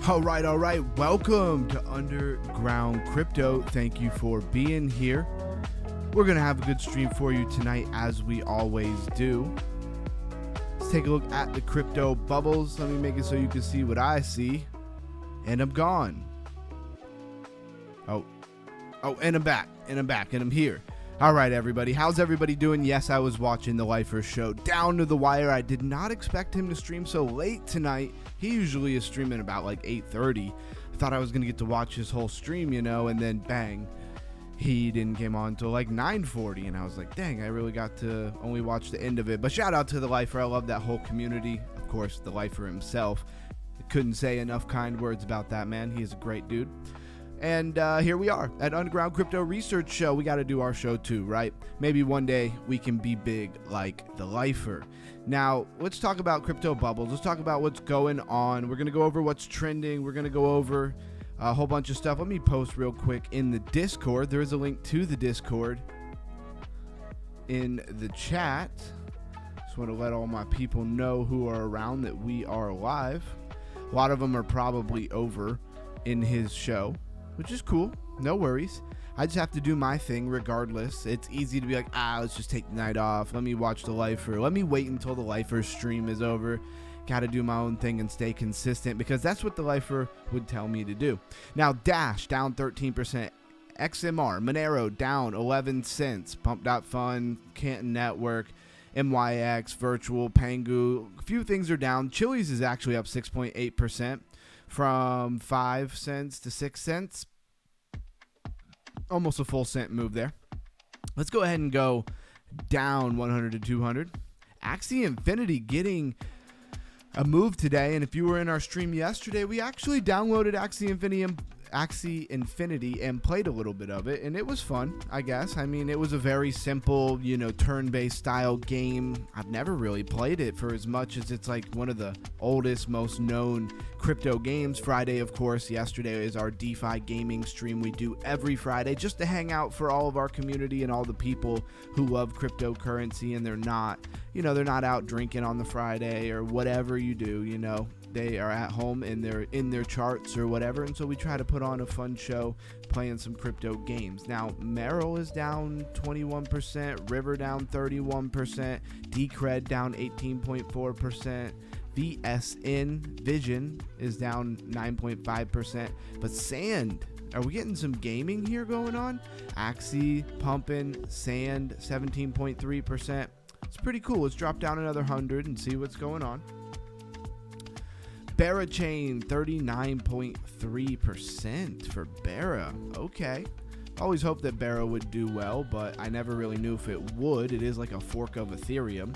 All right. Welcome to Underground Crypto. Thank you for being here. We're going to have a good stream for you tonight, as we always do. Let's take a look at the crypto bubbles. Let me make it so you can see what I see. And I'm gone. Oh, and I'm back. And I'm here. All right, everybody. How's everybody doing? Yes, I was watching the Lifer show down to the wire. I did not expect him to stream so late tonight. He usually is streaming about like 8:30. I thought I was going to get to watch his whole stream, and then bang, he didn't come on until like 9:40. And I was like, dang, I really got to only watch the end of it. But shout out to the Lifer. I love that whole community. Of course, the Lifer himself. I couldn't say enough kind words about that man. He is a great dude. And here we are at Underground Crypto Research Show. We got to do our show too, right? Maybe one day we can be big like the Lifer. Now, let's talk about crypto bubbles. Let's talk about what's going on. We're going to go over what's trending. We're going to go over a whole bunch of stuff. Let me post real quick in the Discord. There is a link to the Discord in the chat. Just want to let all my people know who are around that we are live. A lot of them are probably over in his show, which is cool. No worries. I just have to do my thing regardless. It's easy to be like, let's just take the night off. Let me watch the Lifer. Let me wait until the Lifer stream is over. Got to do my own thing and stay consistent, because that's what the Lifer would tell me to do. Now, Dash down 13%. XMR, Monero down 11 cents. Pump.fun, Canton Network, MYX, Virtual, Pangu. A few things are down. Chili's is actually up 6.8%. From 5 cents to 6 cents. Almost a full cent move there. Let's go ahead and go down 100 to 200. Axie Infinity getting a move today. And if you were in our stream yesterday, we actually downloaded Axie Infinity and played a little bit of it, and it was fun, I guess. I mean, it was a very simple, turn-based style game. I've never really played it for as much as it's like one of the oldest, most known crypto games. Friday, of course, yesterday is our DeFi gaming stream we do every Friday just to hang out for all of our community and all the people who love cryptocurrency, and they're not out drinking on the Friday or whatever you do, They are at home and they're in their charts or whatever, and so we try to put on a fun show playing some crypto games. Now, Merrill is down 21%, River down 31%, Decred down 18.4%, VSN Vision is down 9.5%, but Sand, are we getting some gaming here going on? Axie pumping, Sand 17.3%. It's pretty cool. Let's drop down another 100 and see what's going on. Barra Chain, 39.3% for Barra. Okay. Always hoped that Barra would do well, but I never really knew if it would. It is like a fork of Ethereum.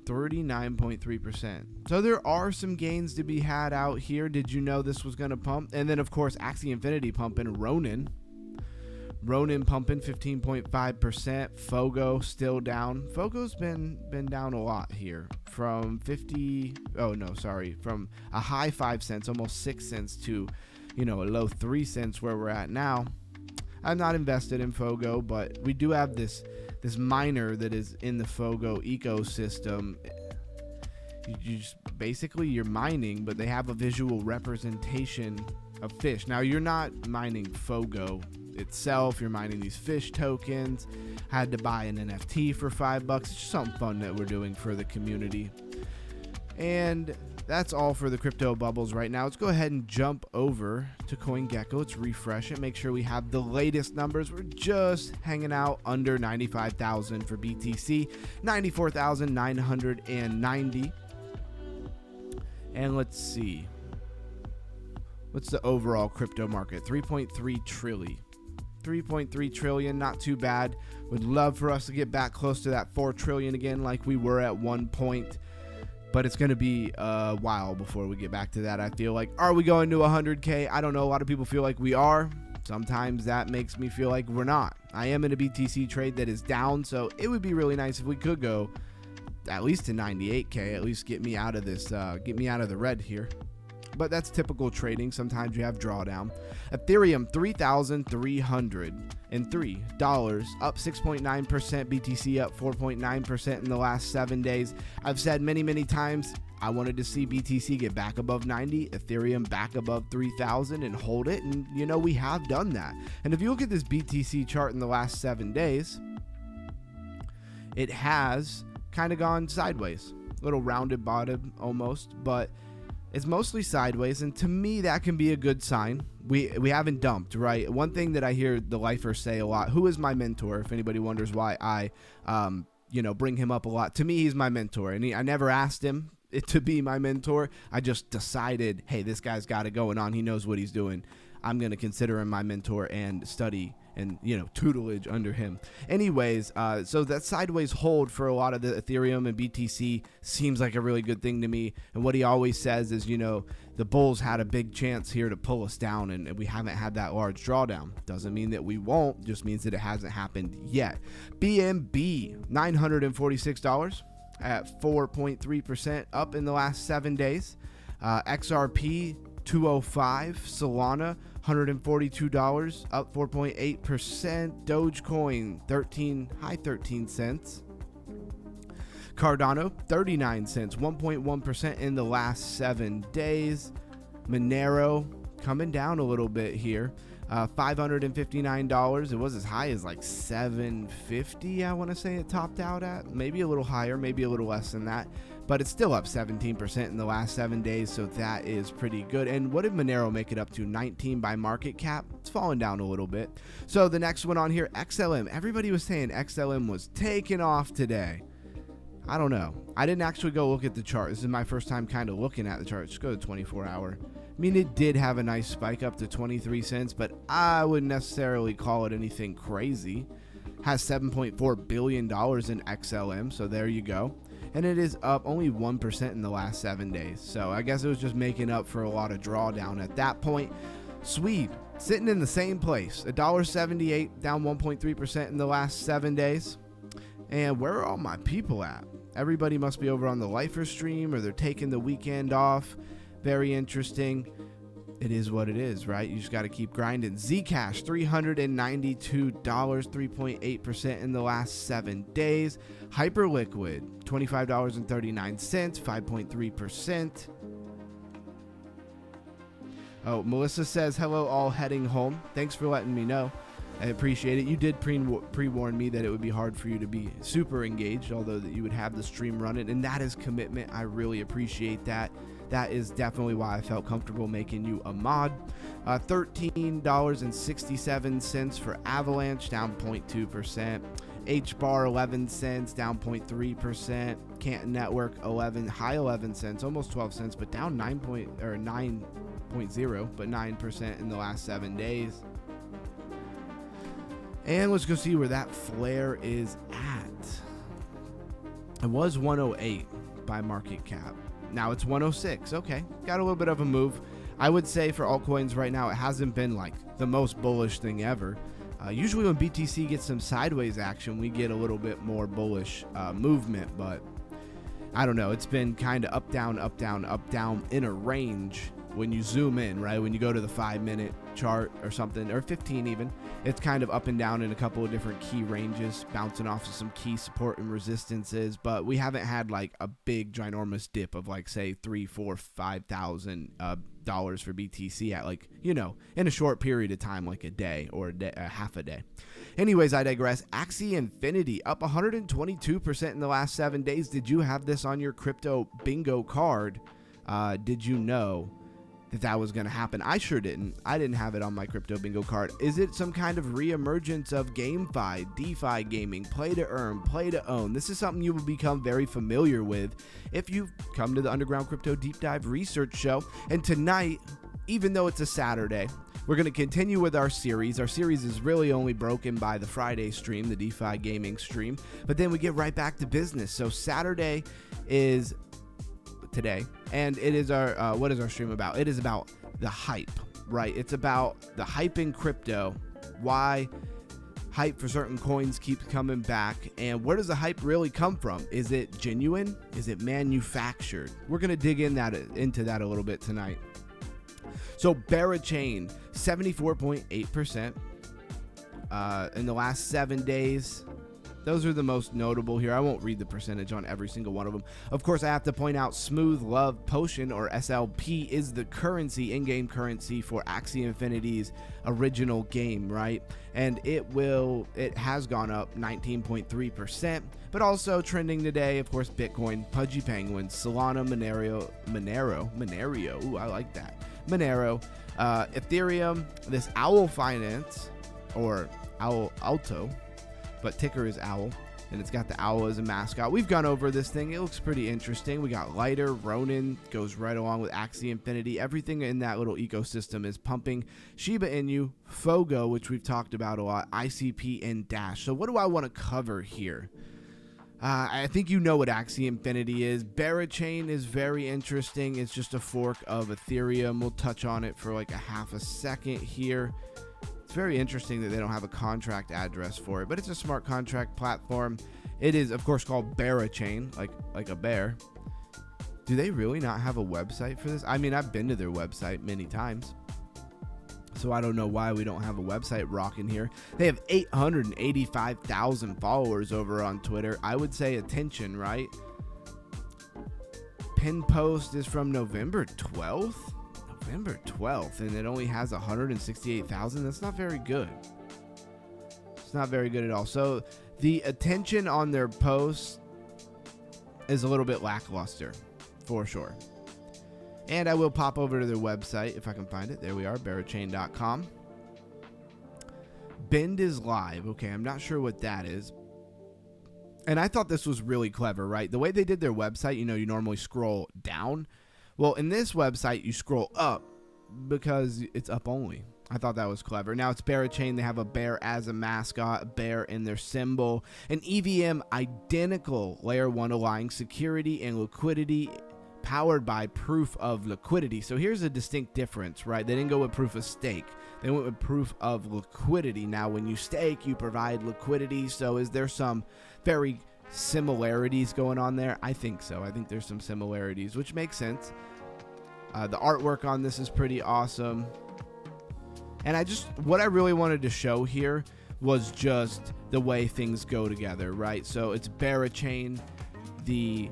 39.3%. So there are some gains to be had out here. Did you know this was going to pump? And then, of course, Axie Infinity pumping. Ronin pumping 15.5%. Fogo still down. Fogo's been down a lot here from from a high 5 cents, almost 6 cents to, a low 3 cents where we're at now. I'm not invested in Fogo, but we do have this miner that is in the Fogo ecosystem. You just basically you're mining, but they have a visual representation of fish. Now, you're not mining Fogo itself, you're mining these fish tokens. Had to buy an NFT for $5. It's just something fun that we're doing for the community. And that's all for the crypto bubbles right now. Let's go ahead and jump over to CoinGecko. Let's refresh it, make sure we have the latest numbers. We're just hanging out under 95,000 for BTC, 94,990. And let's see, what's the overall crypto market? 3.3 trillion. 3.3 trillion, not too bad. Would love for us to get back close to that 4 trillion again like we were at one point, but it's going to be a while before we get back to that. I feel like, are we going to 100K? I don't know. A lot of people feel like we are. Sometimes that makes me feel like we're not. I am in a BTC trade that is down, so it would be really nice if we could go at least to 98K, at least get me out of this, get me out of the red here. but that's typical trading. Sometimes you have drawdown. Ethereum, $3,303, up 6.9%. BTC up 4.9% in the last 7 days. I've said many times, I wanted to see BTC get back above 90, Ethereum back above 3,000 and hold it. And, we have done that. And if you look at this BTC chart in the last 7 days, it has kind of gone sideways. Little rounded bottom almost, but it's mostly sideways. And to me, that can be a good sign. We haven't dumped, right? One thing that I hear the lifers say a lot, who is my mentor? If anybody wonders why I, bring him up a lot. To me, he's my mentor. And I never asked him to be my mentor. I just decided, hey, this guy's got it going on. He knows what he's doing. I'm going to consider him my mentor and study and, tutelage under him. Anyways, so that sideways hold for a lot of the Ethereum and BTC seems like a really good thing to me. And what he always says is, the bulls had a big chance here to pull us down, and we haven't had that large drawdown. Doesn't mean that we won't, just means that it hasn't happened yet. BNB, $946. At 4.3% up in the last 7 days. XRP 205, Solana $142, up 4.8%. Dogecoin high 13 cents. Cardano 39 cents, 1.1% in the last 7 days. Monero coming down a little bit here. $559. It was as high as like $750. I want to say it topped out at, maybe a little higher, maybe a little less than that, but it's still up 17% in the last 7 days. So that is pretty good. And what did Monero make it up to? 19 by market cap. It's fallen down a little bit. So the next one on here, XLM. Everybody was saying XLM was taking off today. I don't know. I didn't actually go look at the chart. This is my first time kind of looking at the chart. Just go to 24 hour. I mean, it did have a nice spike up to 23 cents, but I wouldn't necessarily call it anything crazy. Has $7.4 billion in XLM, so there you go. And it is up only 1% in the last 7 days. So I guess it was just making up for a lot of drawdown at that point. Swede, sitting in the same place. $1.78, down 1.3% in the last 7 days. And where are all my people at? Everybody must be over on the lifer stream, or they're taking the weekend off. Very interesting. It is what it is, right? You just got to keep grinding. Zcash, $392, 3.8% in the last 7 days. Hyperliquid, $25.39, 5.3%. Oh, Melissa says, hello, all heading home. Thanks for letting me know. I appreciate it. You did pre-warn me that it would be hard for you to be super engaged, although that you would have the stream running, and that is commitment. I really appreciate that. That is definitely why I felt comfortable making you a mod. $13.67 for Avalanche, down 0.2%. HBAR 11 cents, down 0.3%. Canton Network high 11 cents, almost 12 cents, but down 9.0, but 9% in the last 7 days. And let's go see where that flare is at. It was 108 by market cap. Now it's 106. Okay, got a little bit of a move. I would say for altcoins right now, it hasn't been like the most bullish thing ever. Usually when BTC gets some sideways action, we get a little bit more bullish movement, but I don't know. It's been kind of up, down, up, down, up, down in a range. When you zoom in, right, when you go to the 5-minute chart or something, or 15 even, it's kind of up and down in a couple of different key ranges, bouncing off of some key support and resistances. But we haven't had like a big ginormous dip of like, say, $3,000, $4,000, $5,000 for BTC at like, in a short period of time, like a day or half a day. Anyways, I digress. Axie Infinity up 122% in the last 7 days. Did you have this on your crypto bingo card? Did you know that was going to happen? I sure didn't. I didn't have it on my crypto bingo card. Is it some kind of reemergence of GameFi, DeFi gaming, play to earn, play to own? This is something you will become very familiar with if you've come to the Underground Crypto Deep Dive Research Show. And tonight, even though it's a Saturday, we're going to continue with our series. Our series is really only broken by the Friday stream, the DeFi gaming stream, but then we get right back to business. So Saturday is today, and it is our what is our stream about? It is about the hype, right? It's about the hype in crypto, why hype for certain coins keeps coming back, and where does the hype really come from? Is it genuine? Is it manufactured? We're gonna dig into that a little bit tonight. So Berachain, 74.8% in the last 7 days. Those are the most notable here. I won't read the percentage on every single one of them. Of course, I have to point out Smooth Love Potion, or SLP, is the currency, in-game currency for Axie Infinity's original game, right? And it has gone up 19.3%, but also trending today, of course, Bitcoin, Pudgy Penguin, Solana, Monero, ooh, I like that, Monero, Ethereum, this Owl Finance, or Alto, but ticker is Owl, and it's got the owl as a mascot. We've gone over this thing. It looks pretty interesting. We got Lighter, Ronin, goes right along with Axie Infinity. Everything in that little ecosystem is pumping. Shiba Inu, Fogo, which we've talked about a lot, ICP, and Dash. So what do I want to cover here? I think you know what Axie Infinity is. Berachain is very interesting. It's just a fork of Ethereum. We'll touch on it for like a half a second here. It's very interesting that they don't have a contract address for it, but it's a smart contract platform. It is, of course, called Berachain, like a bear. Do they really not have a website for this? I mean, I've been to their website many times, so I don't know why we don't have a website rocking here. They have 885,000 followers over on Twitter. I would say attention, right? Pin post is from November 12th. November 12th, and it only has 168,000. That's not very good. It's not very good at all. So the attention on their posts is a little bit lackluster, for sure. And I will pop over to their website if I can find it. There we are, berachain.com. Bend is live. Okay, I'm not sure what that is. And I thought this was really clever, right? The way they did their website, you normally scroll down. Well, in this website, you scroll up because it's up only. I thought that was clever. Now it's Berachain. They have a bear as a mascot, a bear in their symbol. An EVM identical layer 1 allowing security and liquidity powered by proof of liquidity. So here's a distinct difference, right? They didn't go with proof of stake. They went with proof of liquidity. Now, when you stake, you provide liquidity. So is there some very similarities going on there? I think so. I think there's some similarities, which makes sense. The artwork on this is pretty awesome. And what I really wanted to show here was just the way things go together, right? So it's Berachain, the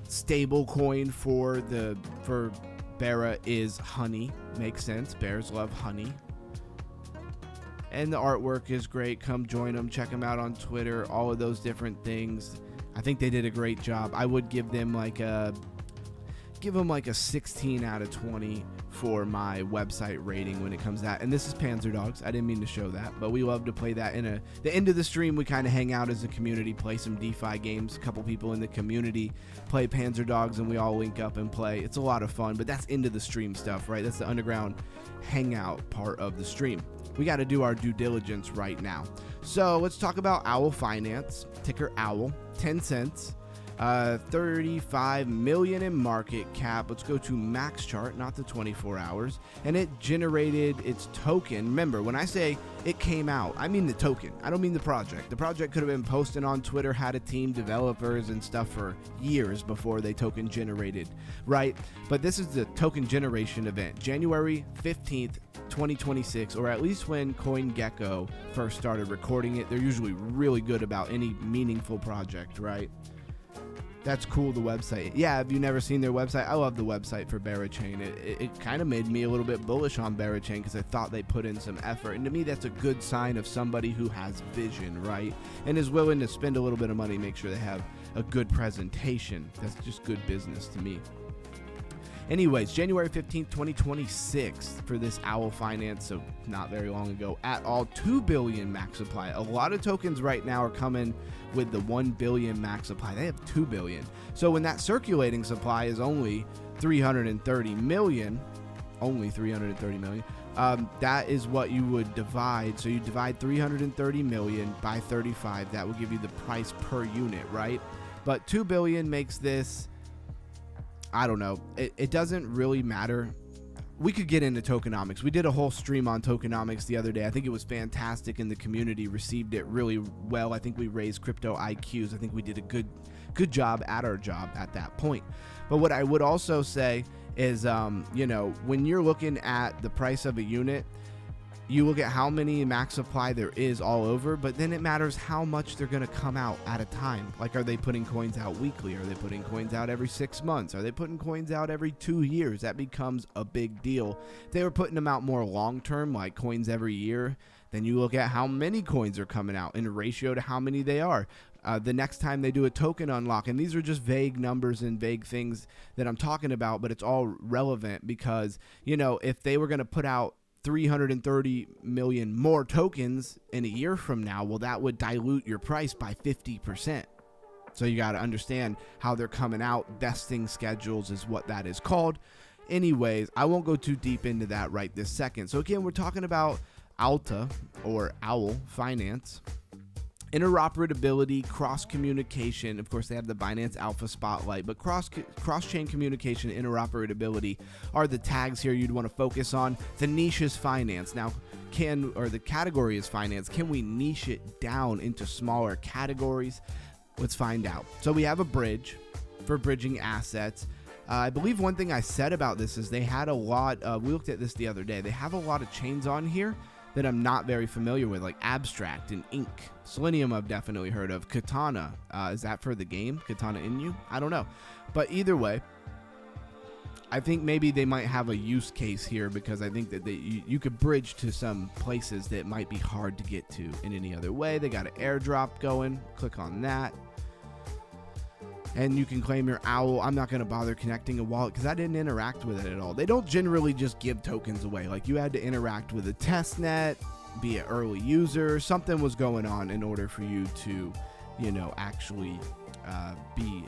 stable coin for Bera is honey. Makes sense. Bears love honey. And the artwork is great. Come join them. Check them out on Twitter. All of those different things. I think they did a great job. I would give them like a 16 out of 20 for my website rating when it comes to that. And this is Panzer Dogs. I didn't mean to show that, but we love to play that. The end of the stream, we kind of hang out as a community, play some DeFi games. A couple people in the community play Panzer Dogs, and we all link up and play. It's a lot of fun, but that's end of the stream stuff, right? That's the underground hangout part of the stream. We got to do our due diligence right now. So let's talk about Owl Finance, ticker Owl, 10 cents. 35 million in market cap. Let's go to max chart, not the 24 hours. And it generated its token. Remember, when I say it came out, I mean the token. I don't mean the project. The project could have been posting on Twitter, had a team, developers and stuff for years before they token generated, right? But this is the token generation event, January 15th, 2026, or at least when CoinGecko first started recording it. They're usually really good about any meaningful project, right? That's cool, the website. Yeah, have you never seen their website? I love the website for Berachain. It kind of made me a little bit bullish on Berachain because I thought they put in some effort. And to me, that's a good sign of somebody who has vision, right? And is willing to spend a little bit of money, make sure they have a good presentation. That's just good business to me. Anyways, January 15th, 2026 for this Owl Finance, so not very long ago at all. 2 billion max supply. A lot of tokens right now are coming with the 1 billion max supply. They have 2 billion. So when that circulating supply is only 330 million, that is what you would divide. So you divide 330 million by 35. That will give you the price per unit, right? But 2 billion makes this, I don't know. It doesn't really matter. We could get into tokenomics. We did a whole stream on tokenomics the other day. I think it was fantastic, and the community received it really well. I think we raised crypto IQs. I think we did a good good job at our job at that point. But what I would also say is, when you're looking at the price of a unit, you look at how many max supply there is all over, but then it matters how much they're going to come out at a time. Like, are they putting coins out weekly? Are they putting coins out every 6 months? Are they putting coins out every 2 years? That becomes a big deal. If they were putting them out more long term, like coins every year, then you look at how many coins are coming out in ratio to how many they are. The next time they do a token unlock, and these are just vague numbers and vague things that I'm talking about, but it's all relevant because, if they were going to put out 330 million more tokens in a year from now, well, that would dilute your price by 50%. So you got to understand how they're coming out. Vesting schedules is what that is called. Anyways, I won't go too deep into that right this second. So again, we're talking about Alta or OWL Finance. Interoperability, cross-communication. Of course, they have the Binance Alpha Spotlight, but cross-chain communication and interoperability are the tags here you'd want to focus on. The niche is finance. Now, the category is finance. Can we niche it down into smaller categories? Let's find out. So we have a bridge for bridging assets. I believe one thing I said about this is they had a lot, we looked at this the other day, they have a lot of chains on here that I'm not very familiar with, like Abstract and Ink. Selenium I've definitely heard of. Katana, is that for the game? Katana Inu? I don't know. But either way, I think maybe they might have a use case here because I think that you could bridge to some places that might be hard to get to in any other way. They got an airdrop going. Click on that. And you can claim your OWL. I'm not going to bother connecting a wallet because I didn't interact with it at all. They don't generally just give tokens away. Like, you had to interact with a test net, be an early user. Something was going on in order for you to, actually be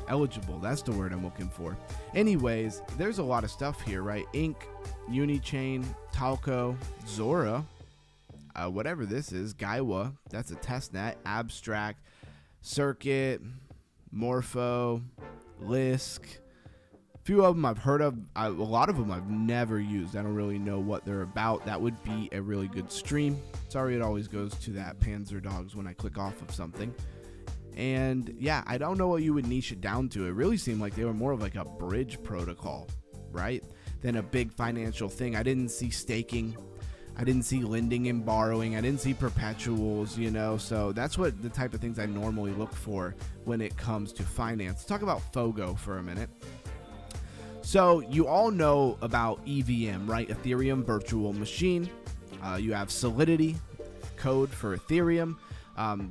eligible. That's the word I'm looking for. Anyways, there's a lot of stuff here, right? Ink, Unichain, Talco, Zora, whatever this is, Gaiwa, that's a test net, Abstract, Circuit, Morpho, Lisk. A few of them I've heard of. A lot of them I've never used. I don't really know what they're about. That would be a really good stream. Sorry, it always goes to that Panzer Dogs when I click off of something. And yeah, I don't know what you would niche it down to. It really seemed like they were more of like a bridge protocol, right? Than a big financial thing. I didn't see staking. I didn't see lending and borrowing. I didn't see perpetuals, so that's what the type of things I normally look for when it comes to finance. Let's talk about Fogo for a minute. So you all know about EVM, right? Ethereum Virtual Machine. You have Solidity, code for Ethereum,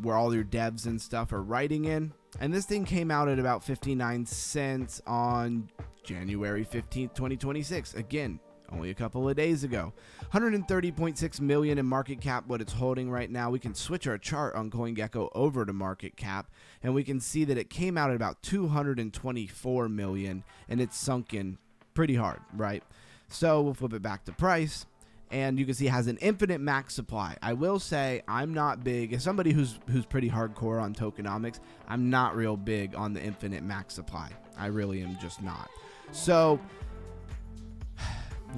where all your devs and stuff are writing in. And this thing came out at about 59 cents on January 15th, 2026. Again, only a couple of days ago. 130.6 million in market cap, what it's holding right now. We can switch our chart on CoinGecko over to market cap, and we can see that it came out at about 224 million, and it's sunken pretty hard, right? So we'll flip it back to price, and you can see it has an infinite max supply. I will say I'm not big, as somebody who's pretty hardcore on tokenomics, I'm not real big on the infinite max supply. I really am just not. So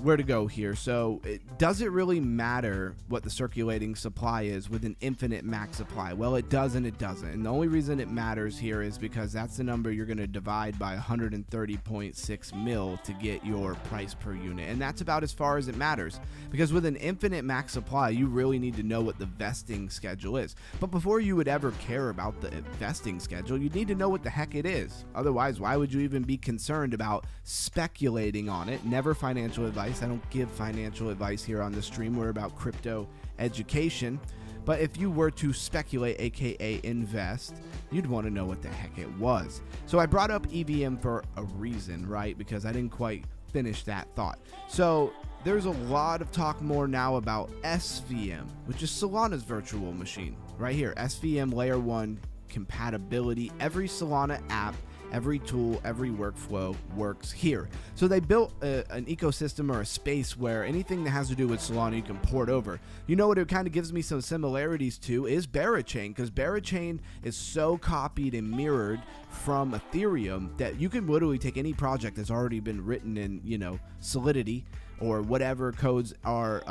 where to go here? So does it really matter what the circulating supply is with an infinite max supply? Well, it does and it doesn't. And the only reason it matters here is because that's the number you're going to divide by 130.6 mil to get your price per unit. And that's about as far as it matters, because with an infinite max supply, you really need to know what the vesting schedule is. But before you would ever care about the vesting schedule, you need to know what the heck it is. Otherwise, why would you even be concerned about speculating on it? Never financial advice. I don't give financial advice here on the stream. We're about crypto education. But if you were to speculate, aka invest, you'd want to know what the heck it was. So I brought up EVM for a reason, right? Because I didn't quite finish that thought. So there's a lot of talk more now about SVM, which is Solana's virtual machine. Right here, SVM layer 1 compatibility. Every Solana app, every tool, every workflow works here. So they built an ecosystem or a space where anything that has to do with Solana you can port over. You know what it kind of gives me some similarities to is Berachain, because Berachain is so copied and mirrored from Ethereum that you can literally take any project that's already been written in, Solidity or whatever codes are,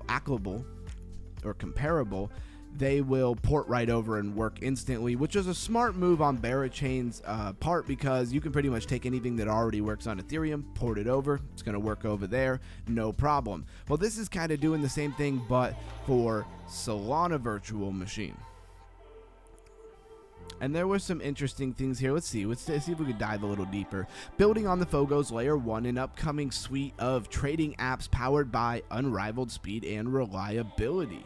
applicable or comparable. they will port right over and work instantly, which is a smart move on Barachain's part, because you can pretty much take anything that already works on Ethereum, port it over, it's going to work over there, no problem. Well, this is kind of doing the same thing, but for Solana virtual machine. And there were some interesting things here. Let's see if we could dive a little deeper. Building on the Fogo's Layer 1, an upcoming suite of trading apps powered by unrivaled speed and reliability.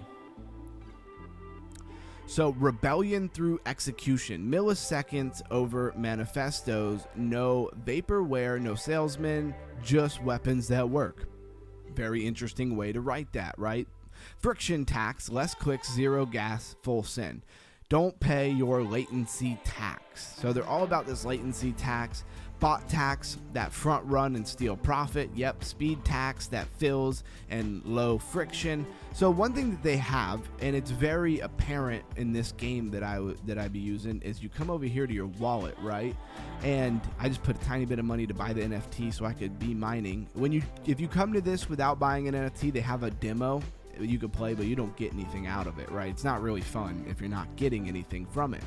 So, rebellion through execution, milliseconds over manifestos, no vaporware, no salesmen, just weapons that work. Very interesting way to write that, right? Friction tax, less clicks, zero gas, full send. Don't pay your latency tax. So they're all about this latency tax. Bot tax, that front run and steal profit. Yep, speed tax, that fills and low friction. So one thing that they have, and it's very apparent in this game that I'd be using, is you come over here to your wallet, right? And I just put a tiny bit of money to buy the NFT so I could be mining. If you come to this without buying an NFT, they have a demo you could play, but you don't get anything out of it, right? It's not really fun if you're not getting anything from it.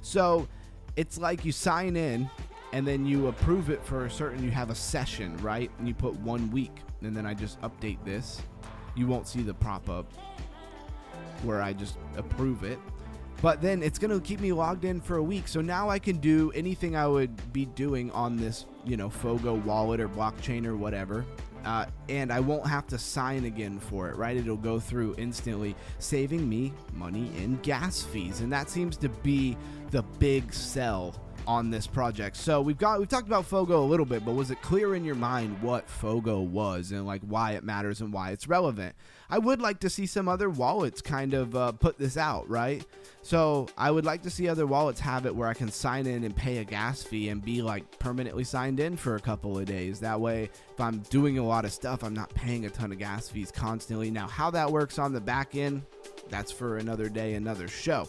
So it's like you sign in and then you approve it for a certain, you have a session, right? And you put 1 week, and then I just update this. You won't see the pop-up where I just approve it, but then it's going to keep me logged in for a week. So now I can do anything I would be doing on this, Fogo wallet or blockchain or whatever. And I won't have to sign again for it, right? It'll go through instantly, saving me money in gas fees. And that seems to be the big sell on this project. So we've talked about Fogo a little bit, but was it clear in your mind what Fogo was and like why it matters and why it's relevant? I would like to see some other wallets kind of put this out, right? So I would like to see other wallets have it where I can sign in and pay a gas fee and be like permanently signed in for a couple of days. That way, if I'm doing a lot of stuff, I'm not paying a ton of gas fees constantly. Now, how that works on the back end, that's for another day, another show.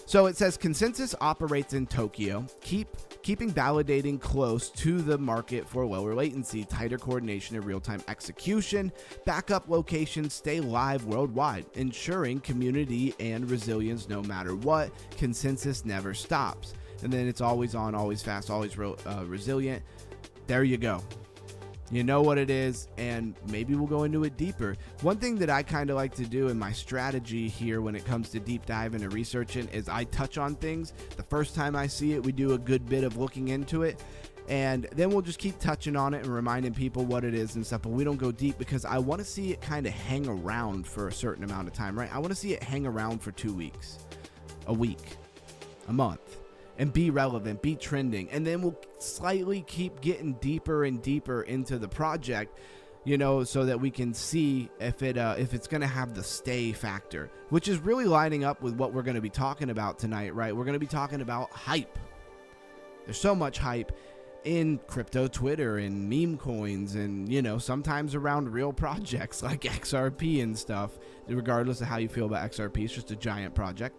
So it says Consensus operates in Tokyo, keeping validating close to the market for lower latency, tighter coordination, and real-time execution. Backup locations stay live worldwide, ensuring community and resilience no matter what. Consensus never stops. And then it's always on, always fast, always resilient. There you go. You know what it is, and maybe we'll go into it deeper. One thing that I kind of like to do in my strategy here when it comes to deep diving and researching is I touch on things. The first time I see it, we do a good bit of looking into it, and then we'll just keep touching on it and reminding people what it is and stuff, but we don't go deep because I want to see it kind of hang around for a certain amount of time, right? I want to see it hang around for 2 weeks, a week, a month, and be relevant, be trending, and then we'll slightly keep getting deeper and deeper into the project, so that we can see if it's going to have the stay factor, which is really lining up with what we're going to be talking about tonight, right? We're going to be talking about hype. There's so much hype in crypto Twitter and meme coins and, sometimes around real projects like XRP and stuff. Regardless of how you feel about XRP, it's just a giant project.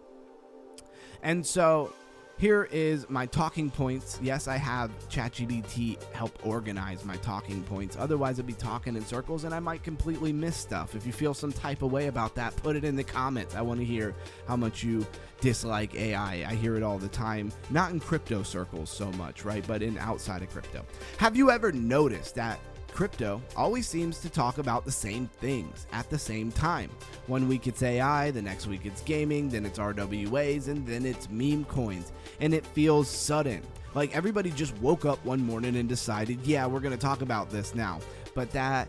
And so here is my talking points. Yes, I have ChatGPT help organize my talking points. Otherwise, I'd be talking in circles and I might completely miss stuff. If you feel some type of way about that, put it in the comments. I want to hear how much you dislike AI. I hear it all the time. Not in crypto circles so much, right? But in outside of crypto. Have you ever noticed that crypto always seems to talk about the same things at the same time? 1 week it's AI, the next week it's gaming, then it's RWAs, and then it's meme coins. And it feels sudden. Like everybody just woke up one morning and decided, yeah, we're going to talk about this now. But that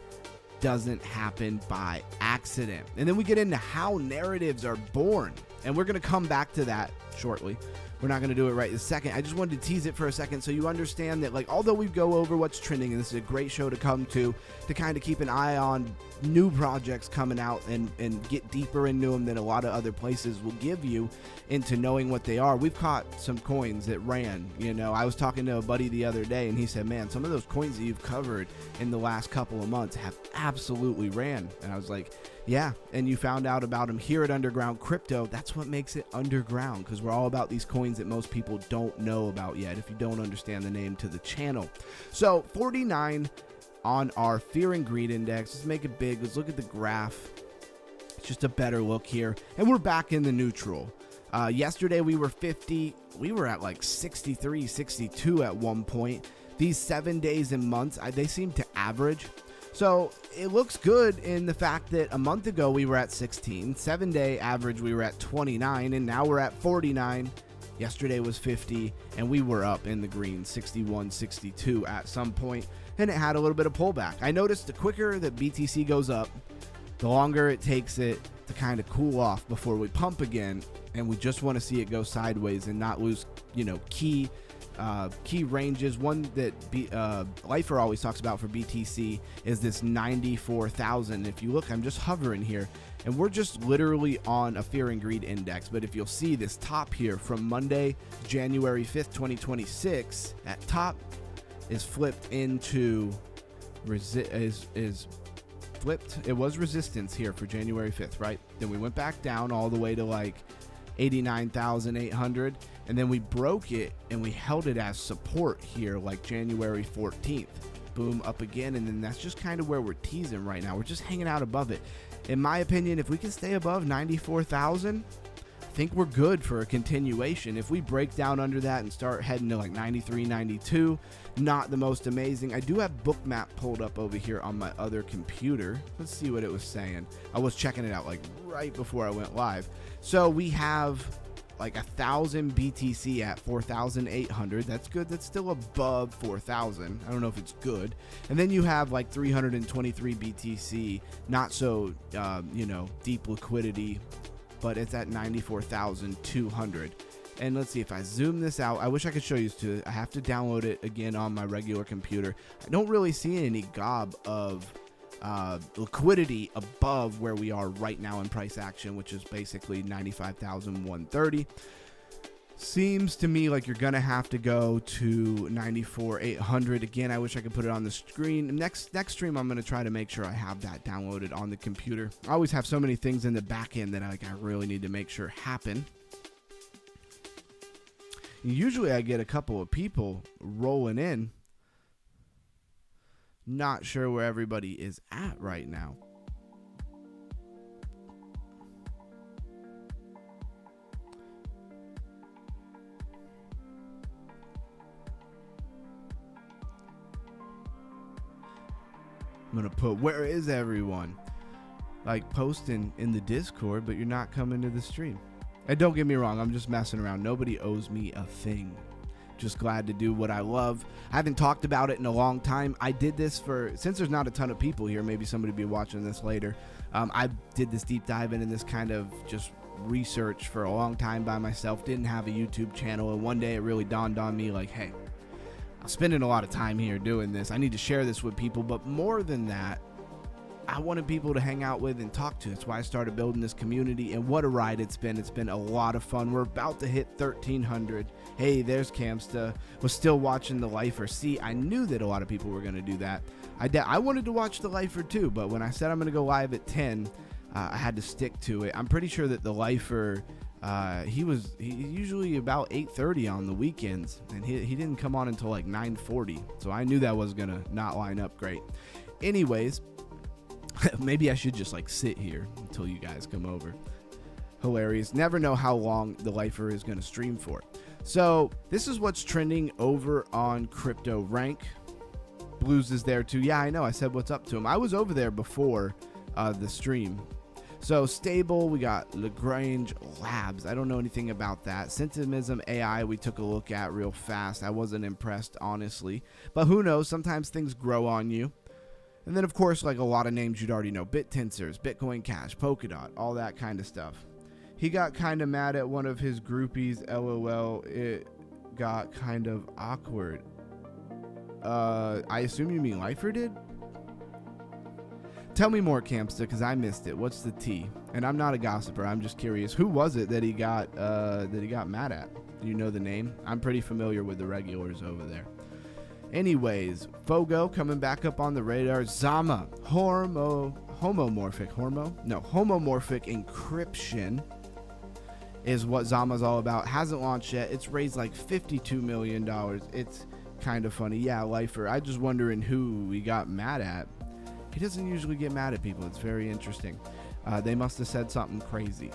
doesn't happen by accident. And then we get into how narratives are born. And we're going to come back to that shortly. We're not going to do it right this second. I just wanted to tease it for a second so you understand that, like, although we go over what's trending, and this is a great show to come to kind of keep an eye on new projects coming out and get deeper into them than a lot of other places will give you into knowing what they are. We've caught some coins that ran. I was talking to a buddy the other day, and he said, man, some of those coins that you've covered in the last couple of months have absolutely ran. And I was like, yeah, and you found out about them here at Underground Crypto. That's what makes it underground, because we're all about these coins that most people don't know about yet if you don't understand the name to the channel. So 49 on our Fear and Greed Index. Let's make it big. Let's look at the graph. Just a better look here. And we're back in the neutral. Yesterday we were 50. We were at like 63, 62 at one point. These 7 days and months, they seem to average. So it looks good in the fact that a month ago we were at 16. 7 day average we were at 29, and now we're at 49. Yesterday was 50, and we were up in the green, 61, 62 at some point, and it had a little bit of pullback. I noticed the quicker that BTC goes up, the longer it takes it to kind of cool off before we pump again, and we just want to see it go sideways and not lose, key ranges. One that Lifer always talks about for BTC is this 94,000. If you look, I'm just hovering here, and we're just literally on a fear and greed index. But if you'll see this top here from Monday, January 5th, 2026, at top is flipped into flipped. It was resistance here for January 5th, right? Then we went back down all the way to like 89,800, and then we broke it and we held it as support here like January 14th. Boom, up again, and then that's just kind of where we're teasing right now. We're just hanging out above it. In my opinion, if we can stay above 94,000, I think we're good for a continuation. If we break down under that and start heading to like 93, 92, not the most amazing. I do have Bookmap pulled up over here on my other computer. Let's see what it was saying. I was checking it out like right before I went live. So we have like 1,000 BTC at 4,800. That's good. That's still above 4,000. I don't know if it's good. And then you have like 323 BTC, not so deep liquidity, but it's at 94,200. And let's see, if I zoom this out, I wish I could show you too. I have to download it again on my regular computer. I don't really see any gob of liquidity above where we are right now in price action, which is basically 95,130. Seems to me like you're gonna have to go to 94,800 again. I wish I could put it on the screen. Next stream, I'm gonna try to make sure I have that downloaded on the computer. I always have so many things in the back end that I really need to make sure happen. Usually I get a couple of people rolling in. Not sure where everybody is at right now. I'm gonna put, where is everyone? Like posting in the Discord, but you're not coming to the stream. And don't get me wrong, I'm just messing around. Nobody owes me a thing. Just glad to do what I love. I haven't talked about it in a long time. I did this since there's not a ton of people here, maybe somebody will be watching this later. I did this deep dive into this kind of just research for a long time by myself. Didn't have a YouTube channel, and one day it really dawned on me like, hey, I'm spending a lot of time here doing this. I need to share this with people, but more than that, I wanted people to hang out with and talk to. That's why I started building this community, and what a ride it's been. It's been a lot of fun. We're about to hit 1,300. Hey, there's Camsta. Was still watching the Lifer. See, I knew that a lot of people were going to do that. I wanted to watch the Lifer too, but when I said I'm going to go live at 10, I had to stick to it. I'm pretty sure that the Lifer, he usually about 8:30 on the weekends, and he didn't come on until like 9:40. So I knew that was going to not line up great. Anyways, maybe I should just like sit here until you guys come over. Hilarious. Never know how long the Lifer is going to stream for. So this is what's trending over on Crypto Rank. Blues is there too. Yeah, I know. I said what's up to him. I was over there before the stream. So stable, we got Lagrange Labs. I don't know anything about that. Sentimism AI, we took a look at real fast. I wasn't impressed, honestly. But who knows? Sometimes things grow on you. And then, of course, like a lot of names you'd already know. BitTensors, Bitcoin Cash, Polkadot, all that kind of stuff. He got kind of mad at one of his groupies. LOL, it got kind of awkward. I assume you mean Lifer did? Tell me more, Campsta, because I missed it. What's the T? And I'm not a gossiper. I'm just curious. Who was it that he got mad at? Do you know the name? I'm pretty familiar with the regulars over there. Anyways, Fogo coming back up on the radar. Zama, homomorphic encryption is what Zama's all about. Hasn't launched yet. It's raised like $52 million. It's kind of funny. Yeah, Lifer. I just wondering who he got mad at. He doesn't usually get mad at people. It's very interesting. They must have said something crazy.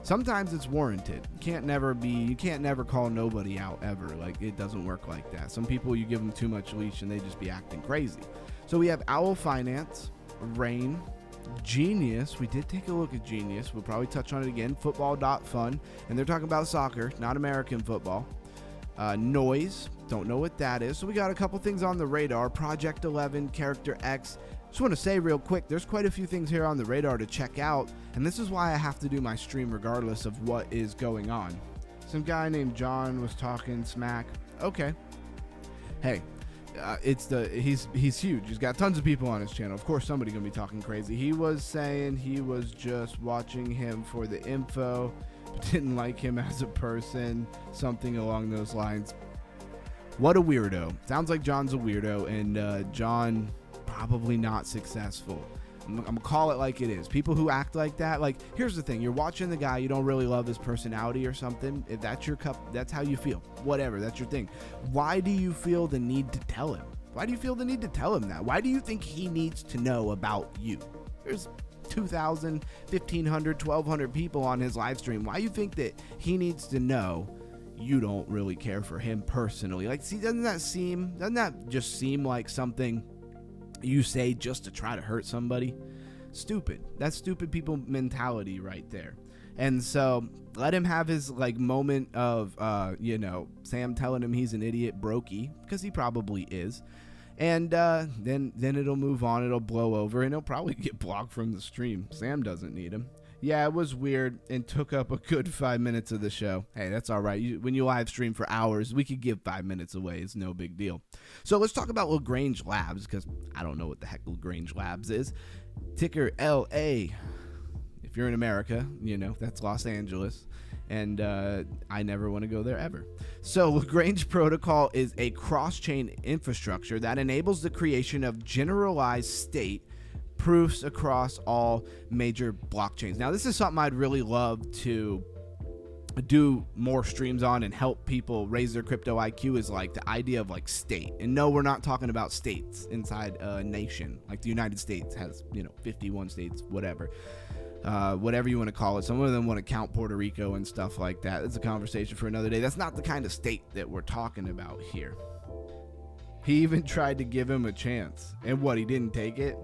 Sometimes it's warranted. You can't never call nobody out ever. Like, it doesn't work like that. Some people, you give them too much leash and they just be acting crazy. So we have Owl Finance, Rain, Genius. We did take a look at Genius. We'll probably touch on it again. Football.fun. And they're talking about soccer, not American football. Noise. Don't know what that is. So we got a couple things on the radar. Project 11, Character X. Just want to say real quick, there's quite a few things here on the radar to check out, and this is why I have to do my stream regardless of what is going on. Some guy named John was talking smack. Okay. Hey, he's huge. He's got tons of people on his channel. Of course, somebody's gonna be talking crazy. He was saying he was just watching him for the info, but didn't like him as a person, something along those lines. What a weirdo. Sounds like John's a weirdo, and John probably not successful. I'm gonna call it like it is. People who act like that, like, here's the thing, you're watching the guy, you don't really love his personality or something. If that's your cup, that's how you feel. Whatever, that's your thing. Why do you feel the need to tell him? Why do you feel the need to tell him that? Why do you think he needs to know about you? There's 2,000, 1,500, 1,200 people on his live stream. Why do you think that he needs to know you don't really care for him personally? Like, see, doesn't that just seem like something you say just to try to hurt somebody? Stupid. That's stupid people mentality right there. And so let him have his like moment of Sam telling him he's an idiot brokey, because he probably is. And then it'll move on, it'll blow over, and he'll probably get blocked from the stream. Sam doesn't need him. Yeah, it was weird and took up a good 5 minutes of the show. Hey, that's all right. When you live stream for hours, we could give 5 minutes away. It's no big deal. So let's talk about Lagrange Labs, because I don't know what the heck Lagrange Labs is. Ticker LA. If you're in America, that's Los Angeles. And I never want to go there ever. So Lagrange Protocol is a cross-chain infrastructure that enables the creation of generalized state proofs across all major blockchains. Now, this is something I'd really love to do more streams on and help people raise their crypto IQ, is like the idea of like state. And no, we're not talking about states inside a nation. Like the United States has, 51 states, whatever you want to call it. Some of them want to count Puerto Rico and stuff like that. That's a conversation for another day. That's not the kind of state that we're talking about here. He even tried to give him a chance. And what, he didn't take it?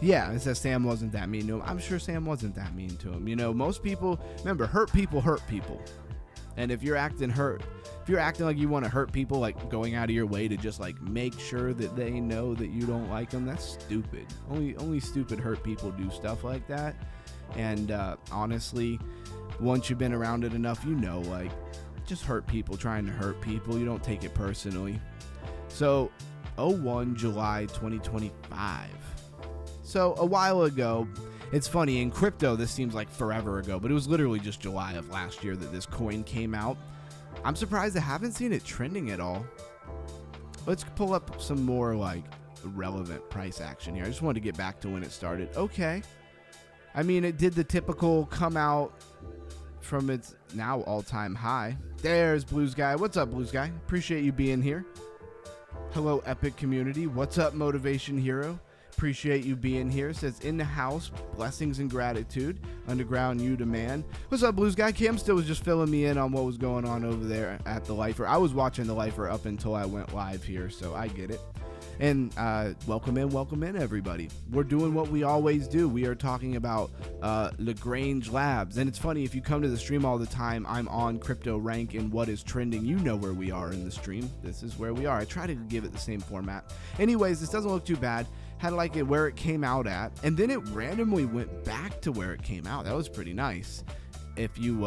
Yeah, it says Sam wasn't that mean to him. I'm sure Sam wasn't that mean to him. Most people, remember, hurt people hurt people. And if you're acting like you want to hurt people, like going out of your way to just like make sure that they know that you don't like them, that's stupid. Only stupid hurt people do stuff like that. And honestly, once you've been around it enough, like, just hurt people trying to hurt people. You don't take it personally. So 01 July 2025. So a while ago, it's funny, in crypto this seems like forever ago, but it was literally just July of last year that this coin came out. I'm surprised I haven't seen it trending at all. Let's pull up some more like relevant price action here. I just wanted to get back to when it started. Okay. I mean, it did the typical come out from its now all-time high. There's Blues Guy. What's up, Blues Guy? Appreciate you being here. Hello, Epic community. What's up, Motivation Hero? Appreciate you being here. It says in the house, blessings and gratitude. Underground, you demand. What's up, Blues Guy? Kim still was just filling me in on what was going on over there at the Lifer. I was watching the Lifer up until I went live here, so I get it. And welcome in, everybody. We're doing what we always do. We are talking about Lagrange Labs. And it's funny, if you come to the stream all the time, I'm on Crypto Rank and what is trending. You know where we are in the stream. This is where we are. I try to give it the same format. Anyways, this doesn't look too bad. Had like it where it came out at, and then it randomly went back to where it came out. That was pretty nice. If you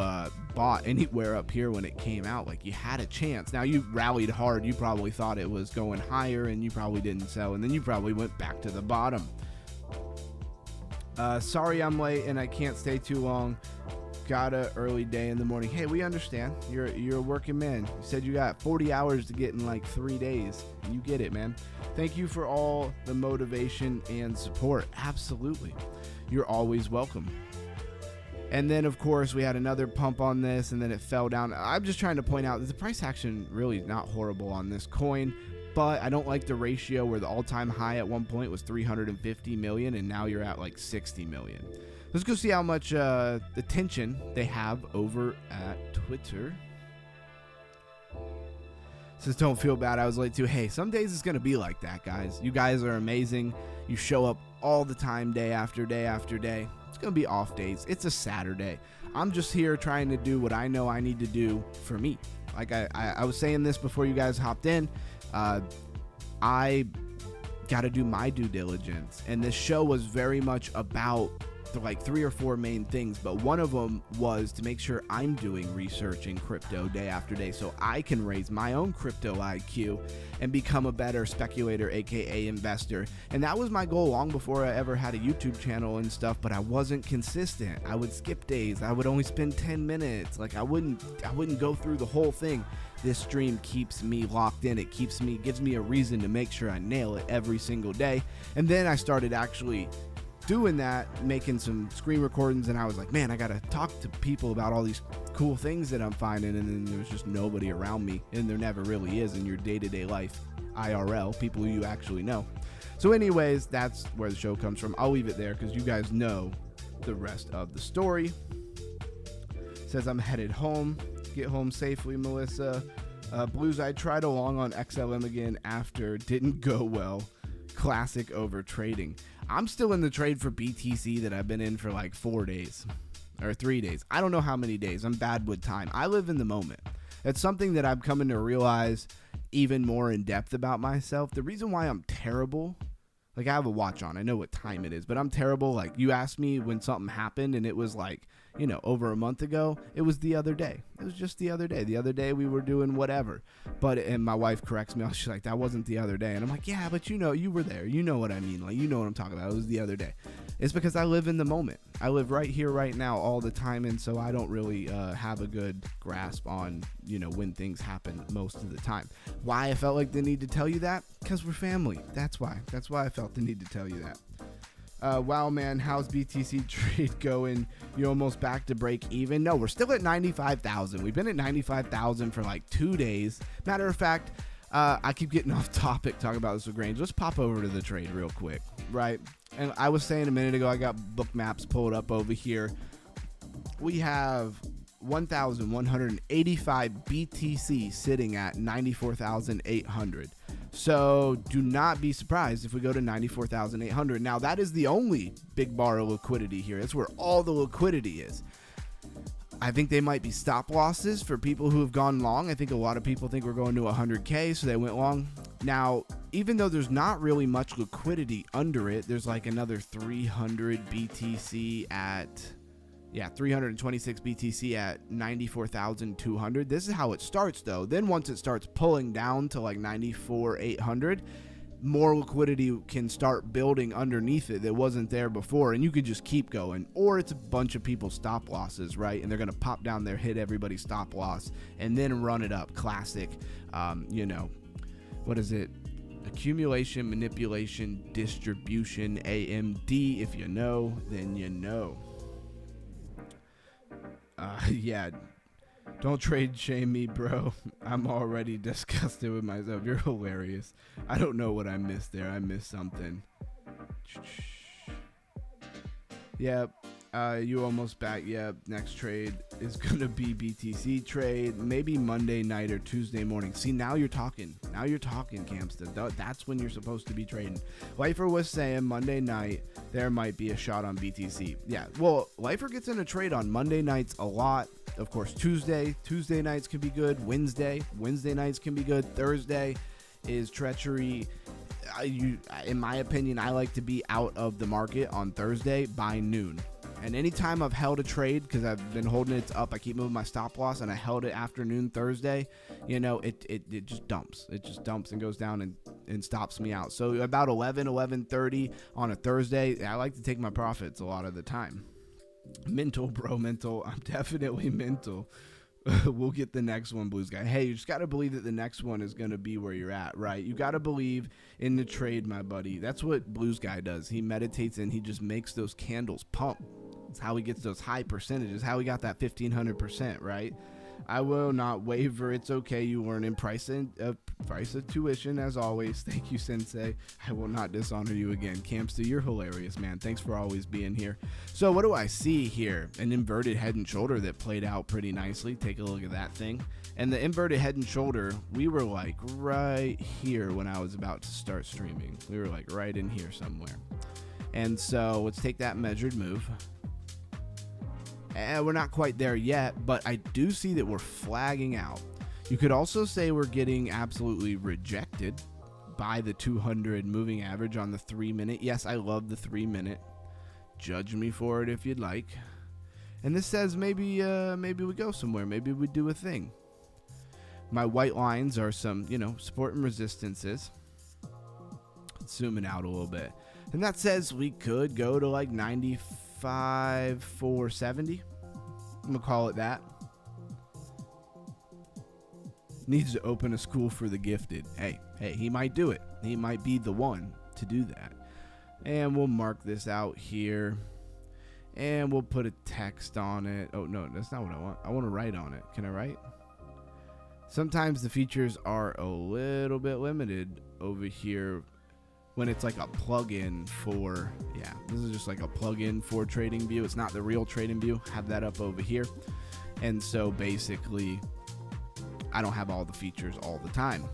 bought anywhere up here when it came out, like, you had a chance. Now, you rallied hard. You probably thought it was going higher, and you probably didn't sell, and then you probably went back to the bottom. Sorry I'm late and I can't stay too long. Got a early day in the morning. Hey, we understand. You're a working man. You said you got 40 hours to get in like 3 days. You get it, man. Thank you for all the motivation and support. Absolutely. You're always welcome. And then, of course, we had another pump on this, and then it fell down. I'm just trying to point out that the price action really is not horrible on this coin, but I don't like the ratio where the all-time high at one point was 350 million and now you're at like 60 million. Let's go see how much attention they have over at Twitter. Says, don't feel bad, I was late too. Hey, some days it's gonna be like that, guys. You guys are amazing. You show up all the time, day after day after day. It's gonna be off days. It's a Saturday. I'm just here trying to do what I know I need to do for me. Like I was saying this before you guys hopped in. I gotta do my due diligence, and this show was very much about like 3 or 4 main things, but one of them was to make sure I'm doing research in crypto day after day so I can raise my own crypto IQ and become a better speculator, aka investor. And that was my goal long before I ever had a YouTube channel and stuff, but I wasn't consistent. I would skip days. I would only spend 10 minutes. Like I wouldn't go through the whole thing. This stream keeps me locked in. It gives me a reason to make sure I nail it every single day. And then I started actually doing that, making some screen recordings, and I was like, man, I gotta talk to people about all these cool things that I'm finding. And then there was just nobody around me, and there never really is in your day-to-day life, IRL, people who you actually know. So anyways, that's where the show comes from. I'll leave it there because you guys know the rest of the story. Says I'm headed home. Get home safely, Melissa. Blues, I tried along on XLM again after, didn't go well. Classic over trading. I'm still in the trade for BTC that I've been in for like 4 days or 3 days. I don't know how many days. I'm bad with time. I live in the moment. It's something that I'm coming to realize even more in depth about myself. The reason why I'm terrible, like I have a watch on, I know what time it is, but I'm terrible. Like you asked me when something happened and it was like, you know, over a month ago, it was the other day. It was just the other day. The other day we were doing whatever. And my wife corrects me. She's like, that wasn't the other day. And I'm like, yeah, but you know, you were there. You know what I mean? Like, you know what I'm talking about. It was the other day. It's because I live in the moment. I live right here, right now, all the time. And so I don't really have a good grasp on, you know, when things happen most of the time. Why I felt like the need to tell you that? Because we're family. That's why. That's why I felt the need to tell you that. Wow, man, how's BTC trade going? You almost back to break even? No, we're still at 95,000. We've been at 95,000 for like 2 days. Matter of fact, I keep getting off topic talking about this with Grange. Let's pop over to the trade real quick, right? And I was saying a minute ago, I got book maps pulled up over here. We have 1,185 BTC sitting at 94,800. So do not be surprised if we go to 94,800. Now that is the only big bar of liquidity here. That's where all the liquidity is. I think they might be stop losses for people who have gone long. I think a lot of people think we're going to 100K, so they went long. Now, even though there's not really much liquidity under it, there's like another 300 BTC at... Yeah, 326 BTC at 94,200. This is how it starts, though. Then once it starts pulling down to like 94,800, more liquidity can start building underneath it that wasn't there before, and you could just keep going. Or it's a bunch of people's stop losses, right? And they're going to pop down there, hit everybody's stop loss, and then run it up. Classic, you know, what is it? Accumulation, manipulation, distribution, AMD. If you know, then you know. Yeah, don't trade shame me, bro. I'm already disgusted with myself. You're hilarious. I don't know what I missed there. I missed something. Yep. You almost back. Yep. Next trade is going to be BTC trade. Maybe Monday night or Tuesday morning. See, now you're talking. Now you're talking, Campster. That's when you're supposed to be trading. Lifer was saying Monday night there might be a shot on BTC. Yeah. Well, Lifer gets in a trade on Monday nights a lot. Of course, Tuesday nights can be good. Wednesday nights can be good. Thursday is treachery. In my opinion, I like to be out of the market on Thursday by noon. And anytime I've held a trade, because I've been holding it up, I keep moving my stop loss, and I held it afternoon Thursday, you know, it just dumps. It just dumps and goes down and stops me out. So about 11:30 on a Thursday, I like to take my profits a lot of the time. Mental, bro, mental. I'm definitely mental. We'll get the next one, Blues guy. Hey, you just got to believe that the next one is going to be where you're at, right? You got to believe in the trade, my buddy. That's what Blues guy does. He meditates and he just makes those candles pump. It's how he gets those high percentages, how he got that 1,500%, right? I will not waver. It's okay. You learn in price of tuition as always. Thank you, Sensei. I will not dishonor you again. Campster, you're hilarious, man. Thanks for always being here. So what do I see here? An inverted head and shoulder that played out pretty nicely. Take a look at that thing. And the inverted head and shoulder, we were like right here when I was about to start streaming. We were like right in here somewhere. And so let's take that measured move. And we're not quite there yet, but I do see that we're flagging out. You could also say we're getting absolutely rejected by the 200 moving average on the 3 minute. Yes, I love the 3 minute. Judge me for it if you'd like. And this says maybe we go somewhere. Maybe we do a thing. My white lines are some, support and resistances. Zooming out a little bit. And that says we could go to like 95,470. I'm going to call it that. Needs to open a school for the gifted. Hey, he might do it. He might be the one to do that. And we'll mark this out here. And we'll put a text on it. Oh, no, that's not what I want. I want to write on it. Can I write? Sometimes the features are a little bit limited over here when it's like a plugin for, this is just like a plugin for TradingView. It's not the real TradingView. Have that up over here. And so basically, I don't have all the features all the time.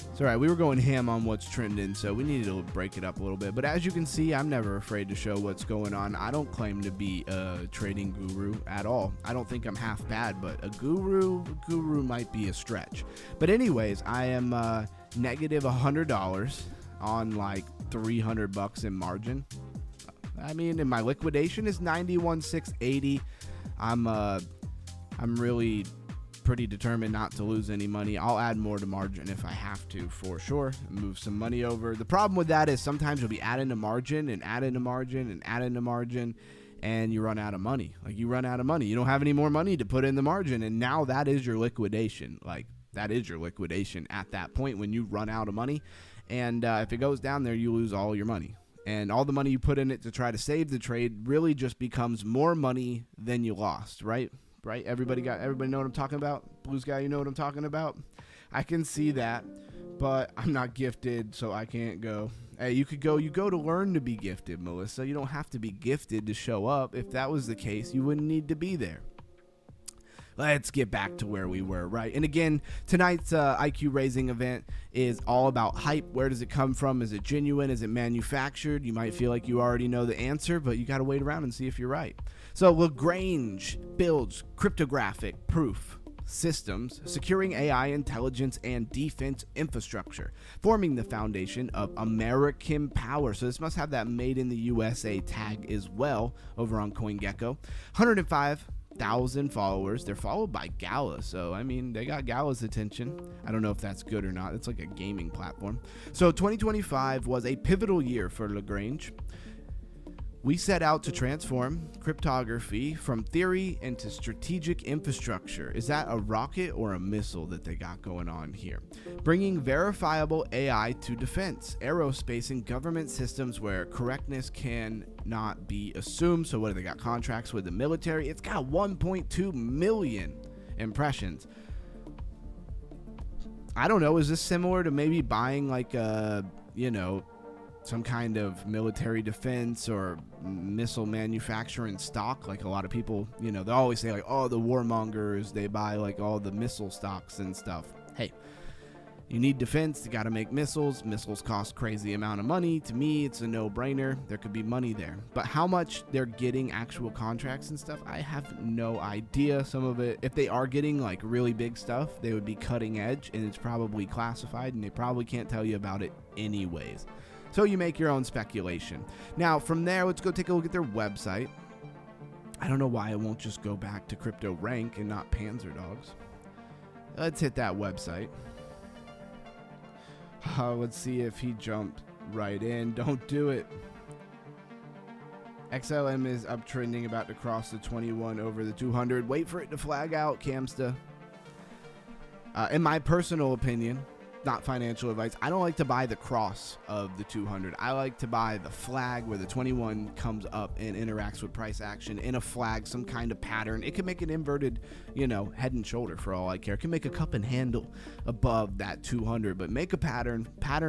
It's all right. We were going ham on what's trending, so we needed to break it up a little bit. But as you can see, I'm never afraid to show what's going on. I don't claim to be a trading guru at all. I don't think I'm half bad, but a guru might be a stretch. But anyways, I am negative $100 on like $300 in margin. I mean, and my liquidation is 91,680. I'm really pretty determined not to lose any money. I'll add more to margin if I have to, for sure. Move some money over. The problem with that is sometimes you'll be adding to margin and adding to margin and adding to margin, and you run out of money. Like, you run out of money. You don't have any more money to put in the margin, and now that is your liquidation. Like, that is your liquidation at that point when you run out of money. And if it goes down there, you lose all your money. And all the money you put in it to try to save the trade really just becomes more money than you lost, right? Right? Everybody know what I'm talking about? Blues guy, you know what I'm talking about? I can see that, but I'm not gifted, so I can't go. Hey, you go to learn to be gifted, Melissa. You don't have to be gifted to show up. If that was the case, you wouldn't need to be there. Let's get back to where we were, right? And again, tonight's IQ raising event is all about hype. Where does it come from? Is it genuine? Is it manufactured? You might feel like you already know the answer, but you got to wait around and see if you're right. So Lagrange builds cryptographic proof systems, securing AI intelligence and defense infrastructure, forming the foundation of American power. So this must have that made in the USA tag as well over on CoinGecko. 105,000 followers. They're followed by Gala, so I mean, they got Gala's attention. I don't know if that's good or not. It's like a gaming platform. So 2025 was a pivotal year for Lagrange. We set out to transform cryptography from theory into strategic infrastructure. Is that a rocket or a missile that they got going on here? Bringing verifiable AI to defense, aerospace, and government systems where correctness cannot be assumed. So what do they got? Contracts with the military. It's got 1.2 million impressions. I don't know. Is this similar to maybe buying like a, some kind of military defense or missile manufacturing stock? Like a lot of people, they always say like, oh, the warmongers, they buy like all the missile stocks and stuff. Hey, you need defense. You got to make missiles. Missiles cost crazy amount of money. To me, it's a no-brainer. There could be money there. But how much they're getting actual contracts and stuff, I have no idea. Some of it, if they are getting like really big stuff, they would be cutting edge and it's probably classified and they probably can't tell you about it anyways. So you make your own speculation. Now, from there, let's go take a look at their website. I don't know why it won't just go back to Crypto Rank and not Panzer Dogs. Let's hit that website. Let's see if he jumped right in. Don't do it. XLM is uptrending, about to cross the 21 over the 200. Wait for it to flag out, Camsta. In my personal opinion, not financial advice. I don't like to buy the cross of the 200. I like to buy the flag where the 21 comes up and interacts with price action in a flag, some kind of pattern. It can make an inverted, head and shoulder for all I care. It can make a cup and handle above that 200, but make a pattern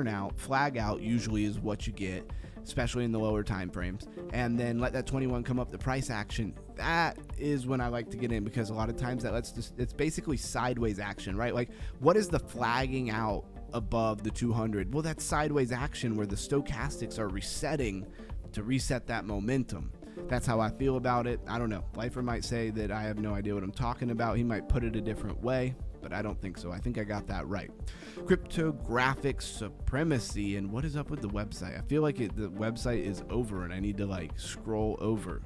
out, flag out usually is what you get, especially in the lower time frames, and then let that 21 come up the price action. That is when I like to get in, because a lot of times it's basically sideways action, right? Like, what is the flagging out above the 200? Well, that's sideways action where the stochastics are resetting to reset that momentum. That's how I feel about it. I don't know. Lifer might say that I have no idea what I'm talking about. He might put it a different way, but I don't think so. I think I got that right. Cryptographic supremacy. And what is up with the website? I feel like the website is over and I need to scroll over.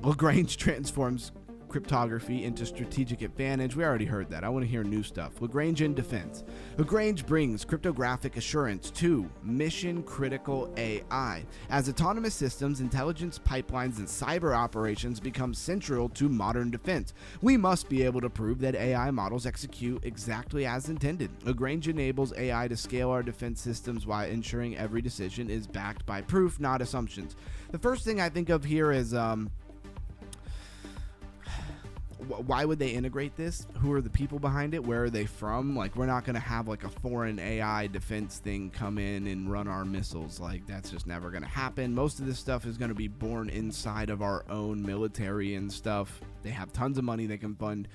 Lagrange transforms cryptography into strategic advantage. We already heard that. I want to hear new stuff. Lagrange in defense. Lagrange brings cryptographic assurance to mission critical AI. As autonomous systems, intelligence pipelines, and cyber operations become central to modern defense, we must be able to prove that AI models execute exactly as intended. Lagrange enables AI to scale our defense systems while ensuring every decision is backed by proof, not assumptions. The first thing I think of here is why would they integrate this? Who are the people behind it? Where are they from? We're not going to have a foreign AI defense thing come in and run our missiles. That's just never going to happen. Most of this stuff is going to be born inside of our own military and stuff. They have tons of money. They can fund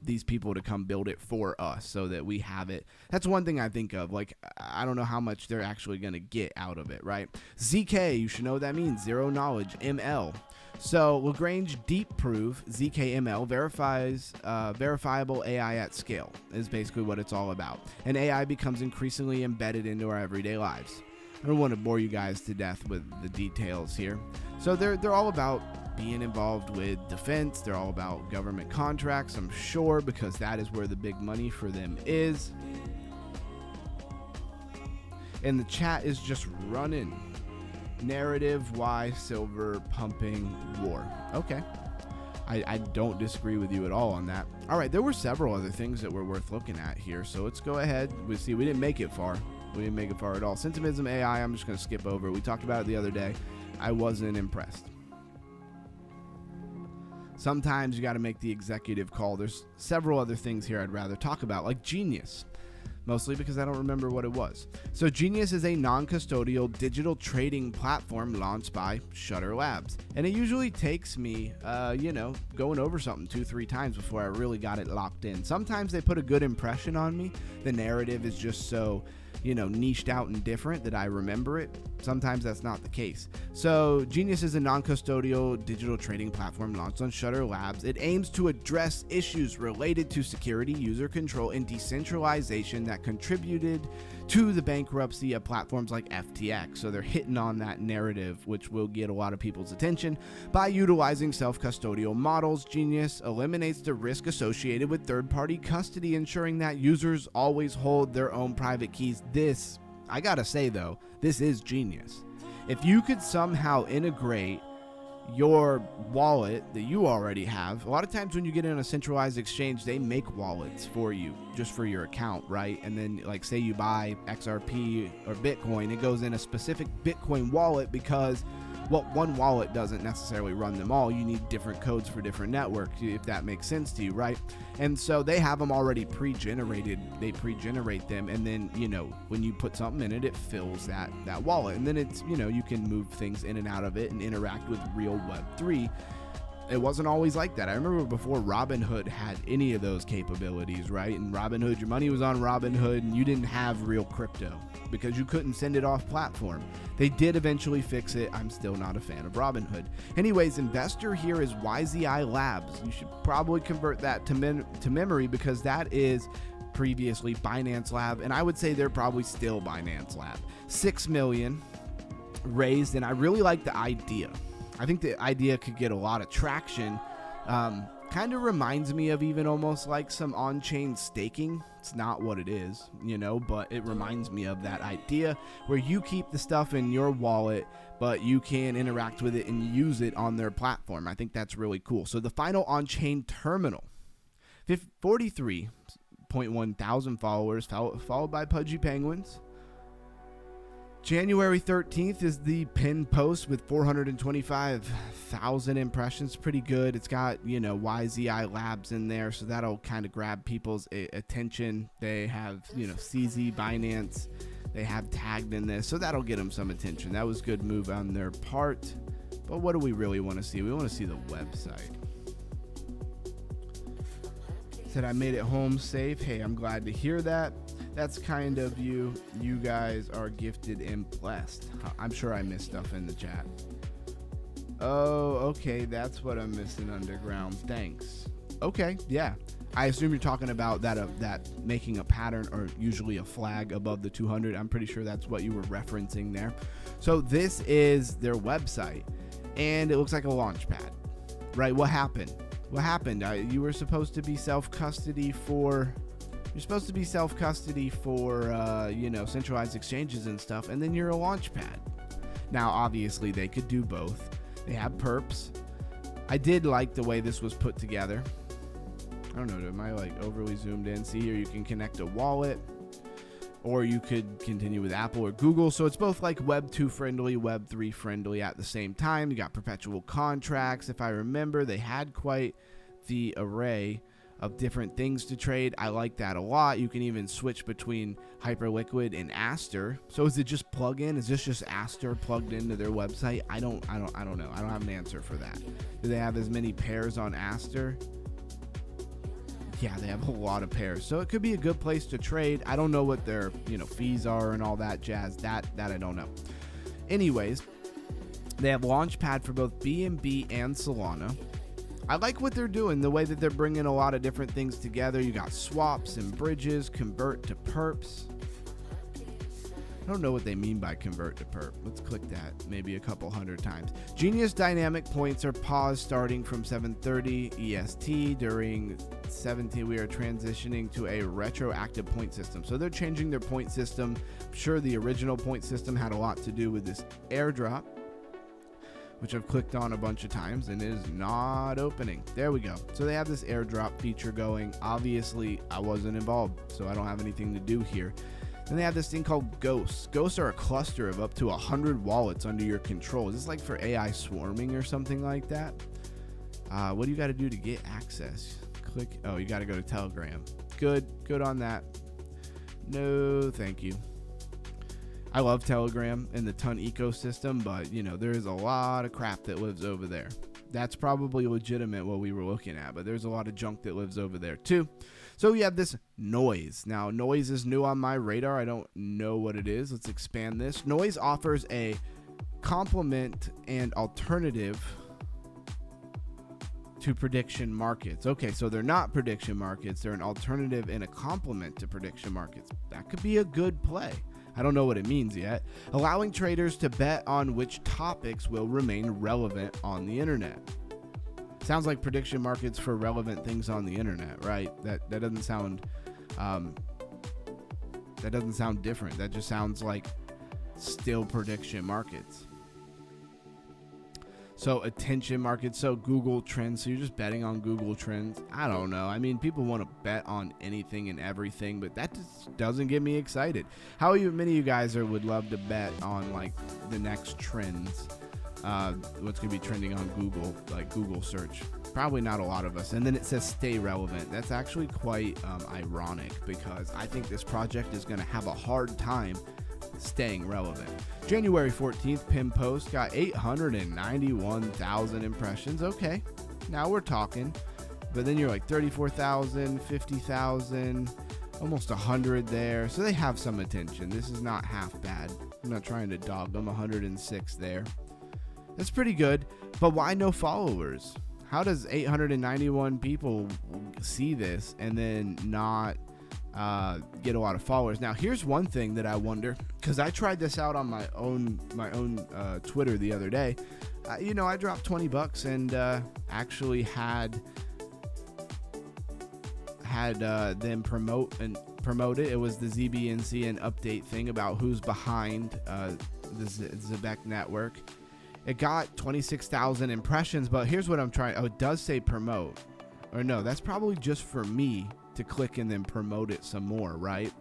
these people to come build it for us so that we have it. That's one thing I think of. I don't know how much they're actually going to get out of it, right? ZK, you should know what that means. Zero knowledge, ML. So Lagrange Deep Proof, ZKML, verifies verifiable AI at scale is basically what it's all about. And AI becomes increasingly embedded into our everyday lives. I don't want to bore you guys to death with the details here. So they're all about being involved with defense. They're all about government contracts, I'm sure, because that is where the big money for them is. And the chat is just running. Narrative, why silver pumping war. Okay. I don't disagree with you at all on that. All right, there were several other things that were worth looking at here, so let's go ahead. We didn't make it far. We didn't make it far at all. Sentimentism AI, I'm just going to skip over. We talked about it the other day. I wasn't impressed. Sometimes you got to make the executive call. There's several other things here I'd rather talk about, like Genius. Mostly because I don't remember what it was. So Genius is a non-custodial digital trading platform launched by Shutter Labs. And it usually takes me, going over something 2-3 times before I really got it locked in. Sometimes they put a good impression on me. The narrative is just so, niched out and different that I remember it. Sometimes that's not the case. So Genius is a non-custodial digital trading platform launched on Shutter Labs. It aims to address issues related to security, user control, and decentralization that contributed to the bankruptcy of platforms like FTX. So they're hitting on that narrative, which will get a lot of people's attention. By utilizing self-custodial models, Genius eliminates the risk associated with third-party custody, ensuring that users always hold their own private keys. This, I gotta say though, this is genius. If you could somehow integrate your wallet that you already have, a lot of times when you get in a centralized exchange, they make wallets for you just for your account, right? And then say you buy XRP or Bitcoin, it goes in a specific Bitcoin wallet because one wallet doesn't necessarily run them all. You need different codes for different networks, if that makes sense to you, right? And so they have them already pre-generated. They pre-generate them, and then when you put something in it, it fills that wallet, and then it's you can move things in and out of it and interact with real Web3. It wasn't always like that. I remember before Robinhood had any of those capabilities, right? And Robinhood, your money was on Robinhood, and you didn't have real crypto because you couldn't send it off platform. They did eventually fix it. I'm still not a fan of Robinhood. Anyways, investor here is YZI Labs. You should probably convert that to memory because that is previously Binance Lab, and I would say they're probably still Binance Lab. 6 million raised, and I really like the idea. I think the idea could get a lot of traction. Kind of reminds me of even almost like some on-chain staking. It's not what it is, but it reminds me of that idea where you keep the stuff in your wallet, but you can interact with it and use it on their platform. I think that's really cool. So the final on-chain terminal, 43 5.1 thousand followers, followed by Pudgy Penguins. January 13th is the pinned post with 425,000 impressions. Pretty good. It's got, YZI Labs in there, so that'll kind of grab people's attention. They have, CZ, Binance, they have tagged in this, so that'll get them some attention. That was a good move on their part. But what do we really want to see? We want to see the website. Said I made it home safe. Hey, I'm glad to hear that. That's kind of you. You guys are gifted and blessed. I'm sure I missed stuff in the chat. Oh, okay. That's what I'm missing, Underground. Thanks. Okay, yeah. I assume you're talking about that making a pattern or usually a flag above the 200. I'm pretty sure that's what you were referencing there. So this is their website, and it looks like a launch pad, right? What happened? What happened? You were supposed to be self-custody for... You're supposed to be self-custody for, centralized exchanges and stuff, and then you're a launch pad. Now, obviously, they could do both. They have perps. I did like the way this was put together. I don't know, am I overly zoomed in? See here, you can connect a wallet, or you could continue with Apple or Google. So it's both Web 2 friendly, Web 3 friendly at the same time. You got perpetual contracts. If I remember, they had quite the array of different things to trade. I like that a lot. You can even switch between Hyperliquid and Aster. So is it just plug in? Is this just Aster plugged into their website? I don't know. I don't have an answer for that. Do they have as many pairs on Aster? Yeah, they have a lot of pairs. So it could be a good place to trade. I don't know what their, fees are and all that jazz. That I don't know. Anyways, they have Launchpad for both BNB and Solana. I like what they're doing, the way that they're bringing a lot of different things together. You got swaps and bridges, convert to perps. I don't know what they mean by convert to perp. Let's click that maybe a couple hundred times. Genius dynamic points are paused starting from 7:30 EST. During 17, we are transitioning to a retroactive point system. So they're changing their point system. I'm sure the original point system had a lot to do with this airdrop, which I've clicked on a bunch of times and it is not opening. There we go. So they have this airdrop feature going. Obviously, I wasn't involved, so I don't have anything to do here. Then they have this thing called Ghosts. Ghosts are a cluster of up to 100 wallets under your control. Is this for AI swarming or something like that? What do you got to do to get access? Click. Oh, you got to go to Telegram. Good on that. No, thank you. I love Telegram and the Ton ecosystem, but there is a lot of crap that lives over there. That's probably legitimate what we were looking at, but there's a lot of junk that lives over there too. So we have this Noise. Now, Noise is new on my radar. I don't know what it is. Let's expand this. Noise offers a complement and alternative to prediction markets. Okay, so they're not prediction markets. They're an alternative and a complement to prediction markets. That could be a good play. I don't know what it means yet. Allowing traders to bet on which topics will remain relevant on the internet. Sounds like prediction markets for relevant things on the internet, right? That doesn't sound different. That just sounds like still prediction markets. So attention markets, so Google Trends. So you're just betting on Google Trends. I don't know. I mean, people want to bet on anything and everything, but that just doesn't get me excited. How many of you guys would love to bet on the next trends? What's going to be trending on Google, Google search? Probably not a lot of us. And then it says stay relevant. That's actually quite ironic, because I think this project is going to have a hard time staying relevant. January 14th pin post got 891,000 impressions. Okay, now we're talking. But then you're 34,000, 50,000, almost 100 there. So they have some attention. This is not half bad. I'm not trying to dog them. 106 there. That's pretty good. But why no followers? How does 891 people see this and then not get a lot of followers? Now, here's one thing that I wonder, because I tried this out on my own Twitter the other day. I dropped $20 and actually had them promote it. It was the ZBNC and update thing about who's behind the Zebek network. It got 26,000 impressions, but here's what I'm trying. Oh, it does say promote. Or no, that's probably just for me to click and then promote it some more, right?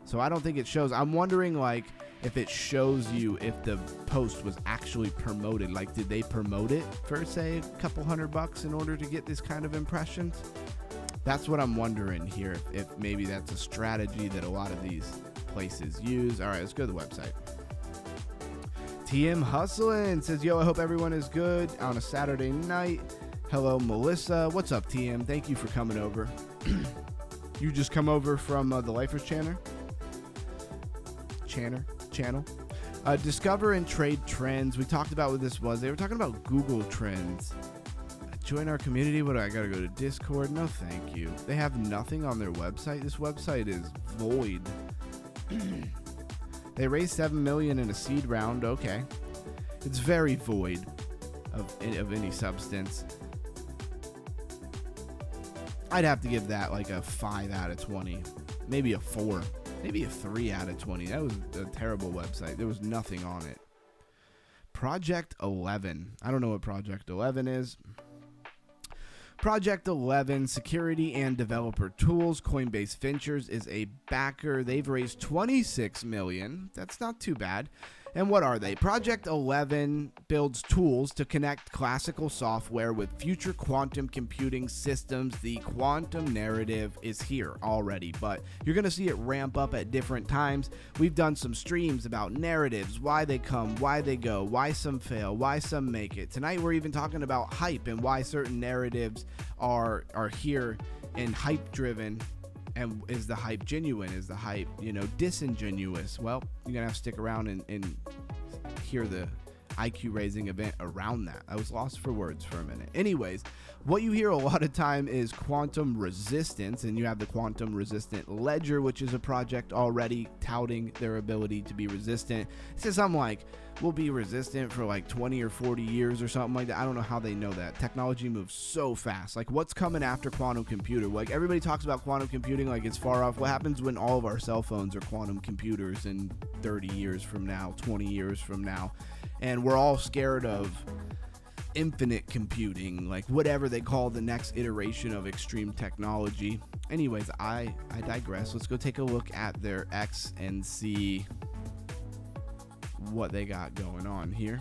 So I don't think it shows. I'm wondering, like, if it shows you if the post was actually promoted. Like, did they promote it for, say, a couple $100 in order to get this kind of impressions? That's what I'm wondering here, if maybe that's a strategy that a lot of these places use. All right, let's go to the website. TM Hustlin says, yo, I hope everyone is good on a Saturday night. Hello, Melissa. What's up, TM? Thank you for coming over. You just come over from the Lifers channel. Discover and trade trends. We talked about what this was. They were talking about Google Trends. Join our community. What do I gotta go to Discord? No, thank you. They have nothing on their website. This website is void. They raised $7 million in a seed round. Okay, it's very void of any substance. I'd have to give that like a 5 out of 20, maybe a 4, maybe a 3 out of 20. That was a terrible website. There was nothing on it. Project 11. I don't know what Project 11 is. Project 11, security and developer tools. Coinbase Ventures is a backer. They've raised $26 million. That's not too bad. And what are they? Project 11 builds tools to connect classical software with future quantum computing systems. The quantum narrative is here already, but you're going to see it ramp up at different times. We've done some streams about narratives, why they come, why they go, why some fail, why some make it. Tonight we're even talking about hype and why certain narratives are here and hype driven. And is the hype genuine? Is the hype, disingenuous? Well, you're going to have to stick around and hear the IQ raising event around that. I was lost for words for a minute. Anyways, what you hear a lot of time is quantum resistance, and you have the quantum resistant ledger, which is a project already touting their ability to be resistant. It says something like, we'll be resistant for like 20 or 40 years or something like that. I don't know how they know that. Technology moves so fast. Like, what's coming after quantum computer? Like, everybody talks about quantum computing like it's far off. What happens when all of our cell phones are quantum computers in 30 years from now, 20 years from now? And we're all scared of infinite computing, like whatever they call the next iteration of extreme technology. Anyways, I digress. Let's go take a look at their X and see what they got going on here.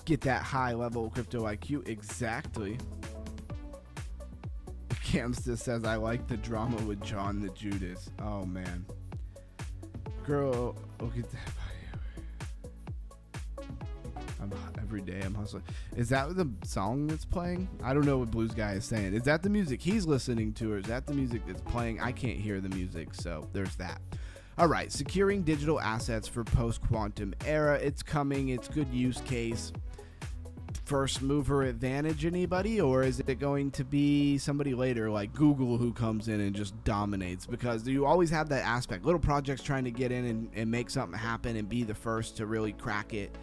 Get that high level crypto IQ. Exactly. Camsta says, I like the drama with John the Judas. Oh man. Girl, look at that. Every day I'm hustling. Is that the song that's playing? I don't know what Blues Guy is saying. Is that the music he's listening to, or is that the music that's playing? I can't hear the music, so there's that. All right, securing digital assets for post-quantum era. It's coming. It's good use case. First mover advantage, anybody? Or is it going to be somebody later like Google who comes in and just dominates? Because you always have that aspect. Little projects trying to get in and make something happen and be the first to really crack it.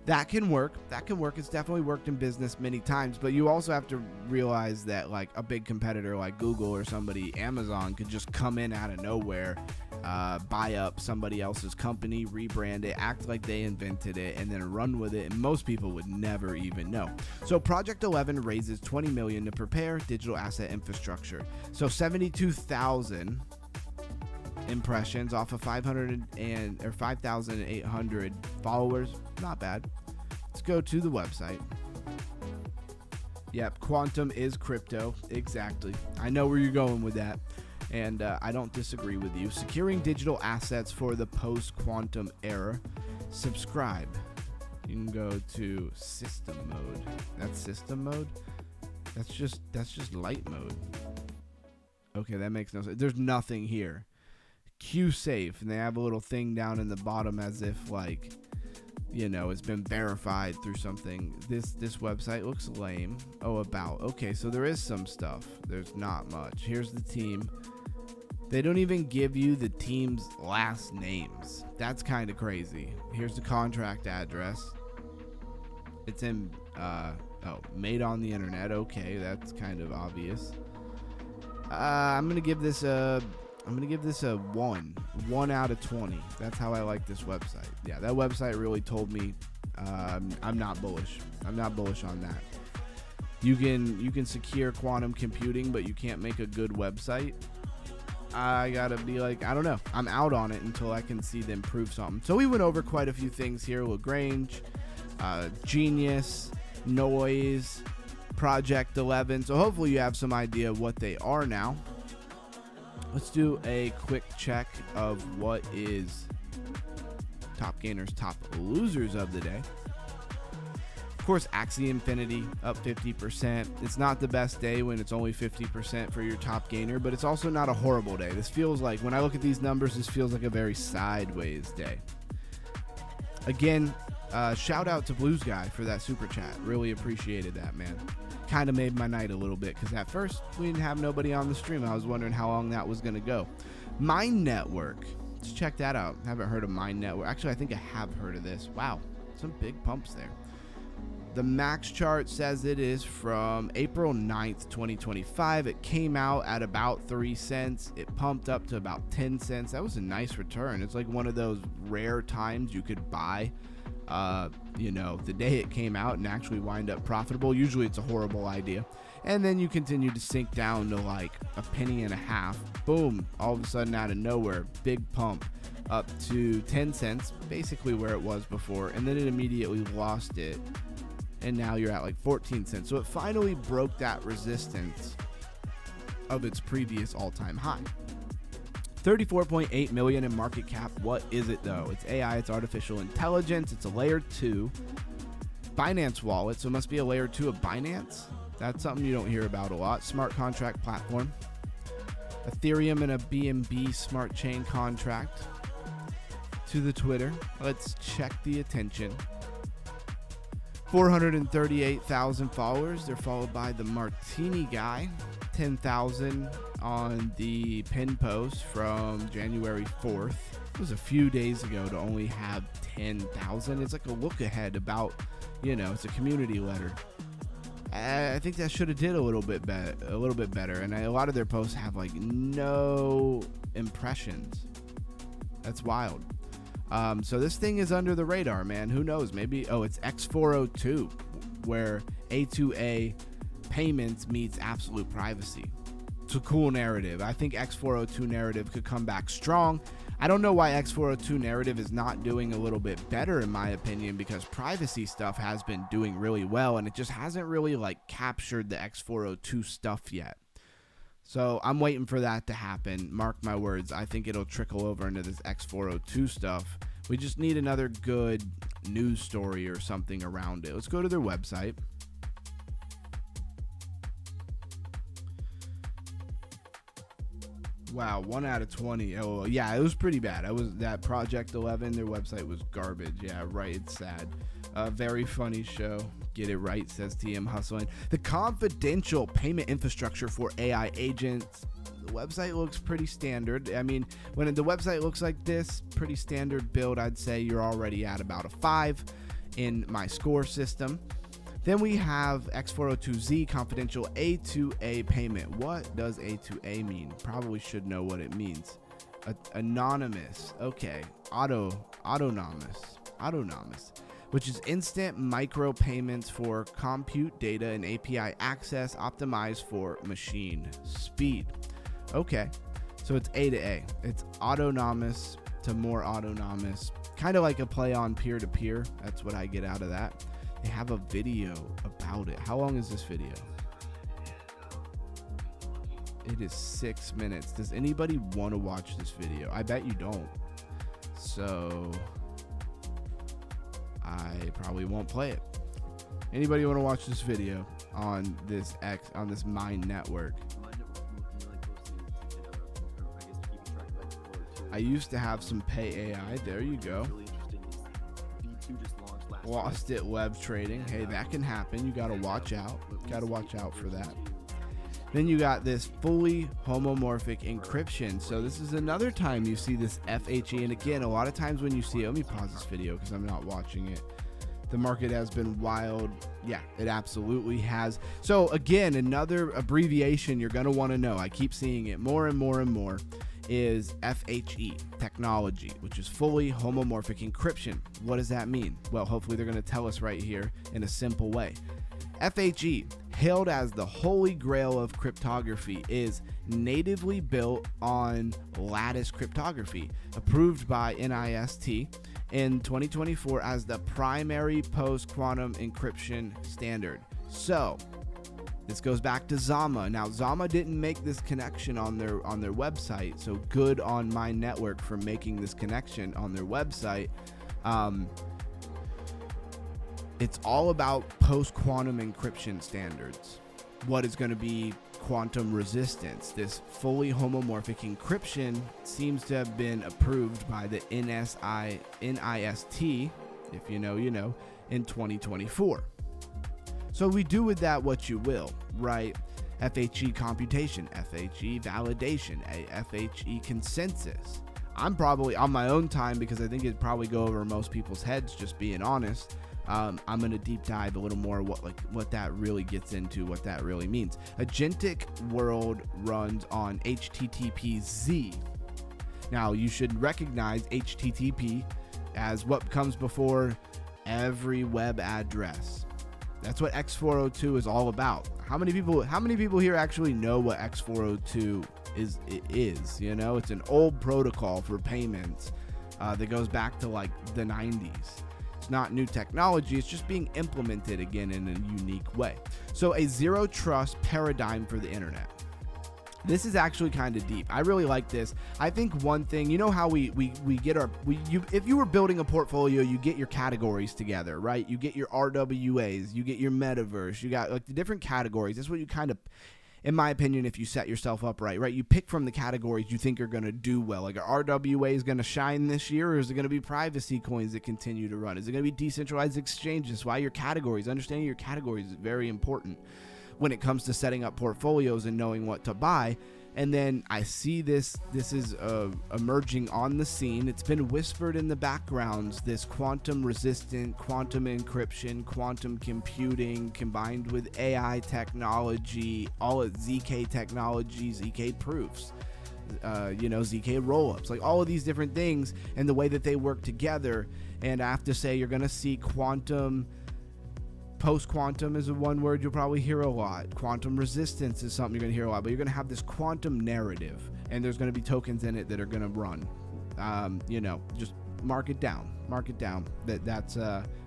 That can work. It's definitely worked in business many times, but you also have to realize that like a big competitor like Google or somebody, Amazon, could just come in out of nowhere, buy up somebody else's company, rebrand it, act like they invented it, and then run with it, and most people would never even know. So Project 11 raises $20 million to prepare digital asset infrastructure. So 72,000 impressions off of 5,800 followers. Not bad. Let's go to the website. Yep, quantum is crypto. Exactly. I know where you're going with that, and I don't disagree with you. Securing digital assets for the post-quantum era. Subscribe. You can go to system mode. That's system mode? That's just light mode. Okay, that makes no sense. There's nothing here. Q safe, and they have a little thing down in the bottom as if like, it's been verified through something. This website looks lame. Oh, about. Okay, so there is some stuff. There's not much. Here's the team. They don't even give you the team's last names. That's kind of crazy. Here's the contract address. It's in made on the internet. Okay, that's kind of obvious. I'm gonna give this a 1 out of 20. That's how I like this website. Yeah, that website really told me I'm not bullish. I'm not bullish on that. you can secure quantum computing, but you can't make a good website. I gotta be like, I don't know. I'm out on it until I can see them prove something. So we went over quite a few things here. Lagrange, Genius, Noise, Project 11. So hopefully you have some idea of what they are now. Let's do a quick check of what is top gainers, top losers of the day. Of course, Axie Infinity up 50%. It's not the best day when it's only 50% for your top gainer, but it's also not a horrible day. This feels like, when I look at these numbers, this feels like a very sideways day. Again, shout out to Blues Guy for that super chat. Really appreciated that, man. Kind of made my night a little bit, because at first we didn't have nobody on the stream. I was wondering how long that was going to go. Mine Network. Let's check that out. I haven't heard of Mine Network. Actually, I think I have heard of this. Wow, some big pumps there. The max chart says it is from April 9th, 2025. It came out at about 3 cents. It pumped up to about 10 cents. That was a nice return. It's like one of those rare times you could buy, you know, the day it came out and actually wind up profitable. Usually it's a horrible idea. And then you continue to sink down to like a penny and a half. Boom, all of a sudden out of nowhere, big pump up to 10 cents, basically where it was before. And then it immediately lost it. And now you're at like 14 cents. So it finally broke that resistance of its previous all-time high. 34.8 million in market cap. What is it though? It's AI, it's artificial intelligence, it's a layer 2 Binance wallet, so it must be a layer 2 of Binance. That's something you don't hear about a lot. Smart contract platform. Ethereum and a BNB smart chain contract to the Twitter. Let's check the attention. 438,000 followers. They're followed by the Martini guy. 10,000 on the pin post from January 4th. It was a few days ago to only have 10,000. It's like a look ahead about, you know, it's a community letter. I think that should have did a little bit better. And a lot of their posts have like no impressions. That's wild. So this thing is under the radar, man. Who knows? Maybe, oh, it's X402, where A2A payments meets absolute privacy. It's a cool narrative. I think X402 narrative could come back strong. I don't know why X402 narrative is not doing a little bit better, in my opinion, because privacy stuff has been doing really well, and it just hasn't really like captured the X402 stuff yet. So I'm waiting for that to happen. Mark my words. I think it'll trickle over into this X402 stuff. We just need another good news story or something around it. Let's go to their website. Wow, 1 out of 20. Oh, yeah, it was pretty bad. That Project 11, their website was garbage. Yeah, right, it's sad. Very funny show. Get it right, says TM Hustling. The confidential payment infrastructure for AI agents. The website looks pretty standard. I mean, when the website looks like this, pretty standard build, I'd say you're already at about a 5 in my score system. Then we have X402Z confidential A2A payment. What does A2A mean? Probably should know what it means. Anonymous. Okay. Autonomous. Which is instant micro payments for compute data and API access optimized for machine speed. Okay. So it's A to A. It's autonomous to more autonomous. Kind of like a play on peer-to-peer. That's what I get out of that. They have a video about it. How long is this video? It is 6 minutes. Does anybody want to watch this video? I bet you don't. So I probably won't play it. Anybody want to watch this video on this Mine Network? I used to have some Pay AI. There you go. Lost it web trading. Hey, that can happen. You got to watch out. Got to watch out for that. Then you got this fully homomorphic encryption. So this is another time you see this FHE. And again, a lot of times when you see it, let me pause this video because I'm not watching it. The market has been wild. Yeah, it absolutely has. So again, another abbreviation you're going to want to know. I keep seeing it more and more and more. Is FHE technology, which is fully homomorphic encryption. What does that mean? Well, hopefully they're going to tell us right here in a simple way. FHE, hailed as the holy grail of cryptography, is natively built on lattice cryptography, approved by NIST in 2024 as the primary post-quantum encryption standard. So this goes back to Zama. Now, Zama didn't make this connection on their website, so good on my network for making this connection on their website. It's all about post-quantum encryption standards. What is going to be quantum resistance? This fully homomorphic encryption seems to have been approved by the NIST, if you know, you know, in 2024. So we do with that what you will, right? FHE computation, FHE validation, a FHE consensus. I'm probably on my own time because I think it'd probably go over most people's heads, just being honest. I'm going to deep dive a little more what that really gets into, what that really means. Agentic world runs on HTTP-Z. Now, you should recognize HTTP as what comes before every web address. That's what X402 is all about. How many people here actually know what X402 is? You know, it's an old protocol for payments that goes back to like the 90s. It's not new technology, it's just being implemented again in a unique way. So a zero trust paradigm for the internet. This is actually kind of deep. I really like this. I think one thing, you know how we get if you were building a portfolio, you get your categories together, right? You get your RWAs, you get your metaverse, you got like the different categories. That's what you kind of, in my opinion, if you set yourself up right, you pick from the categories you think are going to do well. Like, are RWA is going to shine this year, or is it going to be privacy coins that continue to run? Is it going to be decentralized exchanges? Why your categories? Understanding your categories is very important when it comes to setting up portfolios and knowing what to buy. And then I see this is emerging on the scene. It's been whispered in the backgrounds, this quantum resistant, quantum encryption, quantum computing combined with AI technology, all of ZK technology, ZK proofs, ZK rollups, like all of these different things and the way that they work together. And I have to say, you're going to see quantum. Post-quantum is one word you'll probably hear a lot. Quantum resistance is something you're going to hear a lot, but you're going to have this quantum narrative, and there's going to be tokens in it that are going to run. Just mark it down. That's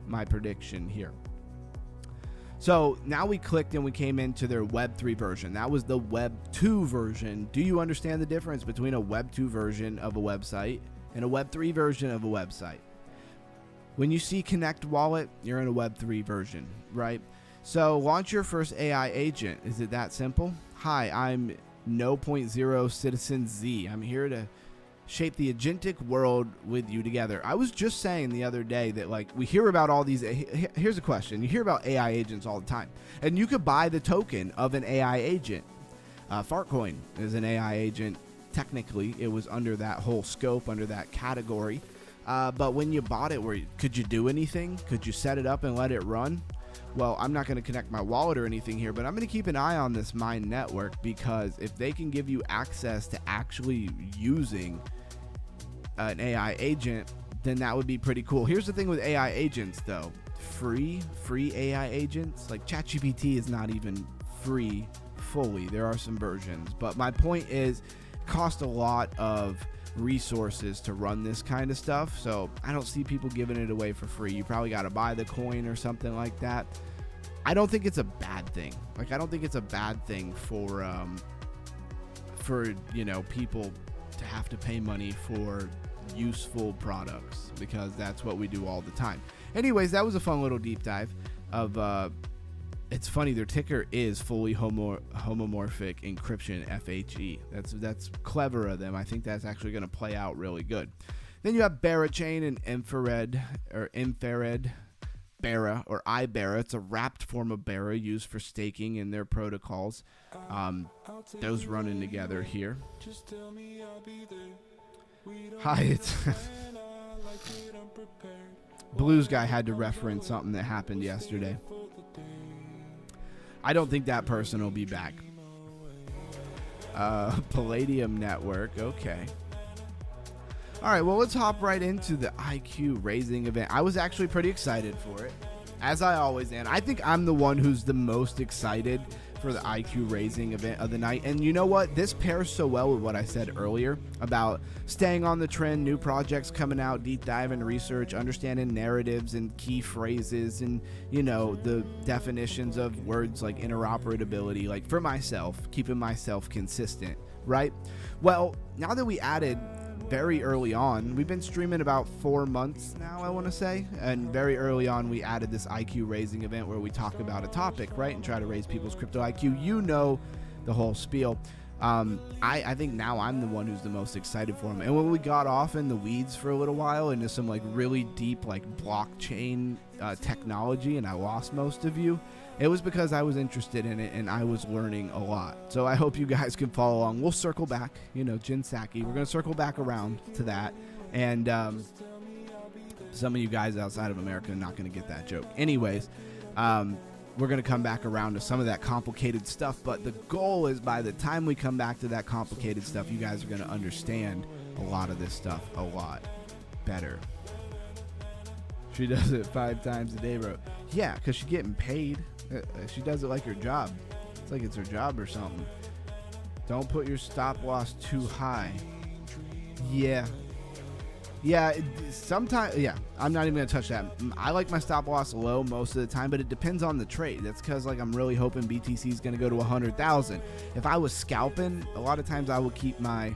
my prediction here. So now we clicked and we came into their Web 3 version. That was the Web 2 version. Do you understand the difference between a Web 2 version of a website and a Web 3 version of a website? When you see Connect Wallet, you're in a Web 3 version, right? So launch your first AI agent. Is it that simple? Hi, I'm No.0 Citizen Z. I'm here to shape the agentic world with you together. I was just saying the other day that, like, we hear about all these. Here's a question. You hear about AI agents all the time, and you could buy the token of an AI agent. Fartcoin is an AI agent. Technically, it was under that whole scope, under that category. But when you bought it, could you do anything? Could you set it up and let it run? Well, I'm not going to connect my wallet or anything here, but I'm going to keep an eye on this Mine network, because if they can give you access to actually using an AI agent, then that would be pretty cool. Here's the thing with AI agents, though. Free AI agents, like ChatGPT is not even free fully. There are some versions, but my point is, it costs a lot of resources to run this kind of stuff, so I don't see people giving it away for free. You probably got to buy the coin or something like that. I don't think it's a bad thing. Like, I don't think it's a bad thing for people to have to pay money for useful products, because that's what we do all the time. Anyways, that was a fun little deep dive of it's funny, their ticker is fully homomorphic encryption, FHE. That's clever of them. I think that's actually going to play out really good. Then you have Berachain and infrared Bera, or iBera. It's a wrapped form of Bera used for staking in their protocols. Those running together here. Hi, it's Blues guy had to reference something that happened yesterday. I don't think that person will be back. Palladium network. Okay. All right. Well, let's hop right into the IQ raising event. I was actually pretty excited for it. as I always am. I think I'm the one who's the most excited for the IQ raising event of the night. And you know what? This pairs so well with what I said earlier about staying on the trend, new projects coming out, deep dive in research, understanding narratives and key phrases, and, you know, the definitions of words like interoperability, like for myself, keeping myself consistent, right? Well, now that we added very early on, we've been streaming about 4 months now, I want to say, and very early on we added this IQ raising event where we talk about a topic, right, and try to raise people's crypto IQ. You know the whole spiel. I think now I'm the one who's the most excited for him. And when we got off in the weeds for a little while into some like really deep like blockchain technology, and I lost most of you, it was because I was interested in it and I was learning a lot. So I hope you guys can follow along. We'll circle back, you know, Jin Saki. We're going to circle back around to that. And some of you guys outside of America are not going to get that joke. Anyways, we're going to come back around to some of that complicated stuff. But the goal is by the time we come back to that complicated stuff, you guys are going to understand a lot of this stuff a lot better. She does it 5 times a day, bro. Yeah, because she's getting paid. She does it like her job. It's like it's her job or something. Don't put your stop loss too high. Yeah. Yeah, sometimes, yeah, I'm not even going to touch that. I like my stop loss low most of the time, but it depends on the trade. That's because, like, I'm really hoping BTC is going to go to 100,000. If I was scalping, a lot of times I will keep my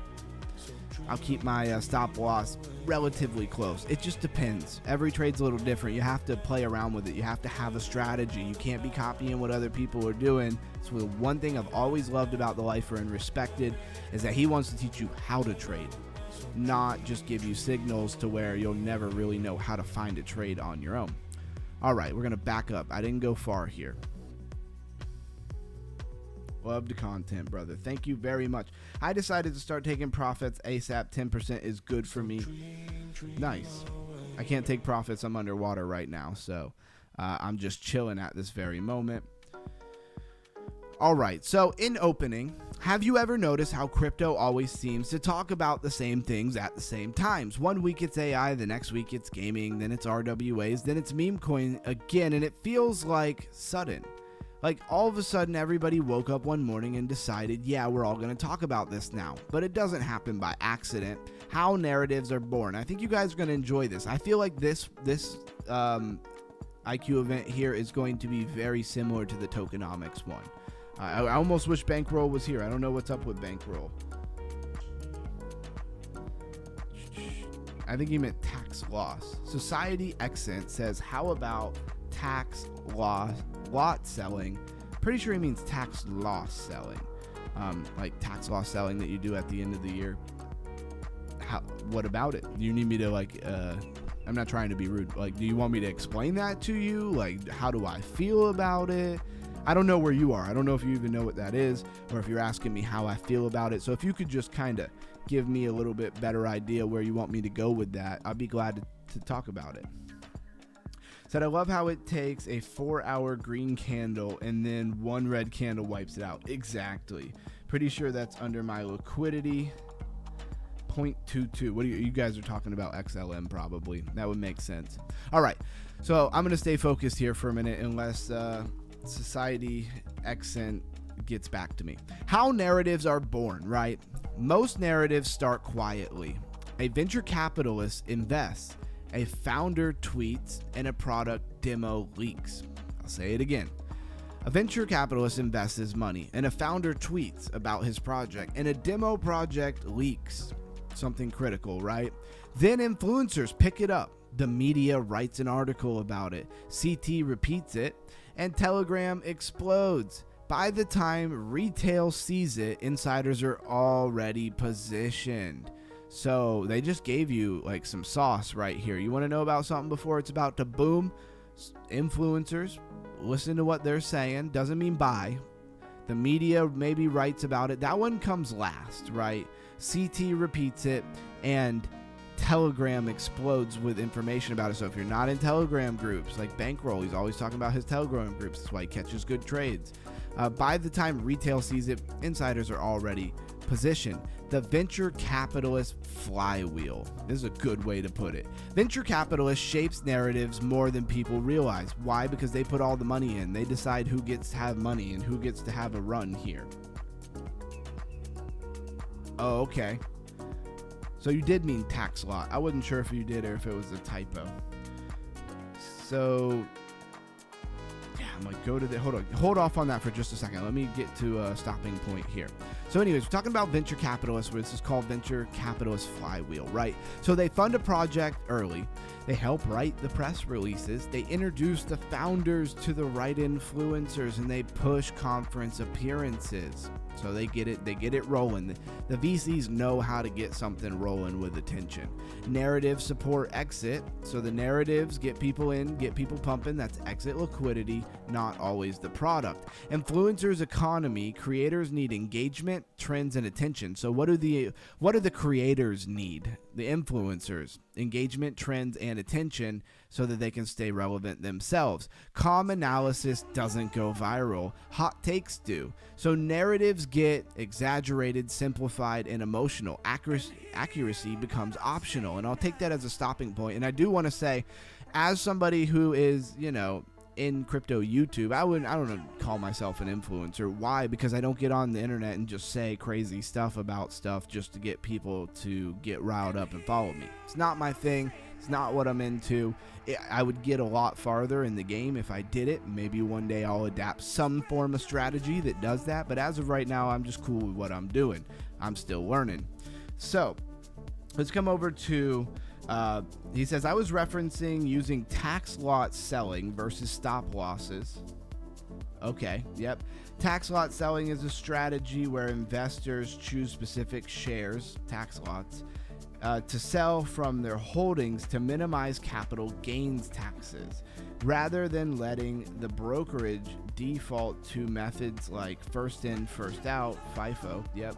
stop loss relatively close. It just depends. Every trade's a little different. You have to play around with it. You have to have a strategy. You can't be copying what other people are doing. So the one thing I've always loved about the lifer and respected is that he wants to teach you how to trade, not just give you signals to where you'll never really know how to find a trade on your own. All right, we're going to back up. I didn't go far here. Love the content, brother. Thank you very much. I decided to start taking profits ASAP. 10% is good for me. Nice. I can't take profits. I'm underwater right now, so I'm just chilling at this very moment. All right, so in opening, have you ever noticed how crypto always seems to talk about the same things at the same times? One week it's AI, the next week it's gaming, then it's RWAs, then it's meme coin again, and it feels like sudden. Like all of a sudden everybody woke up one morning and decided, yeah, we're all going to talk about this now. But it doesn't happen by accident. How narratives are born. I think you guys are going to enjoy this. I feel like this IQ event here is going to be very similar to the tokenomics one. I almost wish Bankroll was here. I don't know what's up with Bankroll. I think he meant tax loss. Society Accent says, how about tax loss lot selling? Pretty sure he means tax loss selling. Like tax loss selling that you do at the end of the year. What about it? You need me to like, I'm not trying to be rude. Like, do you want me to explain that to you? Like, how do I feel about it? I don't know where you are. I don't know if you even know what that is, or if you're asking me how I feel about it. So if you could just kind of give me a little bit better idea where you want me to go with that, I'd be glad to talk about it. Said, I love how it takes a 4-hour green candle and then one red candle wipes it out. Exactly. Pretty sure that's under my liquidity. 0.22. What are you guys are talking about? XLM probably. That would make sense. All right. So I'm going to stay focused here for a minute unless Society Accent gets back to me. How narratives are born, right? Most narratives start quietly. A venture capitalist invests, a founder tweets, and a product demo leaks. I'll say it again. A venture capitalist invests his money, and a founder tweets about his project, and a demo project leaks. Something critical, right? Then influencers pick it up. The media writes an article about it. CT repeats it, and Telegram explodes. By the time retail sees it, insiders are already positioned. So they just gave you like some sauce right here. You want to know about something before it's about to boom? Influencers, listen to what they're saying. Doesn't mean buy. The media maybe writes about it. That one comes last, right? CT repeats it, and Telegram explodes with information about it. So if you're not in Telegram groups like Bankroll, he's always talking about his Telegram groups. That's why he catches good trades. By the time retail sees it, insiders are already position. The venture capitalist flywheel. This is a good way to put it. Venture capitalist shapes narratives more than people realize. Why? Because they put all the money in. They decide who gets to have money and who gets to have a run here. Oh, okay. So you did mean tax lot. I wasn't sure if you did or if it was a typo. So yeah, I'm like, go to the, hold off on that for just a second. Let me get to a stopping point here. So anyways, we're talking about venture capitalists, where this is called venture capitalist flywheel, right? So they fund a project early. They help write the press releases. They introduce the founders to the right influencers, and they push conference appearances. So they get it rolling. The VCs know how to get something rolling with attention. Narratives support exit. So the narratives get people in, get people pumping. That's exit liquidity, not always the product. Influencers economy, creators need engagement, trends, and attention. So what do the creators need? The influencers, engagement, trends, and attention, so that they can stay relevant themselves. Calm analysis doesn't go viral. Hot takes do. So narratives get exaggerated, simplified, and emotional. Accuracy becomes optional. And I'll take that as a stopping point. And I do want to say, as somebody who is, in crypto YouTube, I don't call myself an influencer. Why? Because I don't get on the internet and just say crazy stuff about stuff just to get people to get riled up and follow me. It's not my thing. It's not what I'm into. I would get a lot farther in the game if I did it. Maybe one day I'll adapt some form of strategy that does that. But as of right now, I'm just cool with what I'm doing. I'm still learning. So let's come over to he says, I was referencing using tax lot selling versus stop losses. Okay, yep. Tax lot selling is a strategy where investors choose specific shares, tax lots, to sell from their holdings to minimize capital gains taxes, rather than letting the brokerage default to methods like first in, first out, FIFO, yep.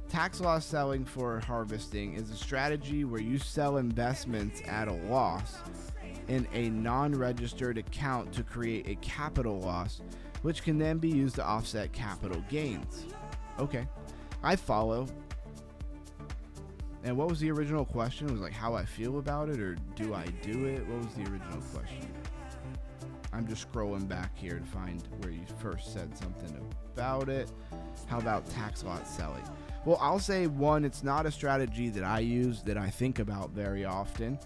Tax loss selling for harvesting is a strategy where you sell investments at a loss in a non-registered account to create a capital loss, which can then be used to offset capital gains. Okay, I follow. And what was the original question? It was like how I feel about it, or do I do it? What was the original question? I'm just scrolling back here to find where you first said something about it. How about tax lot selling? Well, I'll say one, it's not a strategy that I use, that I think about very often.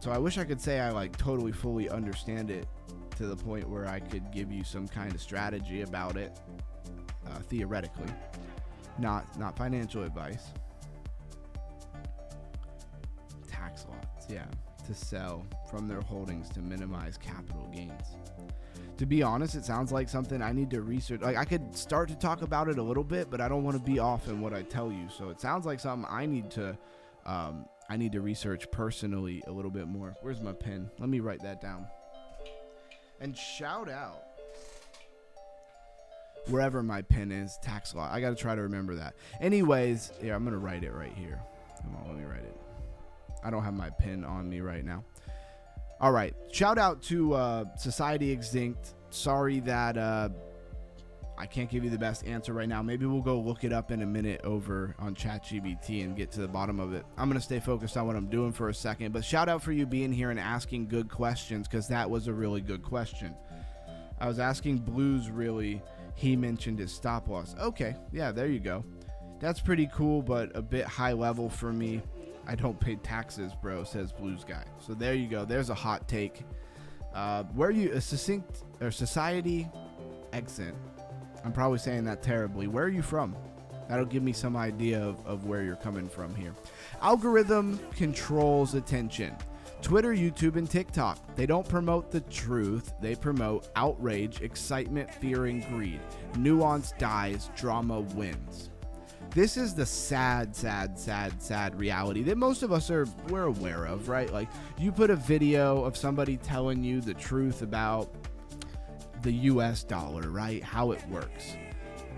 So I wish I could say I totally fully understand it to the point where I could give you some kind of strategy about it, theoretically, not financial advice. Tax lots, yeah, to sell from their holdings to minimize capital gains. To be honest, it sounds like something I need to research. I could start to talk about it a little bit, but I don't want to be off in what I tell you. So it sounds like something I need to research personally a little bit more. Where's my pen? Let me write that down. And shout out wherever my pen is, tax law. I got to try to remember that. Anyways, yeah, I'm going to write it right here. Come on, let me write it. I don't have my pen on me right now. All right. Shout out to Society Extinct. Sorry that I can't give you the best answer right now. Maybe we'll go look it up in a minute over on ChatGPT and get to the bottom of it. I'm going to stay focused on what I'm doing for a second. But shout out for you being here and asking good questions, because that was a really good question. I was asking Blues, really. He mentioned his stop loss. Okay. Yeah, there you go. That's pretty cool, but a bit high level for me. I don't pay taxes, bro, says Blues Guy. So there you go. There's a hot take. Where are you? A succinct or Society Exit. I'm probably saying that terribly. Where are you from? That'll give me some idea of where you're coming from here. Algorithm controls attention. Twitter, YouTube, and TikTok. They don't promote the truth. They promote outrage, excitement, fear, and greed. Nuance dies. Drama wins. This is the sad reality that most of us we're aware of, right? Like, you put a video of somebody telling you the truth about the US dollar, right? How it works.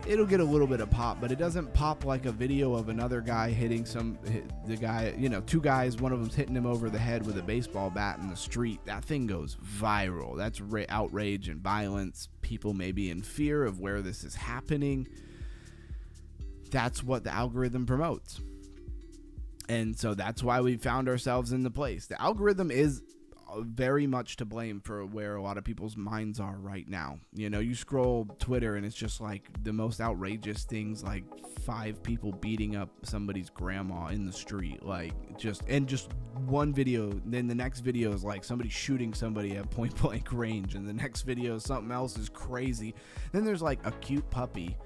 It'll get a little bit of pop, but it doesn't pop like a video of another guy hitting the guy, two guys, one of them's hitting him over the head with a baseball bat in the street. That thing goes viral. That's outrage and violence. People may be in fear of where this is happening. that's what the algorithm promotes. And so that's why we found ourselves in the place. The algorithm is very much to blame for where a lot of people's minds are right now. You know, you scroll Twitter and it's just like the most outrageous things, like 5 people beating up somebody's grandma in the street, like just one video. Then the next video is like somebody shooting somebody at point blank range, and the next video something else is crazy. Then there's like a cute puppy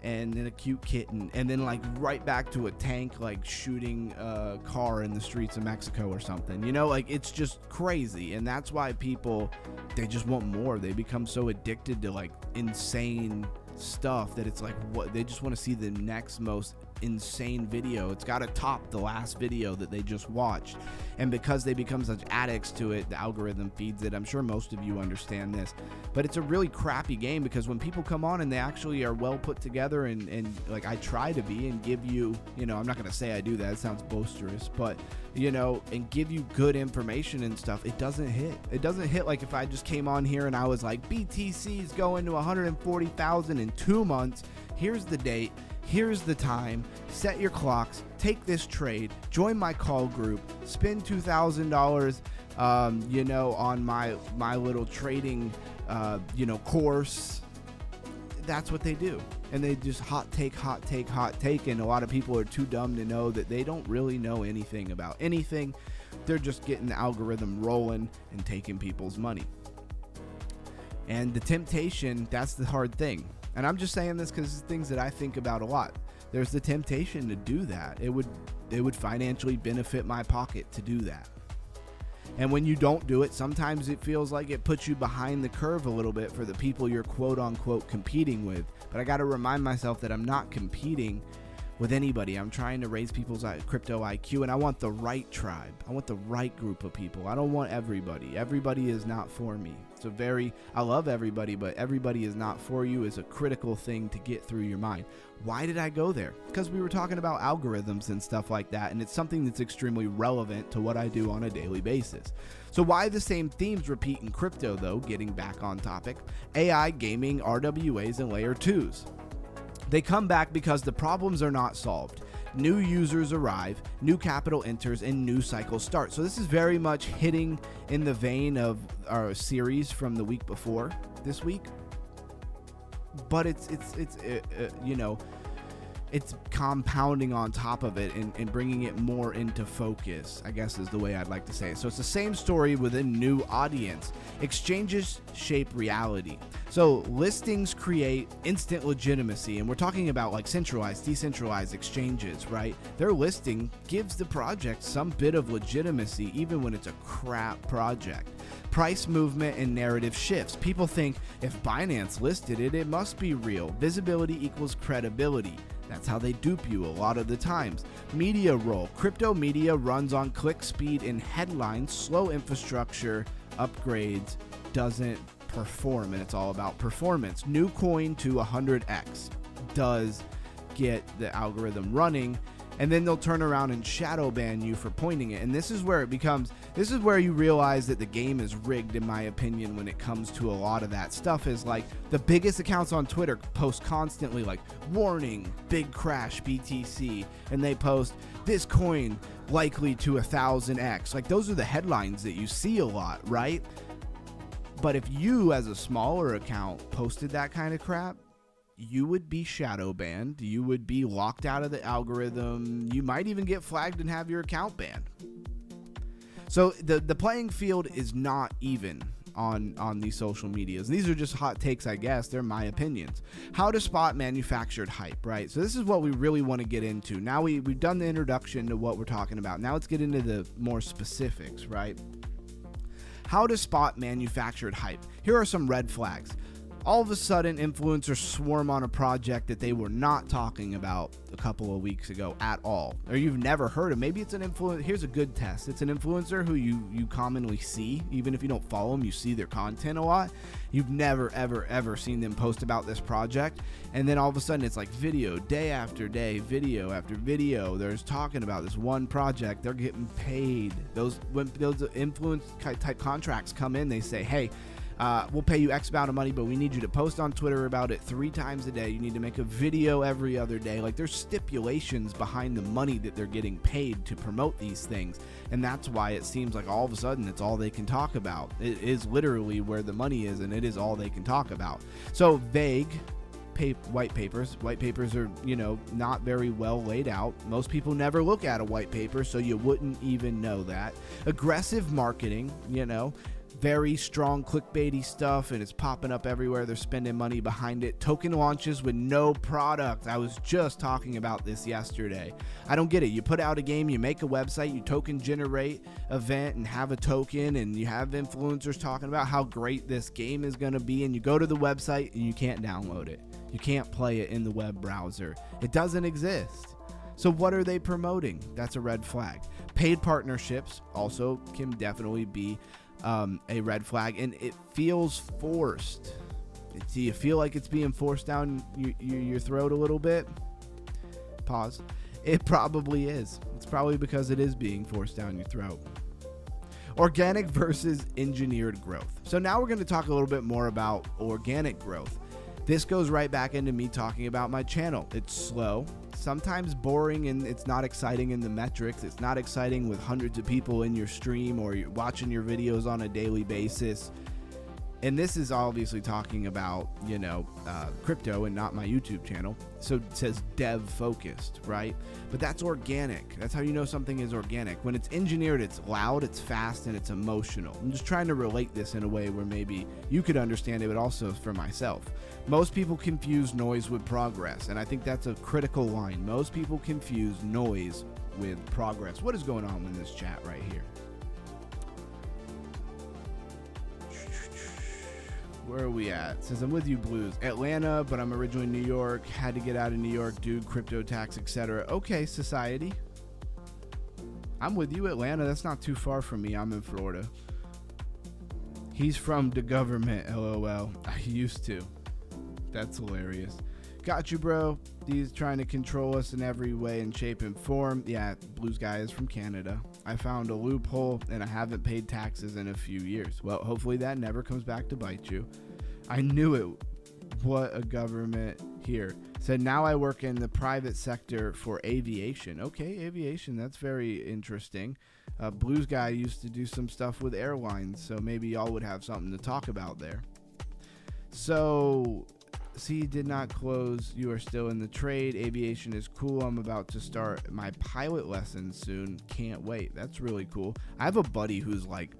and then a cute kitten, and then like right back to a tank like shooting a car in the streets of Mexico or something. You know, like it's just crazy. And that's why people, they just want more. They become so addicted to like insane stuff that it's like, what, they just want to see the next most insane video. It's got to top the last video that they just watched. And because they become such addicts to it, the algorithm feeds it. I'm sure most of you understand this, but it's a really crappy game, because when people come on and they actually are well put together and like I try to be and give you, you know, I'm not going to say I do that, it sounds boisterous, but you know, and give you good information and stuff, it doesn't hit. It doesn't hit like if I just came on here and I was like, BTC is going to 140,000 in 2 months. Here's the date. Here's the time. Set your clocks. Take this trade. Join my call group. Spend $2,000, you know, on my little trading, you know, course. That's what they do. And they just hot take. And a lot of people are too dumb to know that they don't really know anything about anything. They're just getting the algorithm rolling and taking people's money. And the temptation, that's the hard thing. And I'm just saying this because it's things that I think about a lot. There's the temptation to do that. It would financially benefit my pocket to do that. And when you don't do it, sometimes it feels like it puts you behind the curve a little bit for the people you're quote unquote competing with. But I got to remind myself that I'm not competing with anybody. I'm trying to raise people's crypto IQ, and I want the right tribe. I want the right group of people. I don't want everybody. Everybody is not for me. I love everybody, but everybody is not for you is a critical thing to get through your mind. Why did I go there? Because we were talking about algorithms and stuff like that, and it's something that's extremely relevant to what I do on a daily basis. So why the same themes repeat in crypto though? Getting back on topic, AI, gaming, RWAs, and layer 2s. They come back because the problems are not solved. New users arrive, new capital enters, and new cycles start. So this is very much hitting in the vein of our series from the week before this week. But it's you know, it's compounding on top of it and bringing it more into focus, I guess is the way I'd like to say it. So it's the same story with a new audience. Exchanges shape reality. So listings create instant legitimacy, and we're talking about like centralized, decentralized exchanges, right? Their listing gives the project some bit of legitimacy even when it's a crap project. Price movement and narrative shifts. People think if Binance listed it, it must be real. Visibility equals credibility. That's how they dupe you a lot of the times. Media role. Crypto media runs on click speed and headlines. Slow infrastructure upgrades doesn't perform, and it's all about performance. New coin to 100x does get the algorithm running, and then they'll turn around and shadow ban you for pointing it. And this is where you realize that the game is rigged, in my opinion, when it comes to a lot of that stuff. Is like the biggest accounts on Twitter post constantly like, warning, big crash BTC, and they post this coin likely to 1000x. Like those are the headlines that you see a lot, right? But if you as a smaller account posted that kind of crap, you would be shadow banned. You would be locked out of the algorithm. You might even get flagged and have your account banned. So the playing field is not even on these social medias. These are just hot takes, I guess. They're my opinions. How to spot manufactured hype, right? So this is what we really want to get into. Now we've done the introduction to what we're talking about. Now let's get into the more specifics, right? How to spot manufactured hype. Here are some red flags. All of a sudden, influencers swarm on a project that they were not talking about a couple of weeks ago at all, or you've never heard of. Maybe it's an influencer. Here's a good test. It's an influencer who you commonly see, even if you don't follow them, you see their content a lot. You've never, ever seen them post about this project, and then all of a sudden it's like video day after day, video after video. They're talking about this one project. They're getting paid. When those influence type contracts come in, they say, hey, We'll pay you X amount of money, but we need you to post on Twitter about it 3 times a day. You need to make a video every other day. Like, there's stipulations behind the money that they're getting paid to promote these things. And that's why it seems like all of a sudden it's all they can talk about. It is literally where the money is, and it is all they can talk about. So vague white papers. White papers are, not very well laid out. Most people never look at a white paper, so you wouldn't even know that. Aggressive marketing, very strong clickbaity stuff, and it's popping up everywhere. They're spending money behind it. Token launches with no product. I was just talking about this yesterday. I don't get it. You put out a game, you make a website, you token generate event and have a token, and you have influencers talking about how great this game is going to be, and you go to the website and you can't download it. You can't play it in the web browser. It doesn't exist. So what are they promoting? That's a red flag. Paid partnerships also can definitely be a red flag, and it feels forced. Do you feel like it's being forced down your throat a little bit? Pause. It probably is. It's probably because it is being forced down your throat. Organic versus engineered growth. So now we're going to talk a little bit more about organic growth. This goes right back into me talking about my channel. It's slow, sometimes boring, and it's not exciting in the metrics. It's not exciting with hundreds of people in your stream or you're watching your videos on a daily basis. And this is obviously talking about, crypto and not my YouTube channel. So it says dev focused, right? But that's organic. That's how you know something is organic. When it's engineered, it's loud, it's fast, and it's emotional. I'm just trying to relate this in a way where maybe you could understand it, but also for myself. Most people confuse noise with progress, and I think that's a critical line. Most people confuse noise with progress. What is going on in this chat right here? Where are we at? It says, I'm with you, Blues. Atlanta, but I'm originally New York. Had to get out of New York, dude. Crypto tax, etc. Okay, society. I'm with you, Atlanta. That's not too far from me. I'm in Florida. He's from the government, LOL. I used to. That's hilarious. Got you, bro. He's trying to control us in every way and shape and form. Yeah, Blues guy is from Canada. I found a loophole and I haven't paid taxes in a few years. Well, hopefully that never comes back to bite you. I knew it. What a government here. Said, now I work in the private sector for aviation. Okay, aviation. That's very interesting. Blues guy used to do some stuff with airlines, so maybe y'all would have something to talk about there. So, see, did not close. You are still in the trade. Aviation is cool. I'm about to start my pilot lessons soon. Can't wait. That's really cool. I have a buddy who's like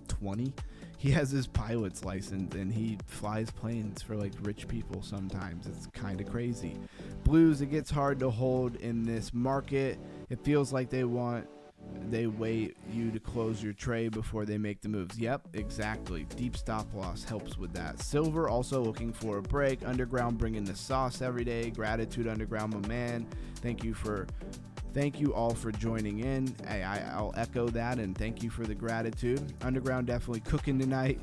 20. He has his pilot's license and he flies planes for like rich people sometimes. It's kind of crazy. Blues, it gets hard to hold in this market. It feels like they wait you to close your trade before they make the moves. Yep, exactly. Deep stop loss helps with that. Silver also looking for a break. Underground bringing the sauce every day. Gratitude, Underground, my man. Thank you all for joining in. I'll echo that and thank you for the gratitude. Underground definitely cooking tonight.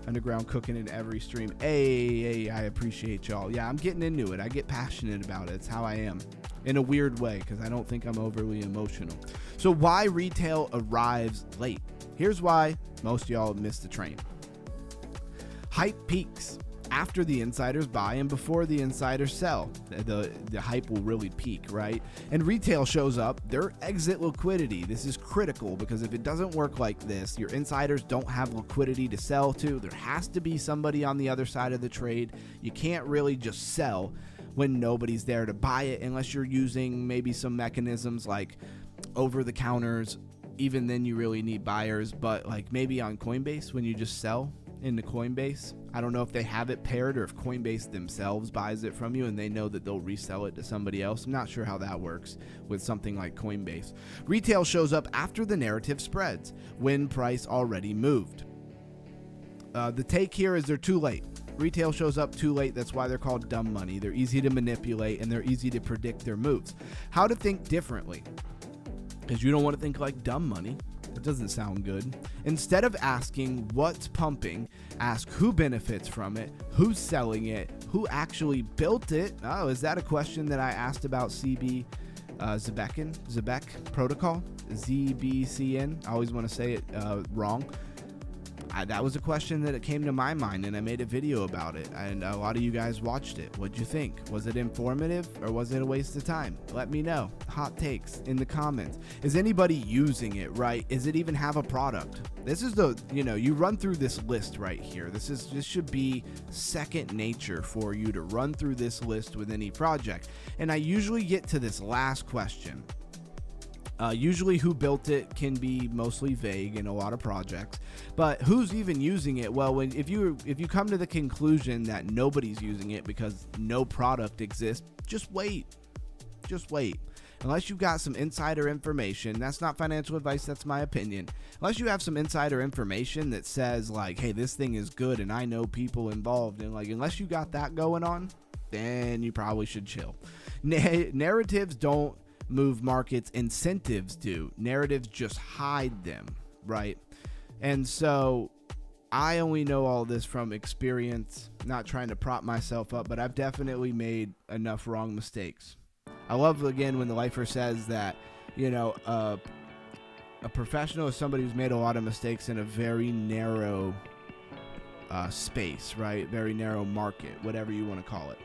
Underground cooking in every stream. Hey, I appreciate y'all. Yeah, I'm getting into it. I get passionate about it. It's how I am. In a weird way, because I don't think I'm overly emotional. So why retail arrives late? Here's why most of y'all missed the train. Hype peaks after the insiders buy and before the insiders sell. The hype will really peak, right? And retail shows up, their exit liquidity. This is critical because if it doesn't work like this, your insiders don't have liquidity to sell to. There has to be somebody on the other side of the trade. You can't really just sell when nobody's there to buy it unless you're using maybe some mechanisms like over the counters. Even then you really need buyers, but like maybe on Coinbase when you just sell into Coinbase. I don't know if they have it paired or if Coinbase themselves buys it from you and they know that they'll resell it to somebody else. I'm not sure how that works with something like Coinbase. Retail shows up after the narrative spreads, when price already moved. The take here is they're too late. Retail shows up too late. That's why they're called dumb money. They're easy to manipulate and they're easy to predict their moves. How to think differently, because you don't want to think like dumb money. It doesn't sound good. Instead of asking what's pumping, ask who benefits from it, who's selling it, who actually built it. Oh, is that a question that I asked about Zebek protocol? ZBCN. I always want to say it wrong. that was a question that came to my mind, and I made a video about it, and a lot of you guys watched it. What'd you think? Was it informative, or was it a waste of time? Let me know. Hot takes in the comments. Is anybody using it, right? Is it even have a product? This is the, you run through this list right here. This should be second nature for you to run through this list with any project. And I usually get to this last question. Usually who built it can be mostly vague in a lot of projects, but who's even using it? Well, if you come to the conclusion that nobody's using it because no product exists, just wait. Unless you've got some insider information. That's not financial advice, that's my opinion. Unless you have some insider information that says like, hey, this thing is good and I know people involved, and like, unless you got that going on, then you probably should chill. Narratives don't move markets, incentives do. Narratives just hide them, right? And so I only know all this from experience, not trying to prop myself up, but I've definitely made enough wrong mistakes. I love, again, when the lifer says that, a professional is somebody who's made a lot of mistakes in a very narrow space, right? Very narrow market, whatever you want to call it.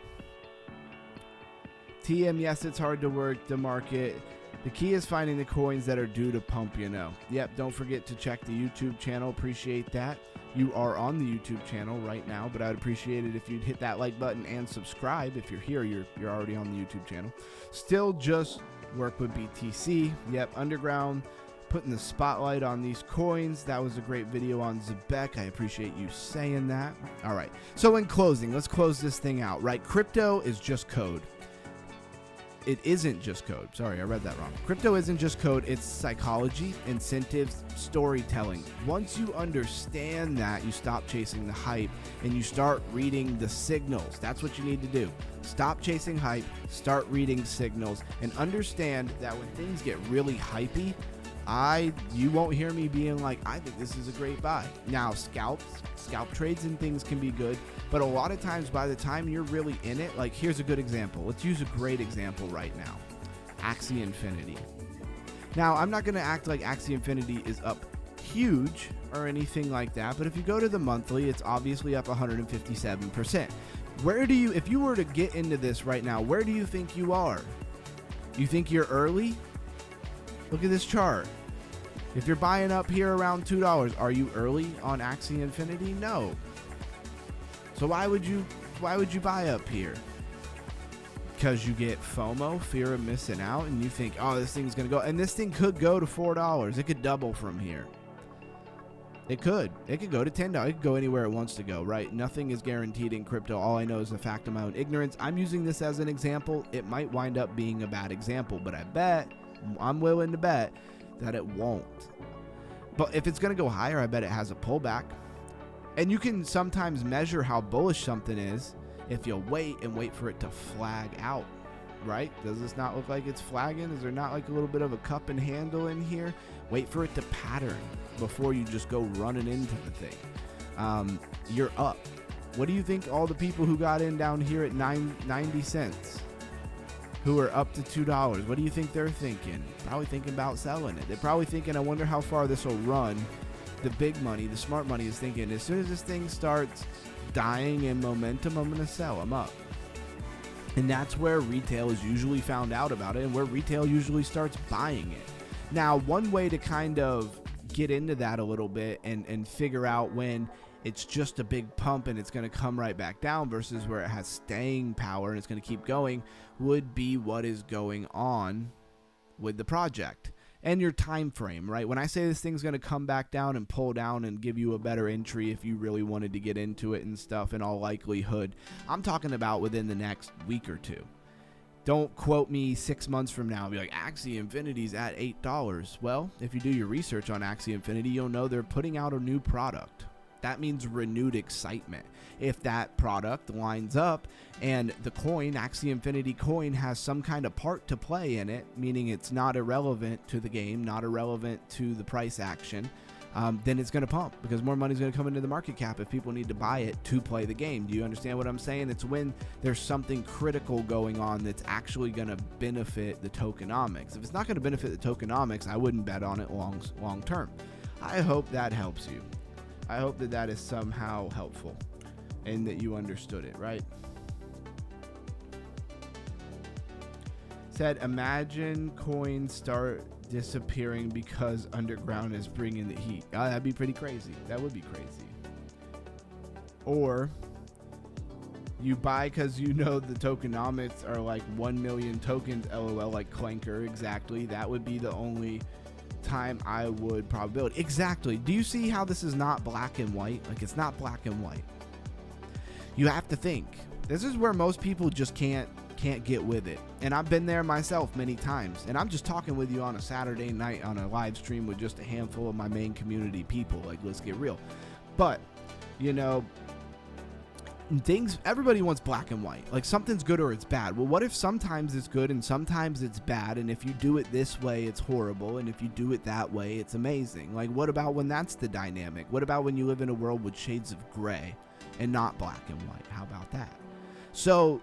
TM, yes, it's hard to work the market. The key is finding the coins that are due to pump, Yep, don't forget to check the YouTube channel. Appreciate that. You are on the YouTube channel right now, but I'd appreciate it if you'd hit that like button and subscribe. If you're here, you're already on the YouTube channel. Still just work with BTC. Yep, Underground, putting the spotlight on these coins. That was a great video on Zebek. I appreciate you saying that. All right, so in closing, let's close this thing out, right? Crypto is just code. It isn't just code. Sorry, I read that wrong. Crypto isn't just code. It's psychology, incentives, storytelling. Once you understand that, you stop chasing the hype and you start reading the signals. That's what you need to do. Stop chasing hype, start reading signals, and understand that when things get really hypey, you won't hear me being like, I think this is a great buy. Now, scalp trades and things can be good, but a lot of times by the time you're really in it, like here's a good example. Let's use a great example right now. Axie Infinity. Now, I'm not going to act like Axie Infinity is up huge or anything like that, but if you go to the monthly, it's obviously up 157%. If you were to get into this right now, where do you think you are? You think you're early? Look at this chart. If you're buying up here around $2, are you early on Axie Infinity? No. So why would you buy up here? Because you get FOMO, fear of missing out, and you think, oh, this thing's gonna go, and this thing could go to $4. It could double from here. It could go to $10. It could go anywhere it wants to go, right? Nothing is guaranteed in crypto. All I know is the fact of my own ignorance. I'm using this as an example. It might wind up being a bad example, but I'm willing to bet that it won't. But if it's going to go higher, I bet it has a pullback. And you can sometimes measure how bullish something is if you wait for it to flag out, right? Does this not look like it's flagging? Is there not like a little bit of a cup and handle in here? Wait for it to pattern before you just go running into the thing. You're up. What do you think all the people who got in down here at 90 cents, who are up to $2, what do you think they're thinking? Probably thinking about selling it. They're probably thinking, I wonder how far this will run. The big money, the smart money is thinking, as soon as this thing starts dying in momentum, I'm going to sell. I'm up. And that's where retail is usually found out about it and where retail usually starts buying it. Now, one way to kind of get into that a little bit and figure out when it's just a big pump and it's going to come right back down versus where it has staying power and it's going to keep going would be what is going on with the project and your time frame, right? When I say this thing's going to come back down and pull down and give you a better entry if you really wanted to get into it and stuff, in all likelihood, I'm talking about within the next week or two. Don't quote me 6 months from now and be like, Axie Infinity's at $8. Well, if you do your research on Axie Infinity, you'll know they're putting out a new product. That means renewed excitement. If that product lines up and the coin, Axie Infinity coin, has some kind of part to play in it, meaning it's not irrelevant to the game, not irrelevant to the price action, then it's going to pump because more money is going to come into the market cap if people need to buy it to play the game. Do you understand what I'm saying? It's when there's something critical going on that's actually going to benefit the tokenomics. If it's not going to benefit the tokenomics, I wouldn't bet on it long term. I hope that helps you. I hope that that is somehow helpful and that you understood it, right? Said, imagine coins start disappearing because underground is bringing the heat. Oh, that'd be pretty crazy. That would be crazy. Or you buy because you know the tokenomics are like 1 million tokens, LOL, like Clanker. Exactly. That would be the only time I would probability. Exactly. Do you see how this is not black and white? Like, it's not black and white. You have to think. This is where most people just can't get with it, and I've been there myself many times, and I'm just talking with you on a Saturday night on a live stream with just a handful of my main community people. Like, let's get real. But you know, things, everybody wants black and white, like something's good or it's bad. Well, what if sometimes it's good and sometimes it's bad, and if you do it this way it's horrible, and if you do it that way it's amazing? Like, what about when that's the dynamic? What about when you live in a world with shades of gray and not black and white? How about that? So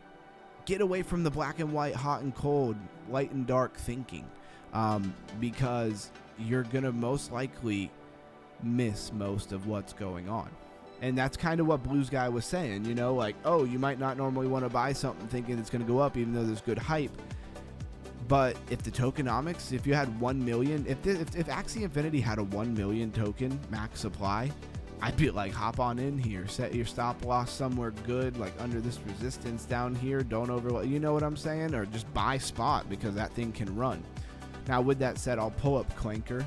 get away from the black and white, hot and cold, light and dark thinking, because you're gonna most likely miss most of what's going on. And that's kind of what Blues Guy was saying, you know, like, oh, you might not normally want to buy something thinking it's going to go up, even though there's good hype. But if the tokenomics, if you had 1 million, if Axie Infinity had a 1 million token max supply, I'd be like, hop on in here, set your stop loss somewhere good, like under this resistance down here. Don't overload, you know what I'm saying? Or just buy spot, because that thing can run. Now, with that said, I'll pull up Clanker.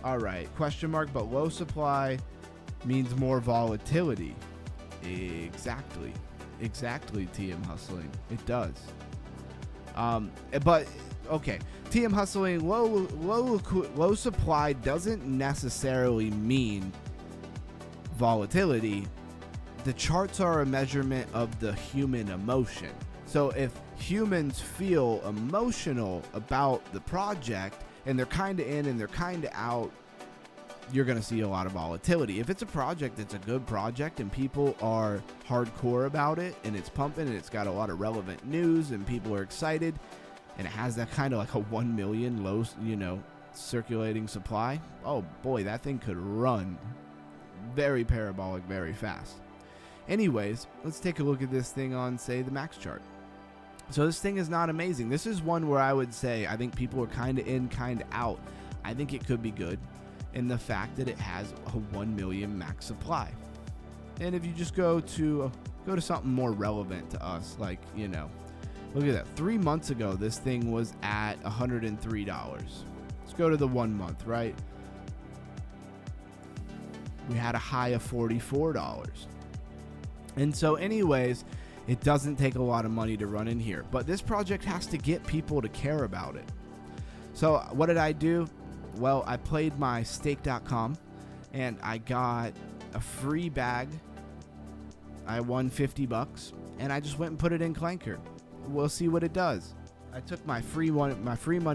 All right, question mark, but low supply means more volatility. Exactly, TM Hustling. It does. But okay, TM Hustling, low supply doesn't necessarily mean volatility. The charts are a measurement of the human emotion. So if humans feel emotional about the project, and they're kind of in and they're kind of out, you're going to see a lot of volatility. If it's a project that's a good project and people are hardcore about it and it's pumping and it's got a lot of relevant news and people are excited and it has that kind of like a 1 million low, you know, circulating supply, oh boy, that thing could run very parabolic very fast. Anyways, let's take a look at this thing on, say, the max chart. So this thing is not amazing. This is one where I would say I think people are kind of in, kind of out. I think it could be good in the fact that it has a 1 million max supply. And if you just go to something more relevant to us, like, you know, look at that. 3 months ago, this thing was at $103. Let's go to the 1 month, right? We had a high of $44. And so anyways, it doesn't take a lot of money to run in here, but this project has to get people to care about it. So what did I do? Well, I played my stake.com and I got a free bag. I won $50 and I just went and put it in Clanker. We'll see what it does. I took my free money,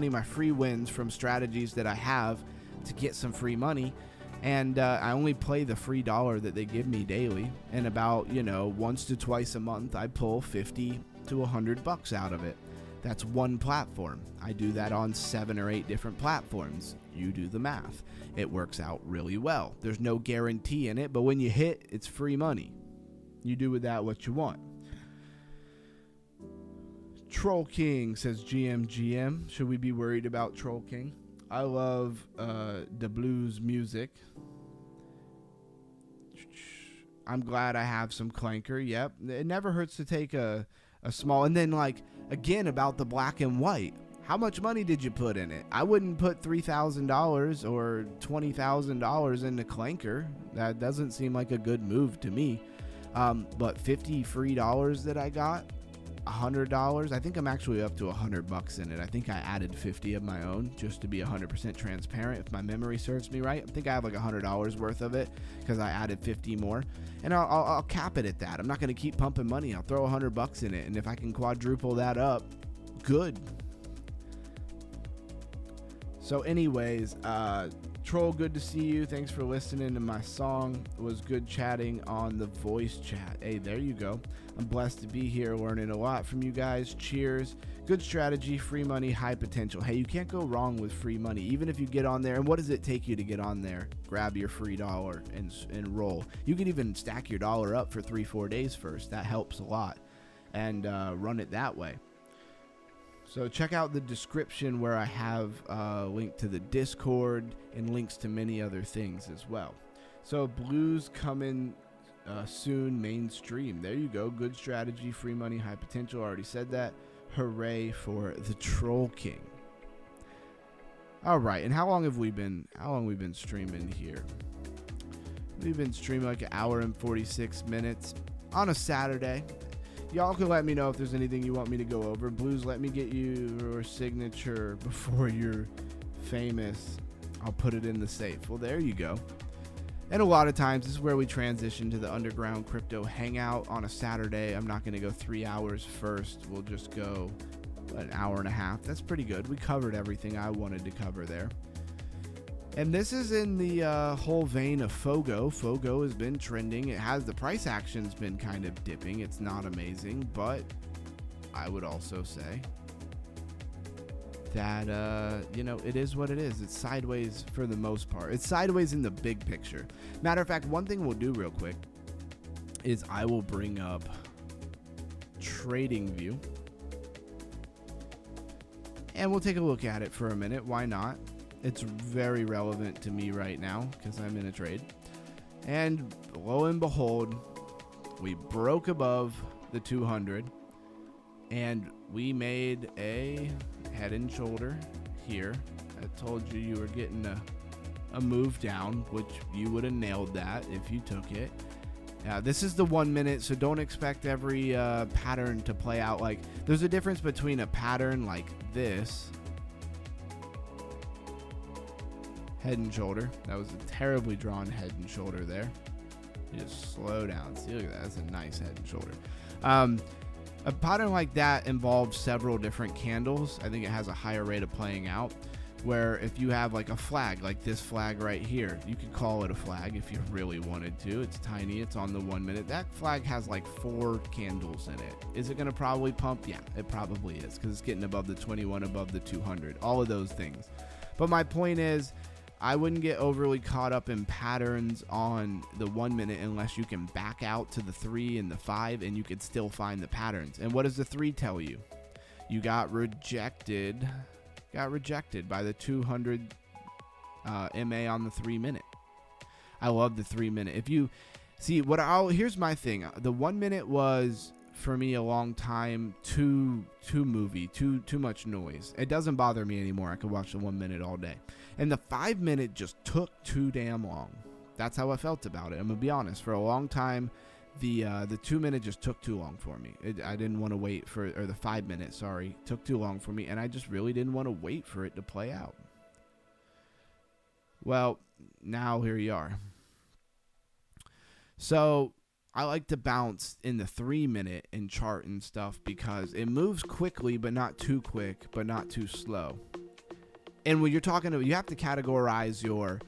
my free wins from strategies that I have to get some free money. And I only play the free dollar that they give me daily, and about, you know, once to twice a month I pull 50 to $100 out of it. That's one platform. I do that on 7 or 8 different platforms. You do the math. It works out really well. There's no guarantee in it, but when you hit, it's free money. You do with that what you want. Troll King says, GM, should we be worried about Troll King? I love the blues music. I'm glad I have some Clanker. Yep. It never hurts to take a small. And then, like, again, about the black and white. How much money did you put in it? I wouldn't put $3,000 or $20,000 into Clanker. That doesn't seem like a good move to me. But $50 free that I got, $100. I think I'm actually up to $100 in it. I think I added 50 of my own just to be 100% transparent. If my memory serves me right, I think I have like $100 worth of it because I added 50 more, and I'll cap it at that. I'm not going to keep pumping money. I'll throw $100 in it, and if I can quadruple that up, good. So anyways, Troll, good to see you. Thanks for listening to my song. It was good chatting on the voice chat. Hey, there you go. I'm blessed to be here learning a lot from you guys. Cheers. Good strategy, free money, high potential. Hey, you can't go wrong with free money, even if you get on there. And what does it take you to get on there? Grab your free dollar and roll. You can even stack your dollar up for 3-4 days first. That helps a lot. And run it that way. So check out the description where I have a link to the Discord and links to many other things as well. So Blues coming soon mainstream. There you go. Good strategy, free money, high potential. Already said that. Hooray for the Troll King. All right, and how long have we been streaming here? We've been streaming like an hour and 46 minutes on a Saturday. Y'all can let me know if there's anything you want me to go over. Blues, let me get you your signature before you're famous. I'll put it in the safe. Well, there you go. And a lot of times, this is where we transition to the underground crypto hangout on a Saturday. I'm not going to go 3 hours first. We'll just go an hour and a half. That's pretty good. We covered everything I wanted to cover there. And this is in the whole vein of Fogo. Fogo has been trending. It has, the price action's been kind of dipping. It's not amazing, but I would also say that, it is what it is. It's sideways for the most part. It's sideways in the big picture. Matter of fact, one thing we'll do real quick is I will bring up TradingView. And we'll take a look at it for a minute. Why not? It's very relevant to me right now because I'm in a trade. And lo and behold, we broke above the 200 and we made a head and shoulder here. I told you were getting a move down, which you would have nailed that if you took it. This is the 1 minute, so don't expect every pattern to play out. Like, there's a difference between a pattern like this, head and shoulder. That was a terribly drawn head and shoulder there. You just slow down. See, look at that. That's a nice head and shoulder. A pattern like that involves several different candles. I think it has a higher rate of playing out, where if you have like a flag, like this flag right here, you could call it a flag if you really wanted to. It's tiny. It's on the 1 minute. That flag has like 4 candles in it. Is it going to probably pump? Yeah, it probably is, because it's getting above the 21, above the 200, all of those things. But my point is, I wouldn't get overly caught up in patterns on the 1 minute unless you can back out to the 3 and the 5 and you could still find the patterns. And what does the 3 tell you? You got rejected by the 200 MA on the 3 minute. I love the 3 minute. If you see here's my thing. The 1 minute was for me a long time too much noise. It doesn't bother me anymore. I could watch the 1 minute all day. And the 5 minute just took too damn long. That's how I felt about it. I'm gonna be honest. For a long time, the 2 minute just took too long for me. I didn't want to wait for, or the 5 minute, sorry, took too long for me, and I just really didn't want to wait for it to play out. Well, now here you are. So I like to bounce in the 3 minute and chart and stuff because it moves quickly, but not too quick, but not too slow. And when you're talking to, you have to categorize your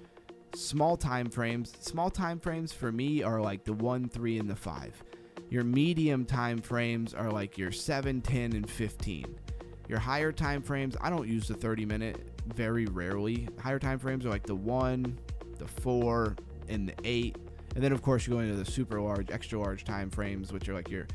small time frames. Small time frames for me are like the 1, 3, and the 5. Your medium time frames are like your 7, 10, and 15. Your higher time frames, I don't use the 30 minute very rarely. Higher time frames are like the 1, the 4, and the 8. And then of course you go into the super large, extra large time frames, which are like your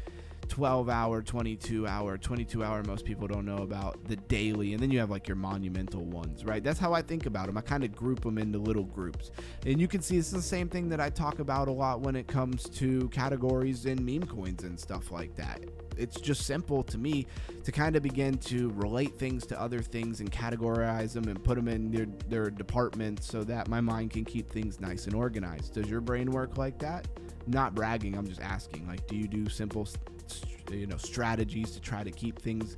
12 hour, 22 hour, most people don't know about, the daily, and then you have like your monumental ones, right? That's how I think about them. I kind of group them into little groups. And you can see it's the same thing that I talk about a lot when it comes to categories in meme coins and stuff like that. It's just simple to me to kind of begin to relate things to other things and categorize them and put them in their departments so that my mind can keep things nice and organized. Does your brain work like that? Not bragging, I'm just asking. Like, do you do simple strategies to try to keep things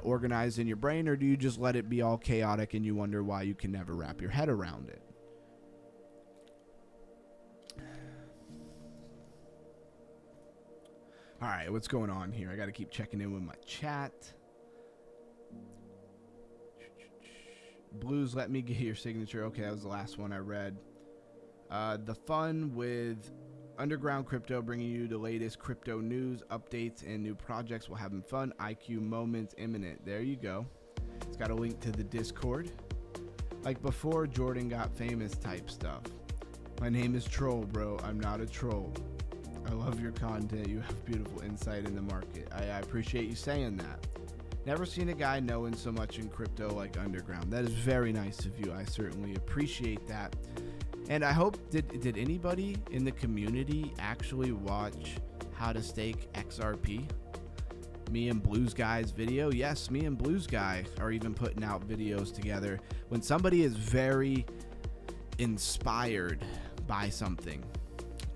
organized in your brain, or do you just let it be all chaotic and you wonder why you can never wrap your head around it? All right, what's going on here? I got to keep checking in with my chat. Blues, let me get your signature. Okay, that was the last one I read. The fun with Underground Crypto, bringing you the latest crypto news, updates, and new projects while having fun. IQ moments imminent. There you go. It's got a link to the Discord. Like before Jordan got famous type stuff. My name is Troll, bro. I'm not a troll. I love your content. You have beautiful insight in the market. I appreciate you saying that. Never seen a guy knowing so much in crypto like Underground. That is very nice of you. I certainly appreciate that. And I hope, did anybody in the community actually watch How to Stake XRP? Me and Blues Guy's video? Yes, me and Blues Guy are even putting out videos together. When somebody is very inspired by something,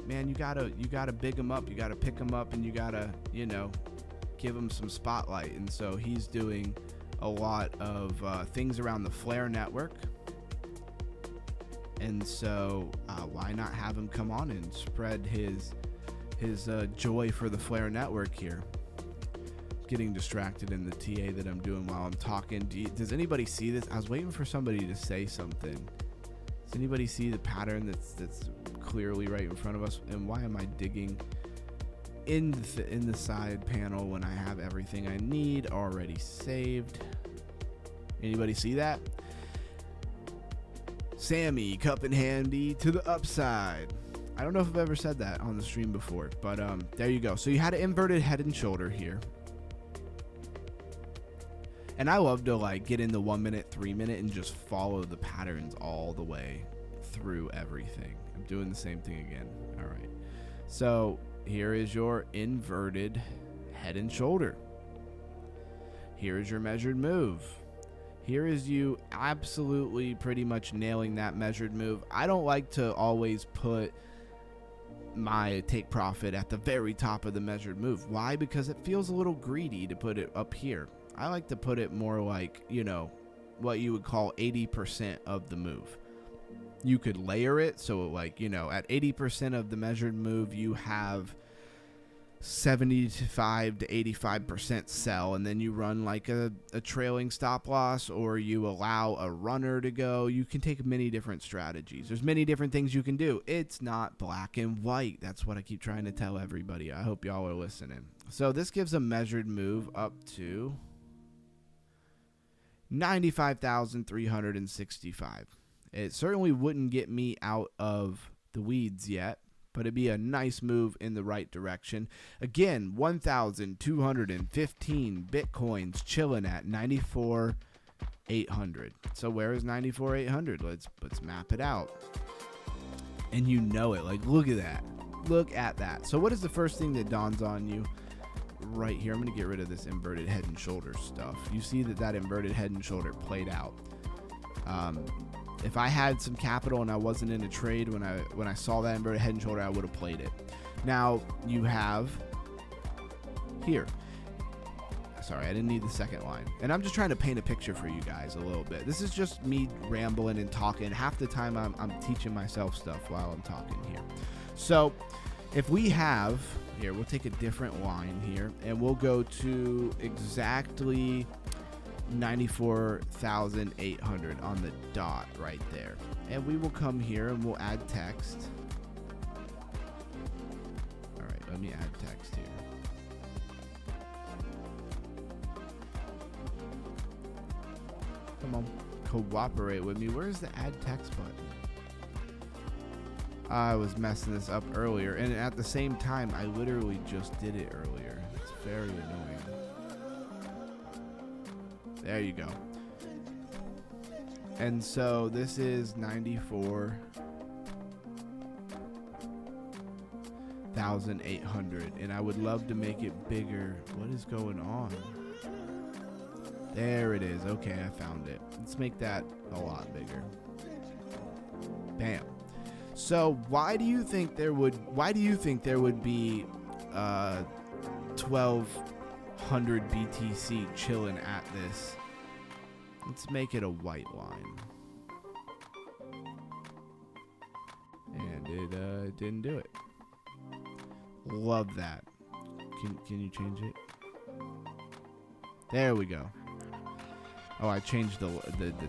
man, you gotta big them up. You gotta pick them up, and you gotta, you know, give him some spotlight. And so he's doing a lot of things around the Flare network. And so why not have him come on and spread his joy for the Flare network here? Getting distracted in the TA that I'm doing while I'm talking. Does anybody see this? I was waiting for somebody to say something. Does anybody see the pattern that's clearly right in front of us? And why am I digging in the side panel when I have everything I need already saved? Anybody see that? Sammy, cup in handy to the upside. I don't know if I've ever said that on the stream before, but there you go. So you had an inverted head and shoulder here. And I love to like get in the 1 minute, 3 minute, and just follow the patterns all the way through everything. I'm doing the same thing again. All right. So here is your inverted head and shoulder. Here is your measured move. Here is you absolutely pretty much nailing that measured move. I don't like to always put my take profit at the very top of the measured move. Why? Because it feels a little greedy to put it up here. I like to put it more like, you know, what you would call 80% of the move. You could layer it. So like, you know, at 80% of the measured move, you have 75 to 85% sell, and then you run like a trailing stop loss, or you allow a runner to go. You can take many different strategies. There's many different things you can do. It's not black and white. That's what I keep trying to tell everybody. I hope y'all are listening. So this gives a measured move up to 95,365. It certainly wouldn't get me out of the weeds yet, but it'd be a nice move in the right direction. Again, 1,215 Bitcoins chilling at 94,800. So where is 94,800? Let's map it out. And you know it. Like, look at that. Look at that. So what is the first thing that dawns on you? Right here, I'm going to get rid of this inverted head and shoulder stuff. You see that inverted head and shoulder played out. If I had some capital and I wasn't in a trade when I saw that inverted head and shoulder, I would have played it. Now you have here. Sorry, I didn't need the second line. And I'm just trying to paint a picture for you guys a little bit. This is just me rambling and talking. Half the time I'm teaching myself stuff while I'm talking here. So if we have here, we'll take a different line here, and we'll go to exactly 94,800 on the dot right there. And we will come here and we'll add text. All right, let me add text here. Come on, cooperate with me. Where's the add text button? I was messing this up earlier, and at the same time, I literally just did it earlier. It's very annoying. There you go. And so this is 94,800, and I would love to make it bigger. What is going on? There it is. Okay, I found it. Let's make that a lot bigger. Bam. So why do you think there would be 1,200 BTC chilling at this? Let's make it a white line. And it didn't do it. Love that. Can you change it? There we go. Oh, I changed the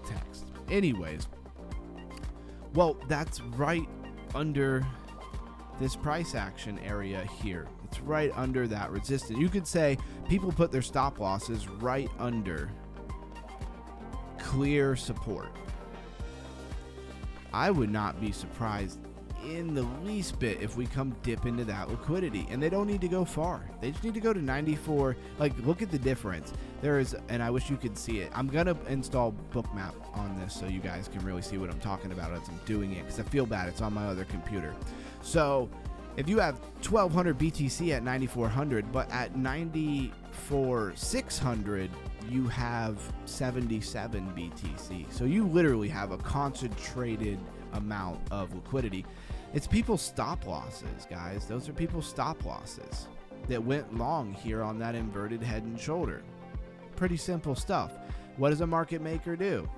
text. Anyways, well, that's right under this price action area here. It's right under that resistance. You could say people put their stop losses right under clear support. I would not be surprised in the least bit if we come dip into that liquidity, and they don't need to go far. They just need to go to 94. Like, look at the difference. There is, and I wish you could see it. I'm gonna install Bookmap on this so you guys can really see what I'm talking about as I'm doing it, because I feel bad. It's on my other computer. So if you have 1200 BTC at 9400, but at 94600 you have 77 BTC. So you literally have a concentrated amount of liquidity. It's people's stop losses, guys. Those are people's stop losses that went long here on that inverted head and shoulder. Pretty simple stuff. What does a market maker do?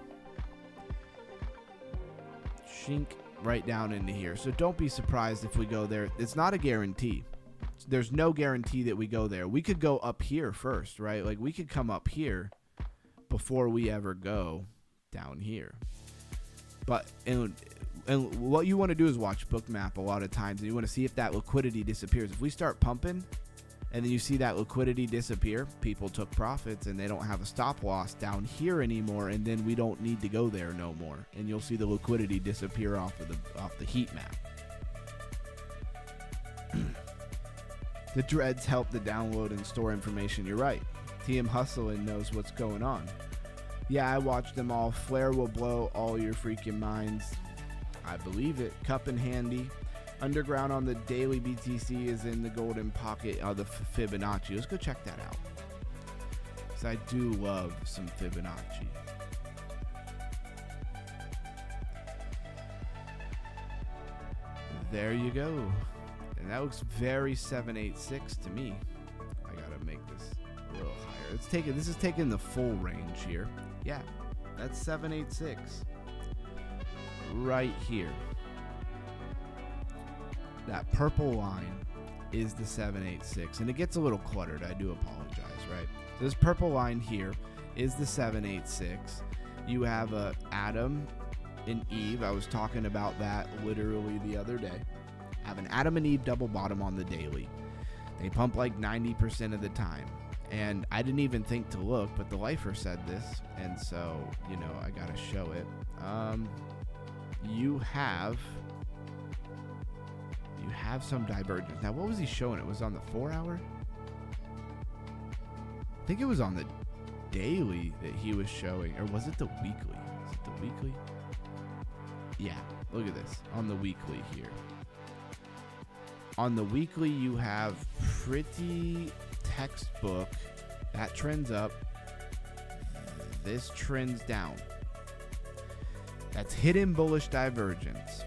Shink right down into here. So don't be surprised if we go there. It's not a guarantee. There's no guarantee that we go there. We could go up here first, right? Like, we could come up here before we ever go down here. But and what you want to do is watch Bookmap a lot of times, and you want to see if that liquidity disappears. If we start pumping and then you see that liquidity disappear, people took profits and they don't have a stop loss down here anymore, and then we don't need to go there no more, and you'll see the liquidity disappear off the heat map. The dreads help to download and store information. You're right. TM Hustling knows what's going on. Yeah, I watched them all. Flare will blow all your freaking minds. I believe it. Cup and handy. Underground on the daily BTC is in the golden pocket of the Fibonacci. Let's go check that out, because I do love some Fibonacci. There you go. And that looks very 786 to me. I gotta make this a little higher. This is taking the full range here. Yeah, that's 786 right here. That purple line is the 786, and it gets a little cluttered. I do apologize, right? So this purple line here is the 786. You have a Adam and Eve. I was talking about that literally the other day. Have an Adam and Eve double bottom on the daily. They pump like 90% of the time, and I didn't even think to look, but the lifer said this, and so, you know, I gotta show it. You have some divergence. Now, what was he showing? It was on the 4 hour? I think it was on the daily that he was showing, or was it the weekly? Is it the weekly? Yeah, look at this on the weekly here. On the weekly, you have pretty textbook. That trends up. This trends down. That's hidden bullish divergence.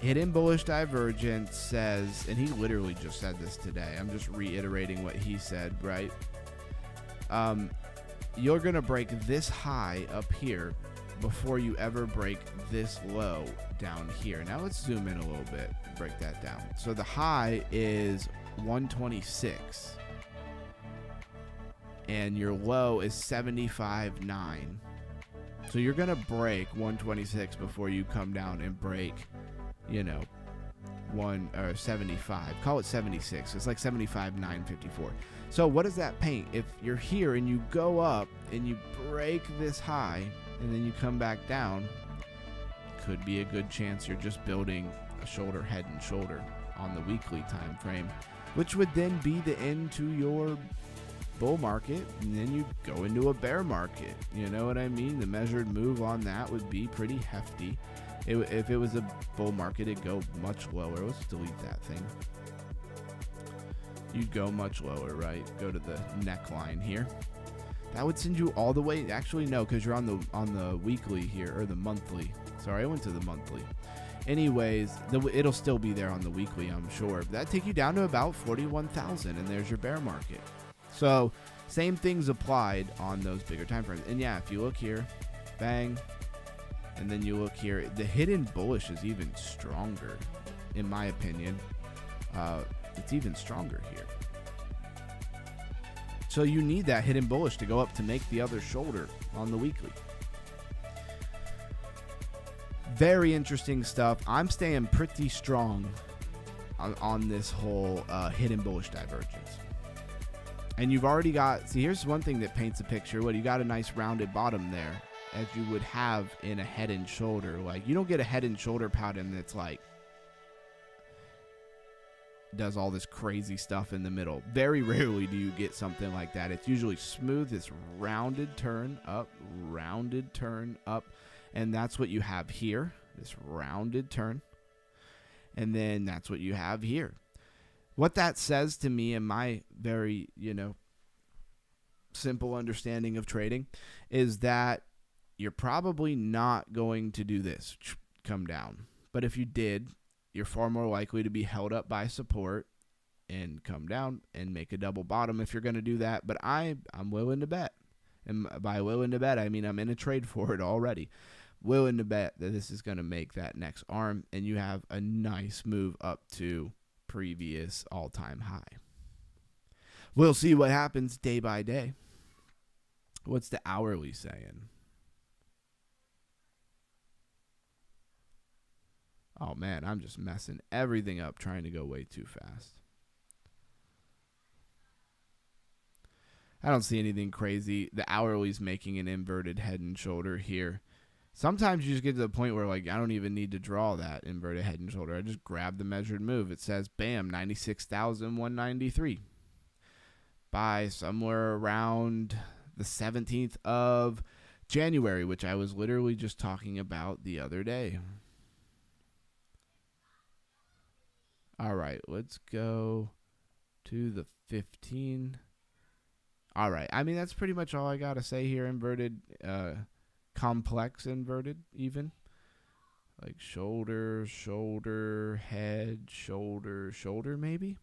Hidden bullish divergence says, and he literally just said this today. I'm just reiterating what he said, right? You're going to break this high up here before you ever break this low down here. Now let's zoom in a little bit, break that down. So the high is 126 and your low is 75.9. So you're going to break 126 before you come down and break, you know, 75. Call it 76. It's like 75.954. So what does that paint? If you're here and you go up and you break this high and then you come back down, could be a good chance you're just building a shoulder, head and shoulder on the weekly time frame, which would then be the end to your bull market, and then you go into a bear market. You know what I mean? The measured move on that would be pretty hefty. If it was a bull market, it'd go much lower. Let's delete that thing. You'd go much lower, right? Go to the neckline here. That would send you all the way. Actually, no, because you're on the weekly here, or the monthly. Sorry, I went to the monthly. Anyways, it'll still be there on the weekly, I'm sure. That'd take you down to about 41,000, and there's your bear market. So same things applied on those bigger time frames. And yeah, if you look here, bang, and then you look here, the hidden bullish is even stronger, in my opinion. It's even stronger here. So you need that hidden bullish to go up to make the other shoulder on the weekly. Very interesting stuff. I'm staying pretty strong on this whole hidden bullish divergence. And you've already got, see, here's one thing that paints a picture. What, you got a nice rounded bottom there, as you would have in a head and shoulder. Like, you don't get a head and shoulder pattern that's like, does all this crazy stuff in the middle. Very rarely do you get something like that. It's usually smooth, this rounded turn up, and that's what you have here, this rounded turn. And then that's what you have here. What that says to me in my very, simple understanding of trading is that you're probably not going to do this, come down. But if you did, you're far more likely to be held up by support and come down and make a double bottom if you're going to do that. But I'm willing to bet. And by willing to bet, I mean I'm in a trade for it already. Willing to bet that this is going to make that next arm, and you have a nice move up to previous all-time high. We'll see what happens day by day. What's the hourly saying? Oh man, I'm just messing everything up trying to go way too fast. I don't see anything crazy. The hourly's making an inverted head and shoulder here. Sometimes you just get to the point where, like, I don't even need to draw that inverted head and shoulder. I just grab the measured move. It says, bam, 96,193. By somewhere around the 17th of January, which I was literally just talking about the other day. All right, let's go to the 15. All right, I mean, that's pretty much all I got to say here. Inverted, complex inverted even. Like shoulder, shoulder, head, shoulder, shoulder maybe.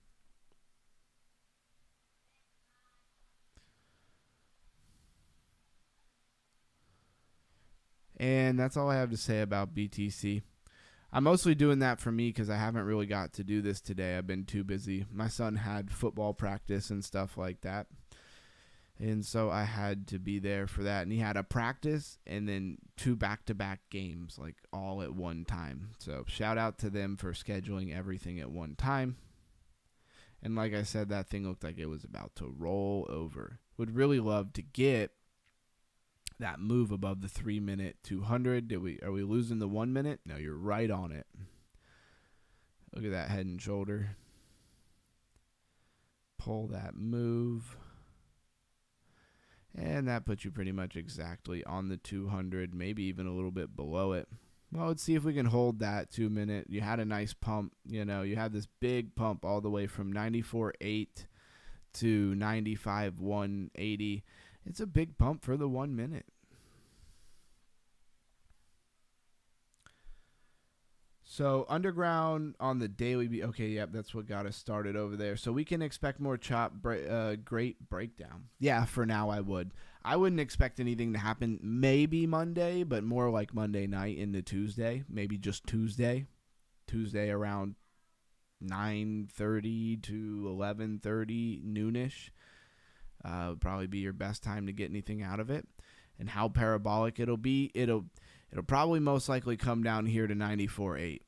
And that's all I have to say about BTC. I'm mostly doing that for me because I haven't really got to do this today. I've been too busy. My son had football practice and stuff like that. And so I had to be there for that. And he had a practice and then 2 back-to-back games, like all at one time. So shout out to them for scheduling everything at one time. And like I said, that thing looked like it was about to roll over. Would really love to get that move above the 3-minute 200. Are we losing the 1 minute? No, you're right on it. Look at that head and shoulder. Pull that move. And that puts you pretty much exactly on the 200, maybe even a little bit below it. Well, let's see if we can hold that 2 minute. You had a nice pump. You had this big pump all the way from 94.8 to 95.180. It's a big pump for the 1 minute. So underground on the daily, okay, yep, that's what got us started over there. So we can expect more great breakdown. Yeah, for now I would. I wouldn't expect anything to happen maybe Monday, but more like Monday night into Tuesday, maybe just Tuesday. Tuesday around 9:30 to 11:30 noonish. Would probably be your best time to get anything out of it. And how parabolic it'll be, it'll probably most likely come down here to 94.8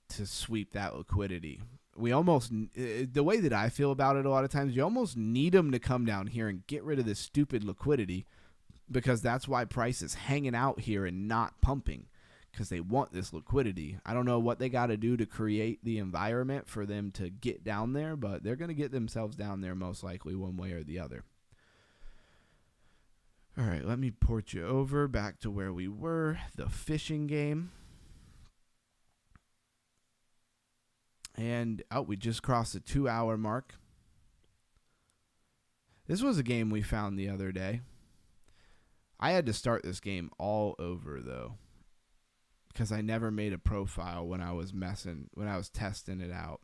to sweep that liquidity. We almost, the way that I feel about it a lot of times, you almost need them to come down here and get rid of this stupid liquidity, because that's why price is hanging out here and not pumping, because they want this liquidity. I don't know what they got to do to create the environment for them to get down there, but they're going to get themselves down there most likely one way or the other. All right, let me port you over back to where we were, the fishing game. And, we just crossed the 2-hour mark. This was a game we found the other day. I had to start this game all over, though, because I never made a profile when I was testing it out.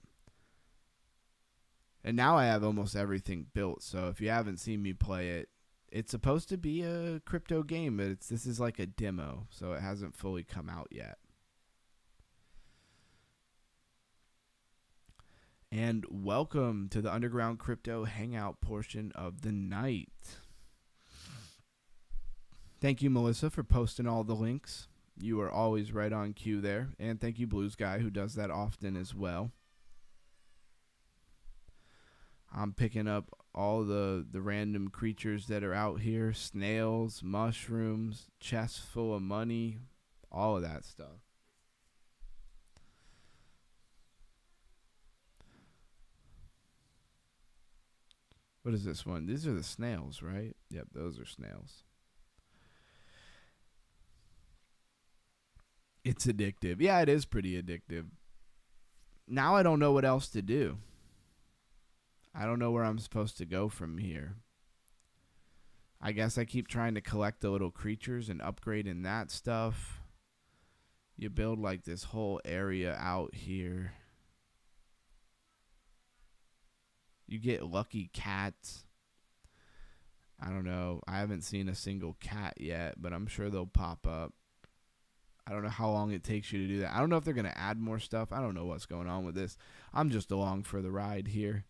And now I have almost everything built, so if you haven't seen me play it, it's supposed to be a crypto game, but this is like a demo, so it hasn't fully come out yet. And welcome to the Underground Crypto Hangout portion of the night. Thank you, Melissa, for posting all the links. You are always right on cue there. And thank you, Blues Guy, who does that often as well. I'm picking up all the random creatures that are out here. Snails, mushrooms, chests full of money, all of that stuff. What is this one? These are the snails, right? Yep, those are snails. It's addictive. Yeah, it is pretty addictive. Now I don't know what else to do. I don't know where I'm supposed to go from here. I guess I keep trying to collect the little creatures and upgrade in that stuff. You build like this whole area out here. You get lucky cats. I don't know. I haven't seen a single cat yet, but I'm sure they'll pop up. I don't know how long it takes you to do that. I don't know if they're going to add more stuff. I don't know what's going on with this. I'm just along for the ride here.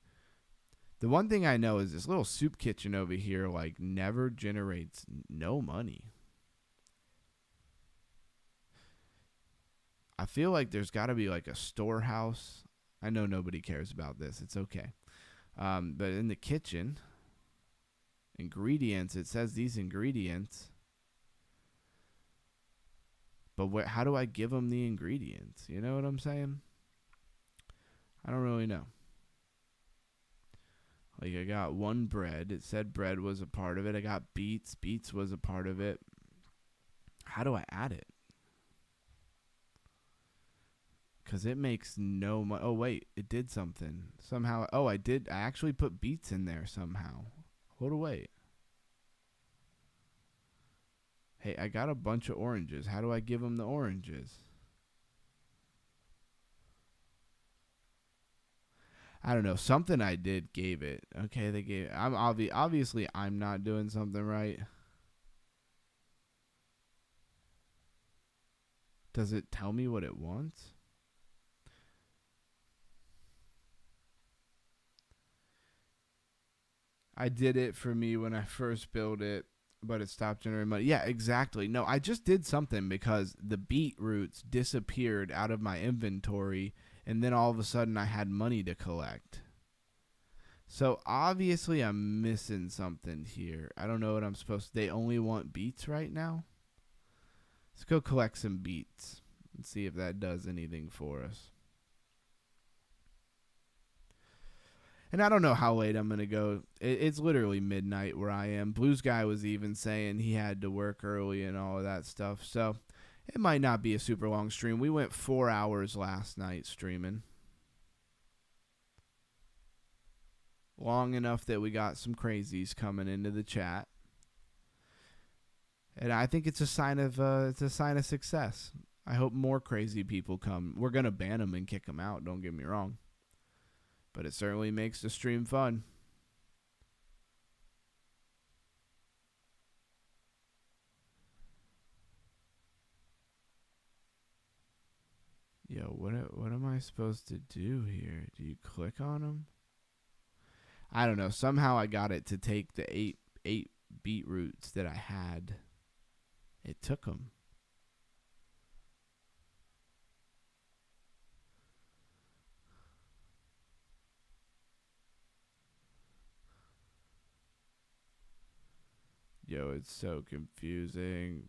The one thing I know is this little soup kitchen over here like never generates no money. I feel like there's got to be like a storehouse. I know nobody cares about this. It's okay. But in the kitchen, ingredients, it says these ingredients. But how do I give them the ingredients? You know what I'm saying? I don't really know. Like I got one bread. It said bread was a part of it. I got beets. Beets was a part of it. How do I add it? Because it makes no money. Oh, wait. It did something. Somehow. Oh, I did. I actually put beets in there somehow. Hold on, wait. Hey, I got a bunch of oranges. How do I give them the oranges? I don't know. Something I did gave it. Okay, they gave it. Obviously, I'm not doing something right. Does it tell me what it wants? I did it for me when I first built it, but it stopped generating money. Yeah, exactly. No, I just did something because the beetroots disappeared out of my inventory, and then all of a sudden I had money to collect. So obviously I'm missing something here. I don't know what I'm supposed to. They only want beets right now? Let's go collect some beets and see if that does anything for us. And I don't know how late I'm going to go. It's literally midnight where I am. Blues Guy was even saying he had to work early and all of that stuff. So it might not be a super long stream. We went 4 hours last night streaming. Long enough that we got some crazies coming into the chat. And I think it's a sign of success. I hope more crazy people come. We're going to ban them and kick them out, don't get me wrong. But it certainly makes the stream fun. Yo, what am I supposed to do here? Do you click on them? I don't know. Somehow I got it to take the eight beetroots that I had. It took them. Yo, it's so confusing.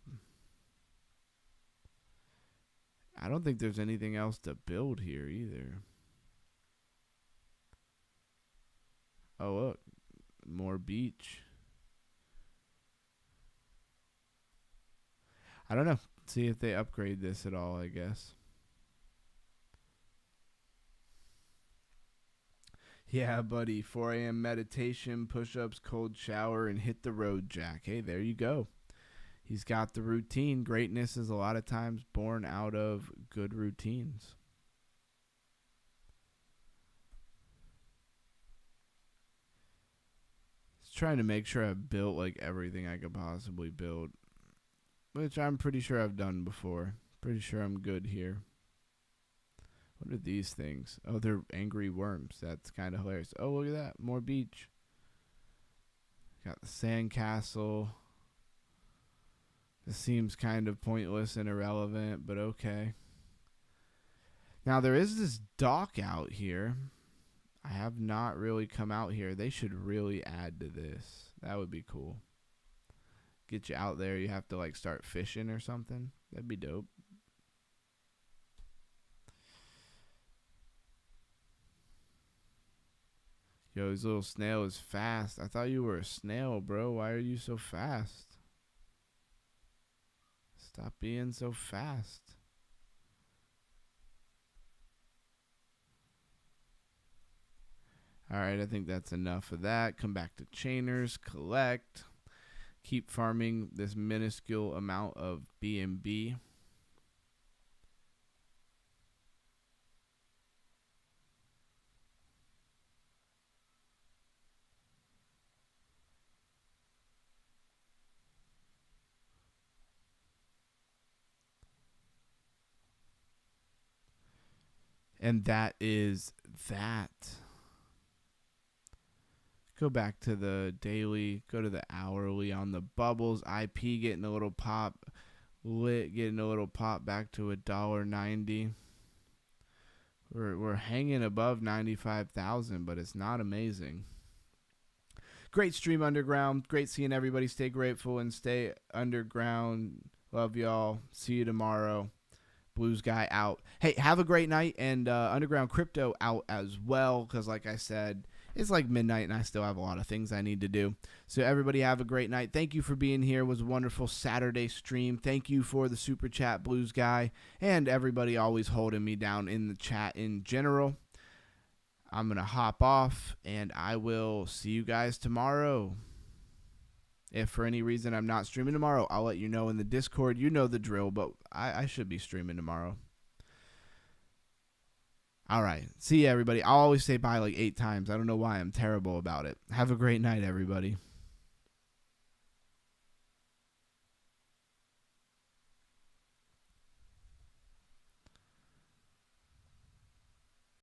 I don't think there's anything else to build here either. Oh, look. More beach. I don't know. See if they upgrade this at all, I guess. Yeah, buddy. 4 a.m. meditation, push-ups, cold shower, and hit the road, Jack. Hey, there you go. He's got the routine. Greatness is a lot of times born out of good routines. Just trying to make sure I've built like everything I could possibly build, which I'm pretty sure I've done before. Pretty sure I'm good here. What are these things? Oh, they're angry worms. That's kind of hilarious. Oh, look at that. More beach. Got the sandcastle. This seems kind of pointless and irrelevant, but okay. Now, there is this dock out here. I have not really come out here. They should really add to this. That would be cool. Get you out there. You have to like start fishing or something. That'd be dope. Yo, this little snail is fast. I thought you were a snail, bro. Why are you so fast? Stop being so fast. Alright, I think that's enough of that. Come back to chainers, collect. Keep farming this minuscule amount of BNB. And that is that. Go back to the daily, go to the hourly on the bubbles. IP getting a little pop. Lit getting a little pop back to $1.90. We're hanging above 95,000, but it's not amazing. Great stream, Underground. Great seeing everybody. Stay grateful and stay underground. Love y'all. See you tomorrow. Blues guy out. Hey, have a great night, and Underground Crypto out as well, because like I said, it's like midnight and I still have a lot of things I need to do. So everybody have a great night. Thank you for being here. It was a wonderful Saturday stream. Thank you for the super chat, Blues guy, and everybody always holding me down in the chat in general. I'm going to hop off, and I will see you guys tomorrow. If for any reason I'm not streaming tomorrow, I'll let you know in the Discord. You know the drill, but I should be streaming tomorrow. All right. See you, everybody. I'll always say bye like 8 times. I don't know why. I'm terrible about it. Have a great night, everybody.